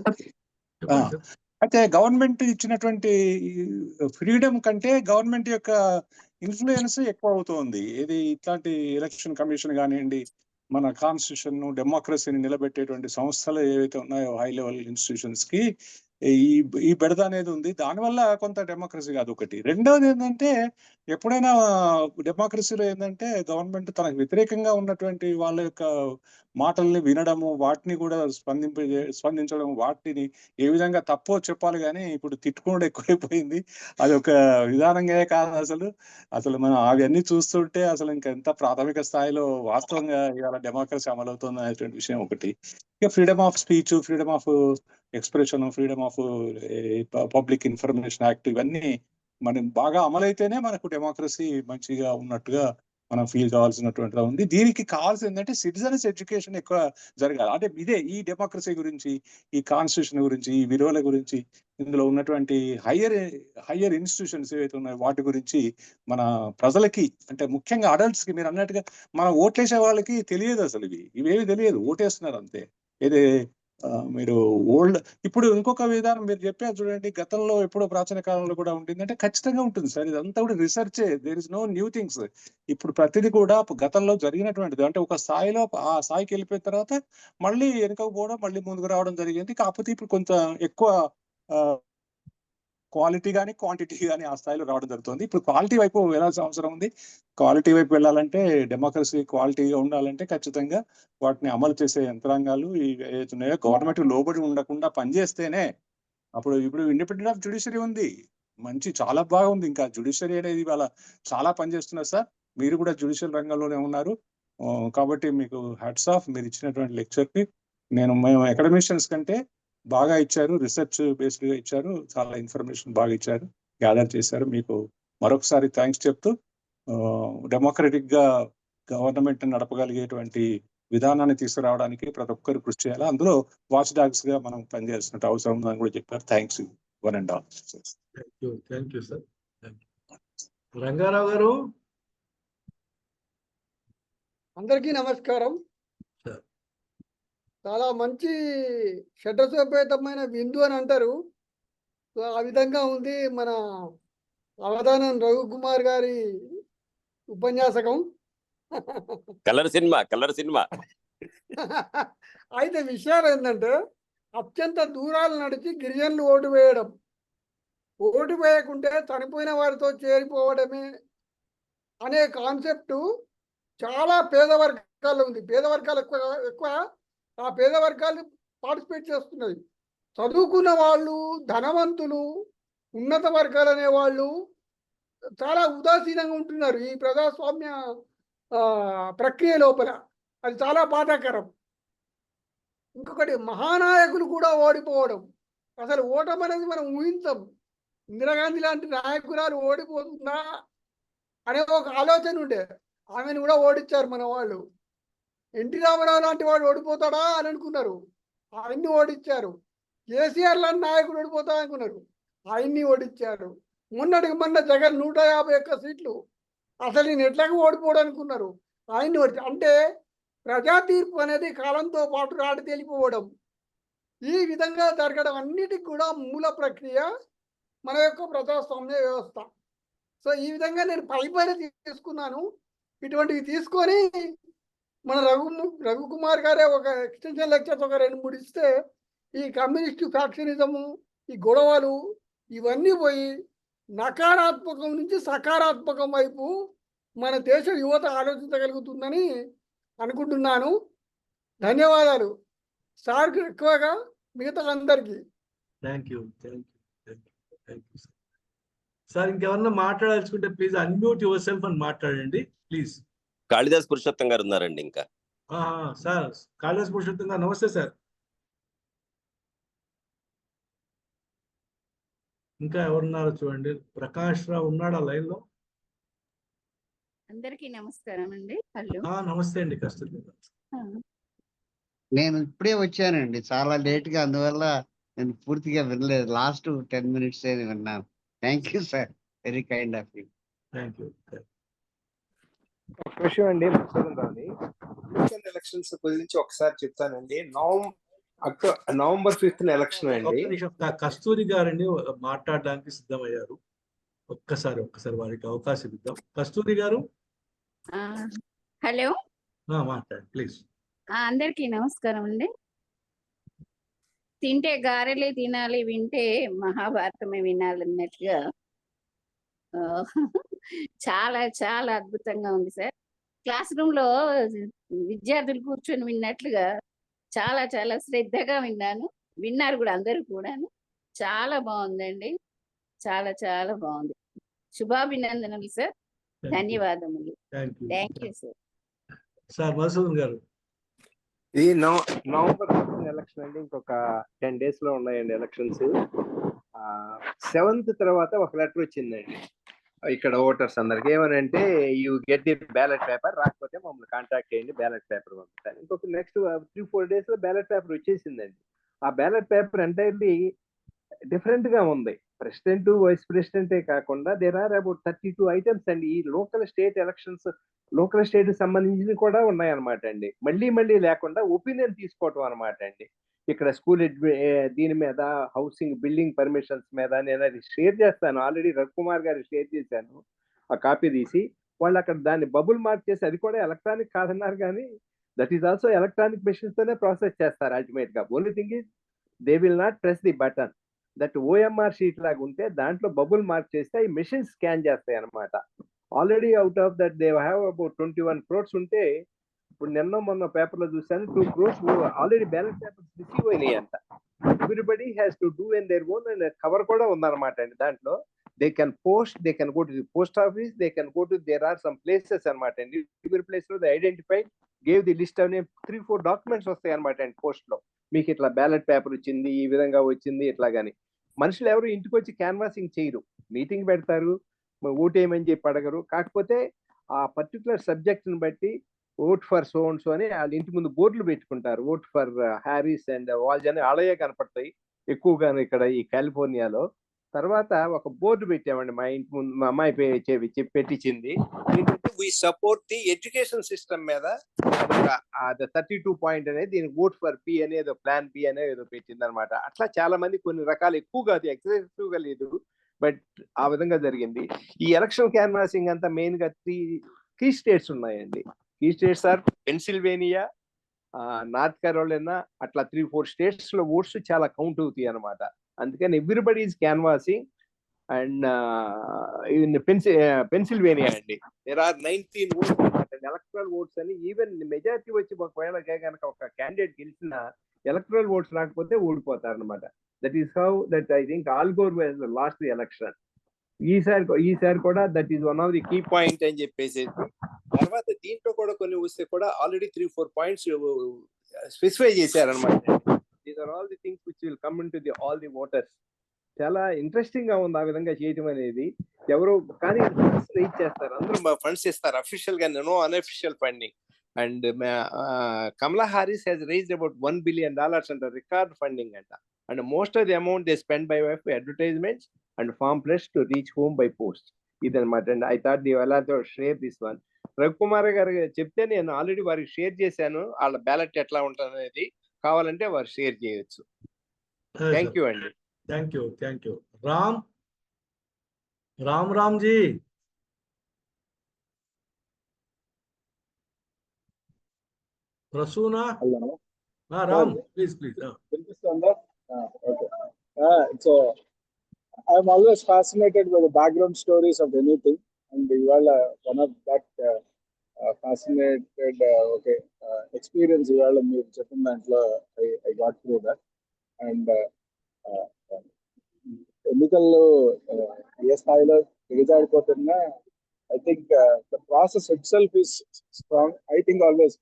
అయితే గవర్నమెంట్ ఇచ్చినటువంటి ఫ్రీడమ్ కంటే గవర్నమెంట్ యొక్క ఇన్ఫ్లుయెన్స్ ఎక్కువ అవుతోంది. ఇది ఇట్లాంటి ఎలక్షన్ కమిషన్ కానివ్వండి, మన కాన్స్టిట్యూషన్ డెమోక్రసీని నిలబెట్టేటువంటి సంస్థలు ఏవైతే ఉన్నాయో హై లెవెల్ ఇన్స్టిట్యూషన్స్ కి ఈ బెడద అనేది ఉంది. దానివల్ల కొంత డెమోక్రసీ కాదు ఒకటి. రెండవది ఏంటంటే ఎప్పుడైనా డెమోక్రసీలో ఏంటంటే గవర్నమెంట్ తనకు వ్యతిరేకంగా ఉన్నటువంటి వాళ్ళ యొక్క మాటల్ని వినడము, వాటిని కూడా స్పందించడం, వాటిని ఏ విధంగా తప్పో చెప్పాలి. కానీ ఇప్పుడు తిట్టుకోవడం ఎక్కువైపోయింది. అది ఒక విధానంగా కాదు అసలు మనం అవన్నీ చూస్తుంటే అసలు ఇంకా ఎంత ప్రాథమిక స్థాయిలో వాస్తవంగా ఇవాళ డెమోక్రసీ అమలవుతుంది అనేటువంటి విషయం ఒకటి. ఇక freedom of speech, freedom of expression, freedom of public information act ఇవన్నీ మనం బాగా అమలైతేనే మనకు డెమోక్రసీ మంచిగా ఉన్నట్టుగా మనం ఫీల్ కావాల్సినటువంటి ఉంది. దీనికి కావాల్సింది ఏంటంటే సిటిజన్స్ ఎడ్యుకేషన్ ఎక్కువ జరగాలి. అంటే ఈ డెమోక్రసీ గురించి, ఈ కాన్స్టిట్యూషన్ గురించి, ఈ విలువల గురించి, ఇందులో ఉన్నటువంటి హయ్యర్ ఇన్స్టిట్యూషన్స్ ఏవైతే ఉన్నాయో వాటి గురించి మన ప్రజలకి, అంటే ముఖ్యంగా అడల్ట్స్ కి, మీరు అన్నట్టుగా మనం ఓట్లేసే వాళ్ళకి తెలియదు అసలు ఇవేవి తెలియదు, ఓటేస్తున్నారు అంతే. ఇది మీరు ఇప్పుడు ఇంకొక విధానం మీరు చెప్పారు చూడండి, గతంలో ఎప్పుడో ప్రాచీన కాలంలో కూడా ఉంటుంది అంటే ఖచ్చితంగా ఉంటుంది సార్. ఇదంతా కూడా రీసెర్చే, there is no new things. ఇప్పుడు ప్రతిదీ కూడా గతంలో జరిగినటువంటిది. అంటే ఒక స్థాయిలో ఆ స్థాయికి వెళ్ళిపోయిన తర్వాత మళ్ళీ వెనుకకు పోవడం, మళ్ళీ ముందుకు రావడం జరిగింది. కాకపోతే ఇప్పుడు కొంత ఎక్కువ క్వాలిటీ కానీ క్వాంటిటీ కానీ ఆ స్థాయిలో రావడం జరుగుతుంది. ఇప్పుడు క్వాలిటీ వైపు వెళ్ళాల్సిన అవసరం ఉంది. క్వాలిటీ వైపు వెళ్ళాలంటే, డెమోక్రసీ క్వాలిటీగా ఉండాలంటే ఖచ్చితంగా వాటిని అమలు చేసే యంత్రాంగాలు ఏవైతే ఉన్నాయో గవర్నమెంట్ లోబడి ఉండకుండా పనిచేస్తేనే. ఇప్పుడు ఇండిపెండెంట్ ఆఫ్ జ్యుడిషియరీ ఉంది, చాలా బాగుంది. ఇంకా జ్యుడిషియరీ అనేది ఇవాళ చాలా పనిచేస్తున్నారు సార్. మీరు కూడా జ్యుడిషియల్ రంగంలోనే ఉన్నారు కాబట్టి మీకు హ్యాట్స్ ఆఫ్. మీరు ఇచ్చినటువంటి లెక్చర్కి మేము అకాడమిషియన్స్ కంటే బాగా ఇచ్చారు, రీసెర్చ్ బేస్డ్ గా ఇచ్చారు, చాలా ఇన్ఫర్మేషన్ బాగా ఇచ్చారు, గ్యాదర్ చేశారు. మీకు మరొకసారి థ్యాంక్స్ చెప్తూ డెమోక్రటిక్ గా గవర్నమెంట్ నడపగలిగేటువంటి విధానాన్ని తీసుకురావడానికి ప్రతి ఒక్కరు కృషి చేయాలి. అందులో వాచ్ డాగ్స్ గా మనం పనిచేయాల్సిన అవసరం ఉందని కూడా చెప్పారు. Thanks one and all. Thank you sir. Rangarao గారు. అందరికీ నమస్కారం. చాలా మంచి షడ్రసోపేతమైన విందు అని అంటారు. సో ఆ విధంగా ఉంది మన అవధానం రఘు కుమార్ గారి ఉపన్యాసకం. Colour cinema. అయితే విషయాలు ఏంటంటే, అత్యంత దూరాలు నడిచి గిరిజనులు ఓటు వేయడం, ఓటు వేయకుంటే చనిపోయిన వారితో చేరిపోవడమే అనే కాన్సెప్టు చాలా పేద వర్గాల్లో ఉంది. పేద వర్గాలు ఎక్కువ ఆ పేద వర్గాలు పార్టిసిపేట్ చేస్తున్నది. చదువుకున్న వాళ్ళు, ధనవంతులు, ఉన్నత వర్గాలు అనే వాళ్ళు చాలా ఉదాసీనంగా ఉంటున్నారు ఈ ప్రజాస్వామ్య ప్రక్రియ లోపల. అది చాలా బాధాకరం. ఇంకొకటి, మహానాయకులు కూడా ఓడిపోవడం. అసలు ఓటమి అనేది మనం ఊహించం. ఇందిరాగాంధీ లాంటి నాయకురాలు ఓడిపోతుందా అనే ఒక ఆలోచన ఉండే, ఆమెను కూడా ఓడించారు మన వాళ్ళు. ఎన్టీ రామారావు లాంటి వాడు ఓడిపోతాడా అని అనుకున్నారు, ఆయన్ని ఓడించారు. కేసీఆర్ లాంటి నాయకుడు ఓడిపోతా అనుకున్నారు, ఆయన్ని ఓడించారు. మొన్న జగన్ 151 సీట్లు, అసలు నేను ఎట్లాగో ఓడిపోవడం అనుకున్నారు, ఆయన్ని ఓడించారు. అంటే ప్రజా తీర్పు అనేది కాలంతో పాటు రాడి తేలిపోవడం, ఈ విధంగా జరగడం అన్నిటికి కూడా మూల ప్రక్రియ మన యొక్క ప్రజాస్వామ్య వ్యవస్థ. సో ఈ విధంగా నేను పైపైన తీసుకున్నాను. ఇటువంటివి తీసుకొని మన రఘుకుమార్ గారే ఒక ఎక్స్టెన్షన్ లెక్చర్స్ ఒక 2-3 ఇస్తే ఈ కమ్యూనిస్టు ఫ్యాక్షనిజము, ఈ గొడవలు ఇవన్నీ పోయి నకారాత్మకం నుంచి సకారాత్మకం వైపు మన దేశ యువత ఆలోచించగలుగుతుందని అనుకుంటున్నాను. ధన్యవాదాలు సార్ ఎక్కువగా మిగతా అందరికీ. Thank you sir. ఇంకెవరన్నా మాట్లాడాల్సుకుంటే ప్లీజ్ అన్మ్యూట్ యువర్ సెల్ఫ్ అని మాట్లాడండి ప్లీజ్. కాళిదాస్ పురుషోత్తం గారు ఉన్నారండి ఇంకా. సార్ కాళిదాస్ పురుషోత్తం గారు నమస్తే సార్. ఇంకా ఎవరున్నారో చూడండి. ప్రకాష్ రావు ఉన్నాడా లైన్ లో? అందరికీ నమస్కారం అండి. హలో. నమస్తే అండి కస్తూరి. నేను ఇప్పుడే వచ్చానండి, చాలా లేట్ గా, అందువల్ల నేను పూర్తిగా వినలేదు. లాస్ట్ 10 minutes విన్నాను. Thank you sir, very kind of you. Thank you. ఒక విషయం అండి, ఎలక్షన్స్ గురించి ఒకసారి చెప్తానండి. November 5th ఎలక్షన్ అండి. కస్తూరి గారండి మాట్లాడడానికి సిద్ధమయ్యారు. ఒక్కసారి వారికి అవకాశం ఇద్దాం. కస్తూరి గారు హలో, మాట్లాడండి ప్లీజ్. అందరికీ నమస్కారం అండి. తింటే గారెలే తినాలి, వింటే మహాభారతమే వినాలన్నట్టుగా చాలా చాలా అద్భుతంగా ఉంది సార్. క్లాస్ రూమ్ లో విద్యార్థులు కూర్చొని విన్నట్లుగా చాలా చాలా శ్రద్ధగా విన్నారు కూడా అందరూ కూడాను. చాలా బాగుందండి, చాలా చాలా బాగుంది. శుభాభినందనలు సార్, ధన్యవాదములు. Thank you sir. Sir Madhusudan గారు, ఈ November 5th ఎలక్షన్ అండి. ఇంకొక 10 days లో ఉన్నాయండి ఎలక్షన్స్. 7th తర్వాత ఒక లెటర్ వచ్చిందండి ఇక్కడ ఓటర్స్ అందరికి. ఏమనంటే, you get the ballot paper, రాకపోతే మమ్మల్ని కాంటాక్ట్ చేయండి, బ్యాలెట్ పేపర్ పంపిస్తాను. ఇంకొక నెక్స్ట్ 3-4 days లో బ్యాలెట్ పేపర్ వచ్చేసిందండి. ఆ బ్యాలెట్ పేపర్ ఎంటైర్లీ డిఫరెంట్ గా ఉంది. ప్రెసిడెంట్, వైస్ ప్రెసిడెంటే కాకుండా దేర్ ఆర్ అబౌట్ 32 items అండి. ఈ లోకల్ స్టేట్ సంబంధించి కూడా ఉన్నాయన్నమాట అండి. మళ్ళీ లేకుండా ఒపీనియన్ తీసుకోవటం అనమాట అండి. ఇక్కడ స్కూల్ దీని మీద, హౌసింగ్ బిల్డింగ్ పర్మిషన్స్ మీద నేను అది షేర్ చేస్తాను. ఆల్రెడీ రఘుకుమార్ గారు షేర్ చేశాను ఆ కాపీ తీసి. వాళ్ళు అక్కడ దాన్ని బబుల్ మార్క్ చేసి, అది కూడా ఎలక్ట్రానిక్ కాదన్నారు, కానీ that is also electronic machines తోనే ప్రాసెస్ చేస్తారు అల్టిమేట్ గా. Only thing is they will not press the button. That OMR sheet లాగా ఉంటే దాంట్లో బబుల్ మార్క్ చేస్తే ఈ మెషిన్ స్కాన్ చేస్తాయి అనమాట. Already out of that they have about 21 crores ఉంటే, ఇప్పుడు మొన్న పేపర్ లో చూసాను 2 crores already ballot papers receive అయినాయి అంట. Everybody has to do in their own, and cover కూడా ఉందన్నమాట అండి దాంట్లో. They can post, they can go to the post office, they can go to, there are some places అనమాట అండి. ఎవరి place లో they identified, gave the list అనే 3-4 documents వస్తాయి అనమాట అండి పోస్ట్ లో. మీకు ఇట్లా బ్యాలెట్ పేపర్ వచ్చింది, ఈ విధంగా వచ్చింది, ఇట్లా. కానీ మనుషులు ఎవరు ఇంటికి వచ్చి క్యాన్వాసింగ్ చేయరు, మీటింగ్ పెడతారు, ఓటేయమని చెప్పి అడగరు. కాకపోతే ఆ పర్టికులర్ సబ్జెక్ట్ ని బట్టి vote for so and so అని వాళ్ళ ఇంటి ముందు బోర్డులు పెట్టుకుంటారు. ఓట్ ఫర్ హ్యారీస్ అండ్ వాల్జ్ అని అలాగే కనపడతాయి ఎక్కువగాను ఇక్కడ ఈ కాలిఫోర్నియాలో. తర్వాత ఒక బోర్డు పెట్టామండి మా ఇంటి ముందు, మా అమ్మాయి పెట్టించింది. ఏంటంటే, we support the education system మీద 32 point అనేది, దీనికి ఓట్ ఫర్ పి అనేది ప్లాన్ బి అనేది ఏదో పెట్టింది అనమాట. అట్లా చాలా మంది కొన్ని రకాలు, ఎక్కువగా అది ఎక్సెసివ్ గా లేదు, బట్ ఆ విధంగా జరిగింది. ఈ ఎలక్షన్ క్యాన్వాసింగ్ అంతా మెయిన్ గా 3 states ఉన్నాయండి. ఈ states are Pennsylvania, North Carolina, అట్లా 3-4 states లో ఓట్స్ చాలా కౌంట్ అవుతాయి అనమాట. అందుకని everybody is canvassing. And in Pennsylvania అండి, there are 19 votes electoral votes అని. ఈవెన్ మెజారిటీ వచ్చి ఒకవేళ కనుక ఒక క్యాండిడేట్ గెలిచిన, ఎలక్ట్రల్ ఓట్స్ రాకపోతే ఓడిపోతారు అనమాట. That is how that I think Al Gore was lost the election. ఈసారి కూడా that is one of the key point అని చెప్పేసి. తర్వాత దీంట్లో కూడా కొన్ని వస్తే కూడా ఆల్రెడీ 3-4 points స్పెసిఫై చేశారనమాట. These are all the things which will come in to the all the voters. చాలా ఇంట్రెస్టింగ్ గా ఉంది ఆ విధంగా చేయటం అనేది. ఎవరు కానీ ఫండ్స్ రైజ్ చేస్తారు, అందరూ ఫండ్స్ ఇస్తారు అఫీషియల్ గా, no unofficial funding. And Kamala Harris has raised about $1 billion under record funding అంట. And most of the amount they spend by way of advertisements and pamphlets to reach home by post. ఇదన్నమాట. And I thought the అలాతో share this one. Raghukumar గారు చెప్తే నేను already వారికి share చేశాను, వాళ్ళ ballot ఎట్లా ఉంటుంది అనేది. కావాలంటే వారు షేర్ చేయొచ్చు. థ్యాంక్ యూ అండి. Thank you. Ram ji. Prasuna Hello. Ram please I'm always fascinated by the background stories of anything, and you are one of that fascinated experience. You are I got through that, and ఎన్నికల్లో ఏ స్థాయిలో దిగజారిపోతున్నా I think the process itself is strong. I think always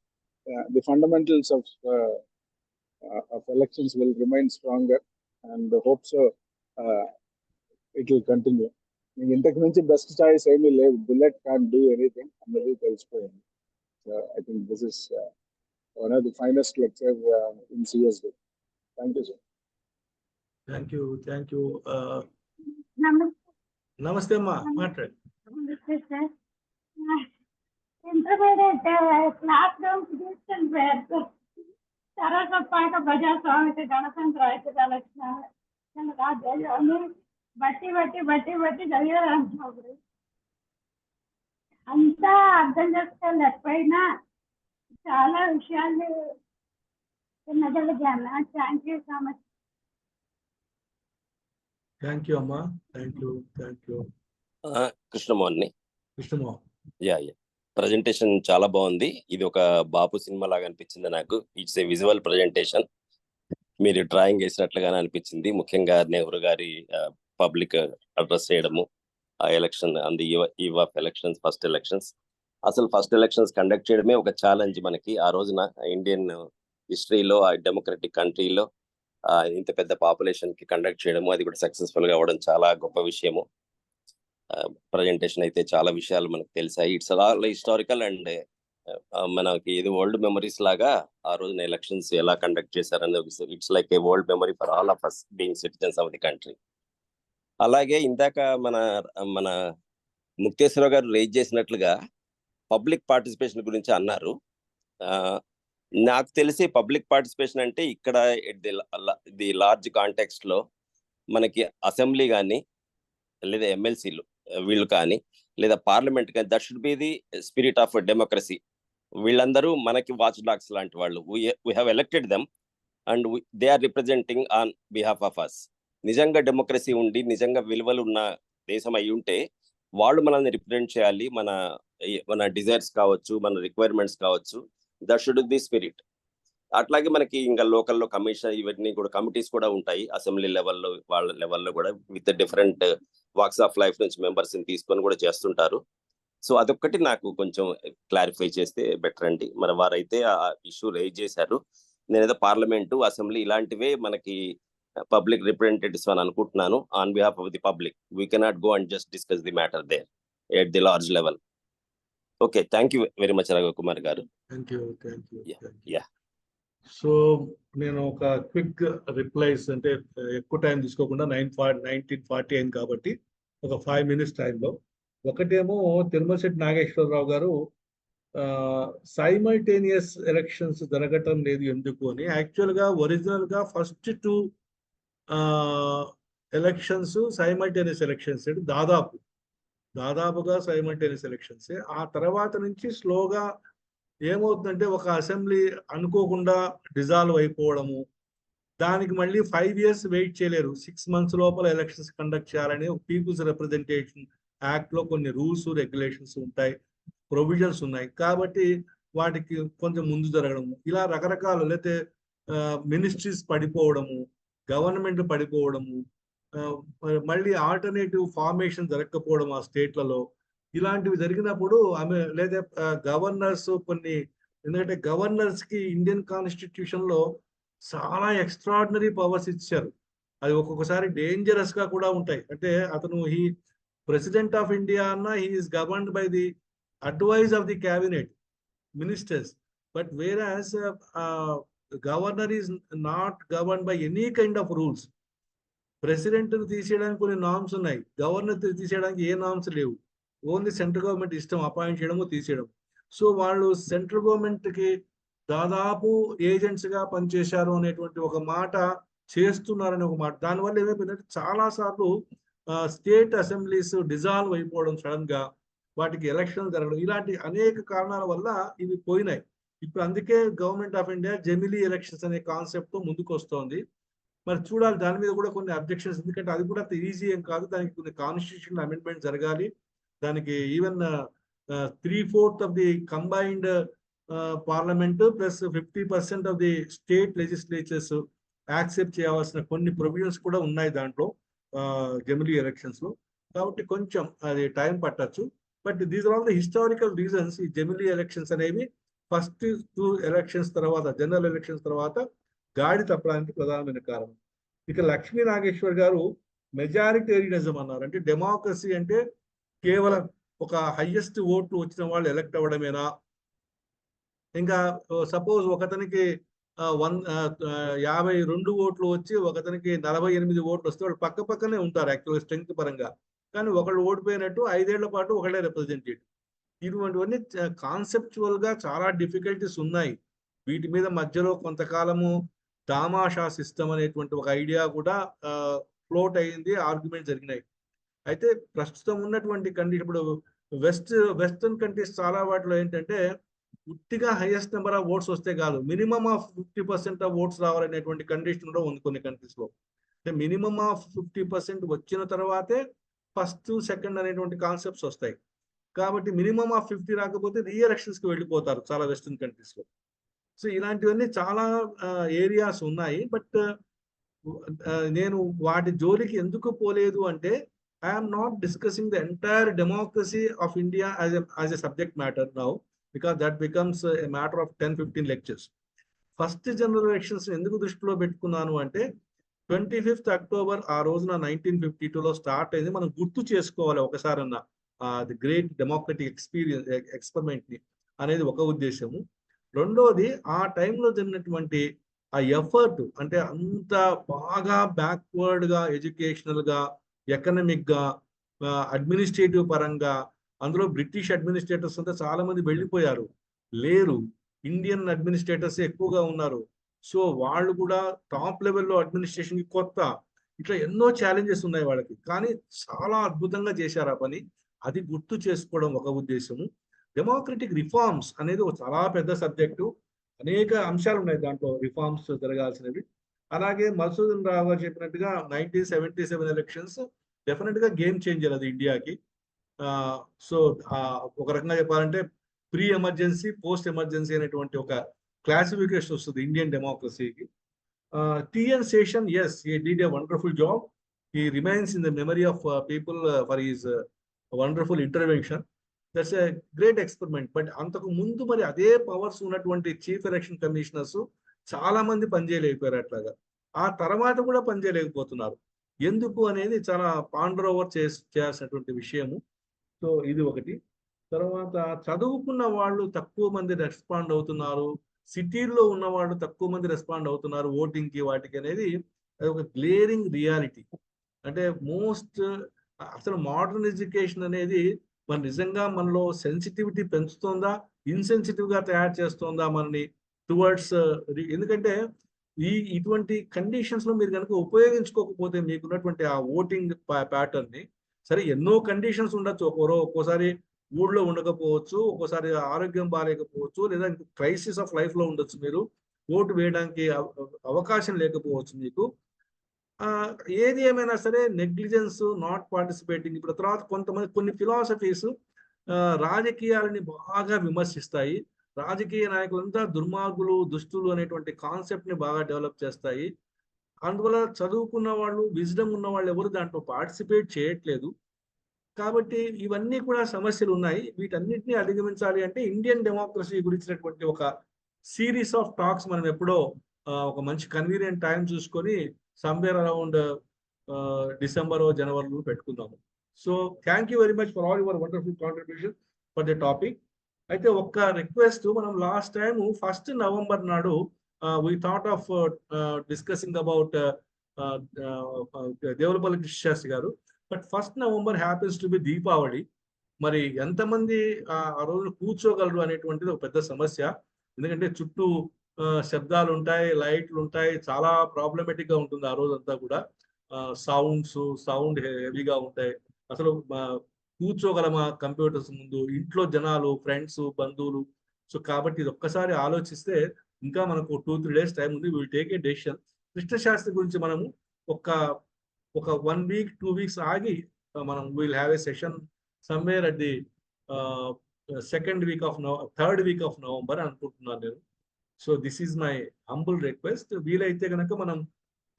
the fundamentals of elections will remain stronger, and hope so it will continue. ఇంతకు మించి best choice ఏమీ లేదు. Bullet can do anything అన్నది తెలిసిపోయింది. So I think this is one of the finest lectures in CSD. Thank you, sir. Thank you. నమస్తే అమ్మా, మాట్లాడు. Intermediate class rooms తీసుకొని పోయారు. తర్వాత పాక ప్రజాస్వామిక గణతంత్ర ఐక్యత లక్షణాలు రాజ్యాన్ని బట్టి చదివారు. అంతా అర్థం చేసుకోలేకపోయినా చాలా విషయాలు వినగలిగాను. Thank you so much. Thank you అమ్మా. Thank you. Krishnamohan. Yeah presentation చాలా బాగుంది. ఇది ఒక బాపు సినిమా లాగా అనిపించింది నాకు. It's a visual presentation. మీరు డ్రాయింగ్ వేసినట్లుగానే అనిపించింది. ముఖ్యంగా నెహ్రూ గారి పబ్లిక్ అడ్రస్ చేయడము, ఆ election and eve of elections, first elections. అసలు ఫస్ట్ ఎలక్షన్స్ కండక్ట్ చేయడమే ఒక ఛాలెంజ్ మనకి. ఆ రోజున ఇండియన్ హిస్టరీలో, ఆ డెమోక్రటిక్ కంట్రీలో ఇంత పెద్ద పాపులేషన్ కి కండక్ట్ చేయడము, అది కూడా సక్సెస్ఫుల్ గా అవ్వడం చాలా గొప్ప విషయము. ప్రజెంటేషన్ అయితే చాలా విషయాలు మనకు తెలిసాయి. ఇట్స్ ఆల్ హిస్టారికల్ అండ్ మనకి ఇది వరల్డ్ మెమరీస్ లాగా ఆ రోజున ఎలక్షన్స్ ఎలా కండక్ట్ చేశారనేది it's like a world memory for all of us being citizens of the country. అలాగే ఇందాక మన ముక్తేశ్వరరావు గారు రేజ్ చేసినట్లుగా పబ్లిక్ పార్టిసిపేషన్ గురించి అన్నారు. నాకు తెలిసి పబ్లిక్ పార్టిసిపేషన్ అంటే ఇక్కడ ది లార్జ్ కాంటెక్స్ట్ లో మనకి అసెంబ్లీ కానీ, లేదా ఎమ్మెల్సీలు వీళ్ళు కానీ, లేదా పార్లమెంట్ కానీ, that should be the spirit of democracy. వీళ్ళందరూ మనకి వాచ్ డాగ్స్ లాంటి వాళ్ళు. We have elected them and they are representing on behalf of us. నిజంగా డెమోక్రసీ ఉండి, నిజంగా విలువలు ఉన్న దేశం అయి ఉంటే వాళ్ళు మనల్ని రిప్రజెంట్ చేయాలి. మన డిజైర్స్ కావచ్చు, మన రిక్వైర్మెంట్స్ కావచ్చు. That should B spirit. అట్లాగే మనకి ఇంకా లోకల్లో కమిషన్ ఇవన్నీ కూడా కమిటీస్ కూడా ఉంటాయి. అసెంబ్లీ లెవెల్లో, వాళ్ళ లెవెల్లో కూడా with different walks of life నుంచి మెంబర్స్ ని తీసుకొని కూడా చేస్తుంటారు. సో అదొక్కటి నాకు కొంచెం క్లారిఫై చేస్తే బెటర్ అండి. మన వారైతే ఆ ఇష్యూ రైజ్ చేశారు. నేనేదో పార్లమెంటు, అసెంబ్లీ ఇలాంటివే మనకి పబ్లిక్ రిప్రజెంటేటివ్స్ అని అనుకుంటున్నాను. On behalf of the public we cannot go and just discuss the matter there at the large level. Okay, thank you very much Raghu Kumar గారు. Thank you. సో నేను ఒక quick replies, అంటే ఎక్కువ time తీసుకోకుండా 19:40 అయింది కాబట్టి ఒక 5 minutes టైంలో. ఒకటేమో తిరుమలశెట్టి నాగేశ్వరరావు గారు సైమల్టేనియస్ ఎలక్షన్స్ జరగటం లేదు ఎందుకు అని. యాక్చువల్గా ఒరిజినల్గా ఫస్ట్ 2 ఎలక్షన్స్ సైమల్టేనియస్ ఎలక్షన్స్, దాదాపుగా సైమల్టేనియస్ ఎలక్షన్స్. ఆ తర్వాత నుంచి స్లోగా ఏమవుతుందంటే ఒక అసెంబ్లీ అనుకోకుండా డిజాల్వ్ అయిపోవడము, దానికి మళ్ళీ 5 years వెయిట్ చేయలేరు. 6 months లోపల ఎలక్షన్స్ కండక్ట్ చేయాలని పీపుల్స్ రిప్రజెంటేషన్ యాక్ట్ లో కొన్ని రూల్స్, రెగ్యులేషన్స్ ఉంటాయి, ప్రొవిజన్స్ ఉన్నాయి. కాబట్టి వాటికి కొంచెం ముందు జరగడము, ఇలా రకరకాల, లేకపోతే మినిస్ట్రీస్ పడిపోవడము, గవర్నమెంట్ పడిపోవడము, మళ్ళీ ఆల్టర్నేటివ్ ఫార్మేషన్ జరగకపోవడం ఆ స్టేట్లలో, ఇలాంటివి జరిగినప్పుడు ఆమె లేదా గవర్నర్స్ కొన్ని, ఎందుకంటే గవర్నర్స్ కి ఇండియన్ కాన్స్టిట్యూషన్ లో చాలా ఎక్స్ట్రాడినరీ పవర్స్ ఇచ్చారు. అది ఒక్కొక్కసారి డేంజరస్ గా కూడా ఉంటాయి. అంటే అతను ప్రెసిడెంట్ ఆఫ్ ఇండియా అన్న he is governed by the advice of the cabinet ministers, but whereas governor is not governed by any kind of rules. President తీసేయడానికి కొన్ని నామ్స్ ఉన్నాయి, గవర్నర్ తీసేయడానికి ఏ నామ్స్ లేవు. ఓన్లీ సెంట్రల్ గవర్నమెంట్ ఇష్టం అపాయింట్ చేయడము, తీసేయడం. సో వాళ్ళు సెంట్రల్ గవర్నమెంట్ కి దాదాపు ఏజెంట్స్ గా పనిచేశారు అనేటువంటి ఒక మాట చేస్తున్నారని ఒక మాట. దానివల్ల ఏమైపోయిందంటే చాలా సార్లు స్టేట్ అసెంబ్లీస్ డిజాల్వ్ అయిపోవడం సడన్ గా, వాటికి ఎలక్షన్ జరగడం, ఇలాంటి అనేక కారణాల వల్ల ఇవి పోయినాయి. ఇప్పుడు అందుకే గవర్నమెంట్ ఆఫ్ ఇండియా జమిలీ ఎలక్షన్స్ అనే కాన్సెప్ట్ ముందుకు వస్తోంది. మరి చూడాలి, దాని మీద కూడా కొన్ని అబ్జెక్షన్స్, ఎందుకంటే అది కూడా ఈజీ ఏం కాదు. దానికి కొన్ని కాన్స్టిట్యూషన్ అమెండ్మెంట్ జరగాలి. దానికి even 3/4 of the combined parliament plus 50% of the state legislatures accept చేయాల్సిన కొన్ని ప్రొవిజన్స్ కూడా ఉన్నాయి దాంట్లో జమిలీ ఎలక్షన్స్ లో. కాబట్టి కొంచెం అది టైం పట్టచ్చు. But these are all the historical reasons. ఈ జమిలీ ఎలక్షన్స్ అనేవి ఫస్ట్ 2 ఎలక్షన్స్ తర్వాత, జనరల్ ఎలక్షన్స్ తర్వాత గాడి తప్పడానికి ప్రధానమైన కారణం. ఇక లక్ష్మీ నాగేశ్వర్ గారు మెజారిటేరియనిజం అన్నారు. అంటే డెమోక్రసీ అంటే కేవలం ఒక హైయెస్ట్ ఓట్లు వచ్చిన వాళ్ళు ఎలక్ట్ అవ్వడమేనా? ఇంకా సపోజ్ ఒకతనికి 52 ఓట్లు వచ్చి ఒకతనికి 48 ఓట్లు వస్తే వాళ్ళు పక్క పక్కనే ఉంటారు యాక్చువల్గా స్ట్రెంగ్త్ పరంగా, కానీ ఒకళ్ళు ఓడిపోయినట్టు 5 ఏళ్ల పాటు ఒకళ్ళే రిప్రజెంటేటివ్. ఇటువంటివన్నీ కాన్సెప్చువల్ గా చాలా డిఫికల్టీస్ ఉన్నాయి. వీటి మీద మధ్యలో కొంతకాలము తామాషా సిస్టమ్ అనేటువంటి ఒక ఐడియా కూడా ఫ్లోట్ అయ్యింది, ఆర్గ్యుమెంట్ జరిగినాయి. అయితే ప్రస్తుతం ఉన్నటువంటి కండిషన్, ఇప్పుడు వెస్టర్న్ కంట్రీస్ చాలా వాటిలో ఏంటంటే ఉట్టిగా హైయెస్ట్ నెంబర్ ఆఫ్ ఓట్స్ వస్తే కాదు, మినిమం ఆఫ్ 50% ఆఫ్ ఓట్స్ రావాలనేటువంటి కండిషన్ కూడా ఉంది కొన్ని కంట్రీస్ లో. అంటే మినిమం ఆఫ్ 50% వచ్చిన తర్వాతే ఫస్ట్ సెకండ్ అనేటువంటి కాన్సెప్ట్స్ వస్తాయి. కాబట్టి మినిమం ఆఫ్ 50 రాకపోతే రీఎలక్షన్స్ కి వెళ్ళిపోతారు చాలా వెస్టర్న్ కంట్రీస్ లో. సో ఇలాంటివన్నీ చాలా ఏరియాస్ ఉన్నాయి. బట్ నేను వాటి జోలికి ఎందుకు పోలేదు అంటే, I'm not discussing the entire democracy of India as a subject matter now, because that becomes a matter of 10-15 lectures. First general elections ఎందుకు దృష్టిలో పెట్టుకున్నాను అంటే 25th అక్టోబర్ ఆ రోజున 1952లో స్టార్ట్ అయింది. మనం గుర్తు చేసుకోవాలి ఒకసారన్నా ది గ్రేట్ డెమోక్రటిక్ ఎక్స్పెరిమెంట్ ని అనేది ఒక ఉద్దేశము. రెండోది, ఆ టైంలో జరిగినటువంటి ఆ ఎఫర్ట్, అంటే అంత బాగా బ్యాక్వర్డ్ గా ఎడ్యుకేషనల్ గా, ఎకనమిక్ గా, అడ్మినిస్ట్రేటివ్ పరంగా, అందులో బ్రిటిష్ అడ్మినిస్ట్రేటర్స్ అంతా చాలా మంది వెళ్ళిపోయారు, లేరు, ఇండియన్ అడ్మినిస్ట్రేటర్స్ ఎక్కువగా ఉన్నారు. సో వాళ్ళు కూడా టాప్ లెవెల్లో అడ్మినిస్ట్రేషన్ కొత్త, ఇట్లా ఎన్నో ఛాలెంజెస్ ఉన్నాయి వాళ్ళకి, కానీ చాలా అద్భుతంగా చేశారు ఆ పని. అది గుర్తు చేసుకోవడం ఒక ఉద్దేశము. డెమోక్రటిక్ రిఫార్మ్స్ అనేది ఒక చాలా పెద్ద సబ్జెక్టు, అనేక అంశాలు ఉన్నాయి దాంట్లో రిఫార్మ్స్ జరగాల్సినవి. అలాగే మధుసూదన్ రావు గారు చెప్పినట్టుగా 1977 ఎలక్షన్స్ డెఫినెట్ గా గేమ్ చేంజర్ అది ఇండియాకి. సో ఒక రకంగా చెప్పాలంటే ప్రీ ఎమర్జెన్సీ, పోస్ట్ ఎమర్జెన్సీ అనేటువంటి ఒక క్లాసిఫికేషన్ వస్తుంది ఇండియన్ డెమోక్రసీకి. T N Seshan, yes, he did a wonderful job. He remains in the memory of people for his wonderful intervention. That's a great experiment. But అంతకు ముందు మరి అదే పవర్స్ ఉన్నటువంటి చీఫ్ ఎలక్షన్ కమిషనర్స్ చాలా మంది పనిచేయలేకపోయారు అట్లాగా. ఆ తర్వాత కూడా పనిచేయలేకపోతున్నారు. ఎందుకు అనేది చాలా పాండర్ ఓవర్ చేయాల్సినటువంటి విషయము. సో ఇది ఒకటి. తర్వాత చదువుకున్న వాళ్ళు తక్కువ మంది రెస్పాండ్ అవుతున్నారు, సిటీల్లో ఉన్న వాళ్ళు తక్కువ మంది రెస్పాండ్ అవుతున్నారు ఓటింగ్ కి వాటికి అనేది అది ఒక గ్లేరింగ్ రియాలిటీ. అంటే అసలు మోడర్న్ ఎడ్యుకేషన్ అనేది మన నిజంగా మనలో సెన్సిటివిటీ పెంచుతుందా, ఇన్సెన్సిటివ్ గా తయారు చేస్తుందా మనని టువర్డ్స్, ఎందుకంటే ఇటువంటి కండిషన్స్ లో మీరు కనుక ఉపయోగించుకోకపోతే మీకున్నటువంటి ఆ ఓటింగ్ ప్యాటర్న్ ని, సరే ఎన్నో కండిషన్స్ ఉండొచ్చు, ఒక్కోసారి ఊళ్ళో ఉండకపోవచ్చు, ఒక్కోసారి ఆరోగ్యం బాగాలేకపోవచ్చు, లేదా క్రైసిస్ ఆఫ్ లైఫ్ లో ఉండొచ్చు, మీరు ఓటు వేయడానికి అవకాశం లేకపోవచ్చు మీకు. ఏది ఏమైనా సరే నెగ్లిజెన్స్, నాట్ పార్టిసిపేటింగ్. ఇప్పుడు తర్వాత కొంతమంది కొన్ని ఫిలాసఫీస్ రాజకీయాలని బాగా విమర్శిస్తాయి, రాజకీయ నాయకులంతా దుర్మార్గులు, దుష్టులు అనేటువంటి కాన్సెప్ట్ ని బాగా డెవలప్ చేస్తాయి. అందువల్ల చదువుకున్న వాళ్ళు, విజ్డమ్ ఉన్న వాళ్ళు ఎవరు దాంట్లో పార్టిసిపేట్ చేయట్లేదు. కాబట్టి ఇవన్నీ కూడా సమస్యలు ఉన్నాయి. వీటన్నిటిని అధిగమించాలి అంటే ఇండియన్ డెమోక్రసీ గురించినటువంటి ఒక సిరీస్ ఆఫ్ టాక్స్ మనం ఎప్పుడో ఒక మంచి కన్వీనియంట్ టైం చూసుకొని సమ్వేర్ అరౌండ్ డిసెంబర్ జనవరిలో పెట్టుకుందాము. So thank you very much for all your wonderful contribution for the topic. అయితే ఒక్క రిక్వెస్ట్, మనం లాస్ట్ టైం 1st నవంబర్ నాడు we thought of discussing about Devulapalli Krishnasastri గారు, but 1st November happens to be Deepavali. మరి ఎంతమంది ఆ రోజు కూర్చోగలరు అనేటువంటిది ఒక పెద్ద సమస్య. ఎందుకంటే చుట్టూ శబ్దాలు ఉంటాయి, లైట్లు ఉంటాయి, చాలా ప్రాబ్లమేటిక్ గా ఉంటుంది ఆ రోజంతా కూడా. సౌండ్ హెవీగా ఉంటాయి. అసలు కూర్చోగలమా కంప్యూటర్స్ ముందు? ఇంట్లో జనాలు, ఫ్రెండ్స్, బంధువులు సో కాబట్టి ఇది ఒక్కసారి ఆలోచిస్తే ఇంకా మనకు 2-3 days టైం ఉంది. Will take a decision. Krishnashastri గురించి మనము ఒక 1 week 2 weeks ఆగి మనం will have a session somewhere at the third week of November అనుకుంటున్నాను నేను. So this is my humble request. వీలైతే కనుక మనం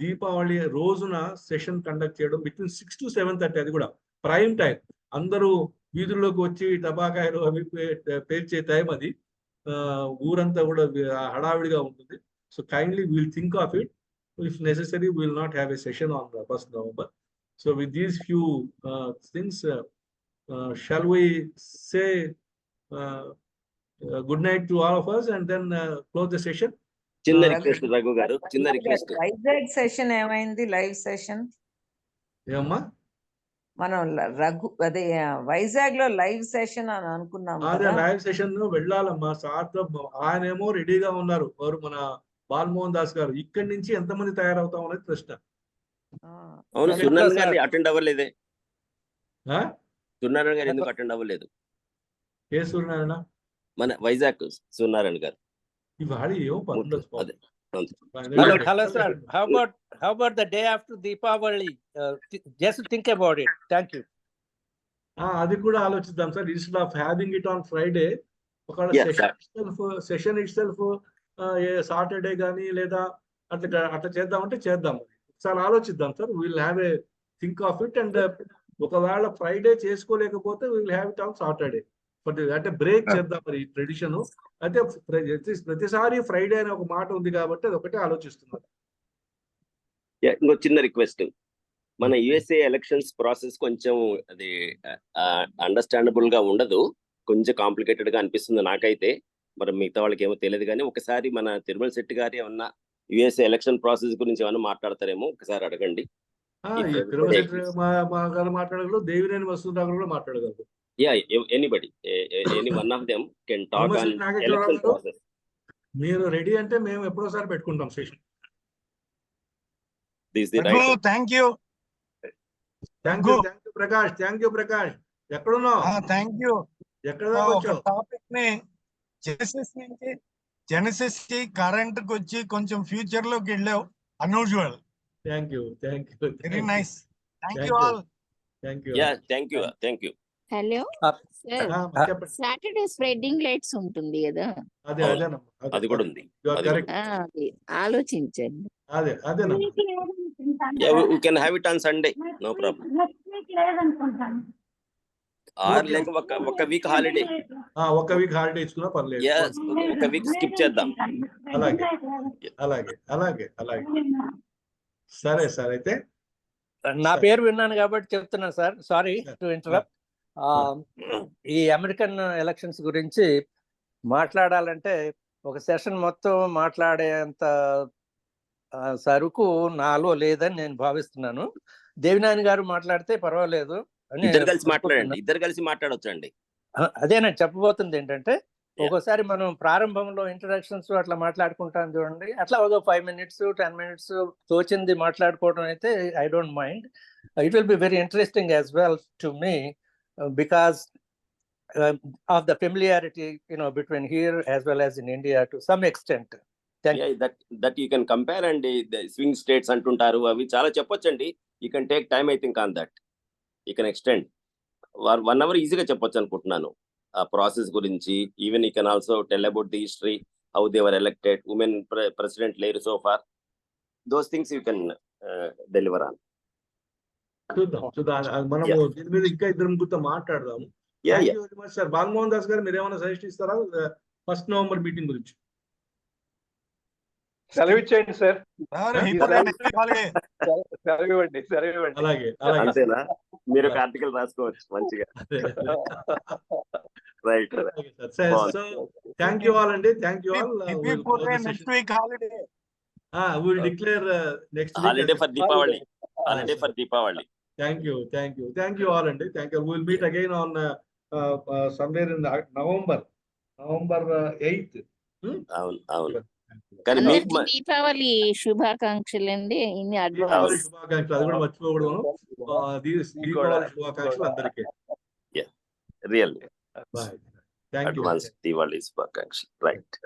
దీపావళి రోజున సెషన్ కండక్ట్ చేయడం బిట్వీన్ 6 to 7:30, అది కూడా ప్రైమ్ టైం. అందరూ వీధుల్లోకి వచ్చి టబాకాయలు అవి పేర్చే టైం అది. ఊరంతా కూడా హడావిడిగా ఉంటుంది. So kindly we'll think of it. If necessary will not have a session on 1st November. So with these few things shall we say good night to all of us and then close the session. చిన్న request Raghu గారు, చిన్న request. Vizag session ఏమైంది? Live session ఏమ్మా? మనం అదే వైజాగ్ లో live session అని అనుకున్నాం. అదే లైవ్ సెషన్ వెళ్ళాలమ్మా. సార్తో ఆయనేమో రెడీగా ఉన్నారు. వారు మన బాలమోహన్ దాస్ గారు. ఇక్కడి నుంచి ఎంతమంది తయారవుతాం అనేది ప్రశ్న. అవును, సున్నారాయణ గారు అటెండ్ అవ్వలేదే. సున్నారాయణ గారు ఎందుకు అటెండ్ అవ్వలేదు? ఏ సూర్యనారాయణ? మన వైజాగ్ సూర్యనారాయణ గారు. Hello sir, how about the day after Deepavali? Just think about it. Thank you. అది కూడా ఆలోచిద్దాం sir. Instead of having it on Friday, ఒక సెషన్ ఇట్ సెల్ఫ్ సాటర్డే కానీ లేదా అట్లా చేద్దామంటే చేద్దాం. ఒకసారి ఆలోచిద్దాం sir. Will have a think of it. And ఒకవేళ ఫ్రైడే చేసుకోలేకపోతే will have it on Saturday. అంటే బ్రేక్ చేద్దాం మరి ట్రెడిషన్. అయితే ప్రతిసారి ఫ్రైడే అనే ఒక మాట ఉంది కాబట్టి అది ఒకటే ఆలోచిస్తున్నారు. ఇంకో చిన్న రిక్వెస్ట్. మన యుఎస్ఏ ఎలక్షన్స్ ప్రాసెస్ కొంచెం అది అండర్స్టాండబుల్ గా ఉండదు, కొంచెం కాంప్లికేటెడ్ గా అనిపిస్తుంది నాకైతే. మరి మిగతా వాళ్ళకి ఏమో తెలియదు కానీ ఒకసారి మన తిరుమల శెట్టి గారు ఏమన్నా యుఎస్ఏ ఎలక్షన్ ప్రాసెస్ గురించి ఏమన్నా మాట్లాడతారేమో ఒకసారి అడగండి. మాట్లాడగలరు, దేవినేని వసుంధర కూడా మాట్లాడగలరు. Anybody, any one of them can talk on election process. మీరు రెడీ అంటే మేము ఎప్పుడోసారి పెట్టుకుంటాం session. Thank you Prakash. Thank you Prakash. ఎక్కడున్నావు? Thank you. ఎక్కడ వచ్చావు? టాపిక్ ని జెనసిస్ కి కరెంట్ కి వచ్చి కొంచెం ఫ్యూచర్ లోకి వెళ్ళావు. Unusual. Thank you. Very nice. Thank you all. Thank you. Hello sir, Saturday spreading lights ఉంటుంది కదా, అది కూడా ఉంది. ఆలోచించండి. We can have it on Sunday, no problem. Or like ఒక వీక్ హాలిడే. ఒక వీక్ హాలిడే ఇచ్చుకున్నా పర్లేదు. ఒక వీక్ స్కిప్ చేద్దాం. అలాగే. సరే సార్. అయితే నా పేరు విన్నాను కాబట్టి చెప్తున్నాను సార్. Sorry to interrupt. ఈ అమెరికన్ ఎలక్షన్స్ గురించి మాట్లాడాలంటే ఒక సెషన్ మొత్తం మాట్లాడేంత సరుకు నాలో లేదని నేను భావిస్తున్నాను. దేవినాని గారు మాట్లాడితే పర్వాలేదు. ఇద్దరు కలిసి మాట్లాడొచ్చండి. అదే నేను చెప్పబోతుంది ఏంటంటే, ఒక్కోసారి మనం ప్రారంభంలో ఇంట్రడక్షన్స్ అట్లా మాట్లాడుకుంటాం చూడండి, అట్లా ఒక 5 minutes 10 minutes తోచింది మాట్లాడుకోవడం అయితే I don't mind. It will be very interesting as well to me because of the familiarity, between here as well as in India to some extent. That you can compare and the swing states antuntaru avi chaala cheppochanడి. You can take time, I think, on that. You can extend 1 hour easy ga cheppochu anukuntunnanu aa process gurinchi. Even you can also tell about the history, how they were elected, women president later so far. Those things you can deliver on. చూద్దాం. మనము దీని మీద ఇంకా ఇద్దరు ముగ్గురితో మాట్లాడదాము. Sir Balamohan Das గారు, మీరు ఏమైనా సజెస్ట్ ఇస్తారా 1st November మీటింగ్ గురించి? సెలవిచ్చేయండి సార్. అలాగే. అంతేనా? మీరు ఒక ఆర్టికల్ రాసుకోవచ్చు మంచిగా. Right. So thank you all అండి. Thank you all. Next week holiday. We'll declare next week holiday for Deepavali. Holiday for Deepavali. Thank you all and thank you. We'll meet again on somewhere in November 8th. అవును. దీపావళి శుభాకాంక్షలు అండి. శుభాకాంక్షలు, అది కూడా మర్చిపోకూడదు. దీపావళి శుభాకాంక్షలు అందరికీ. Real. Bye. Thank you. Advance Diwali శుభాకాంక్షలు. రైట్.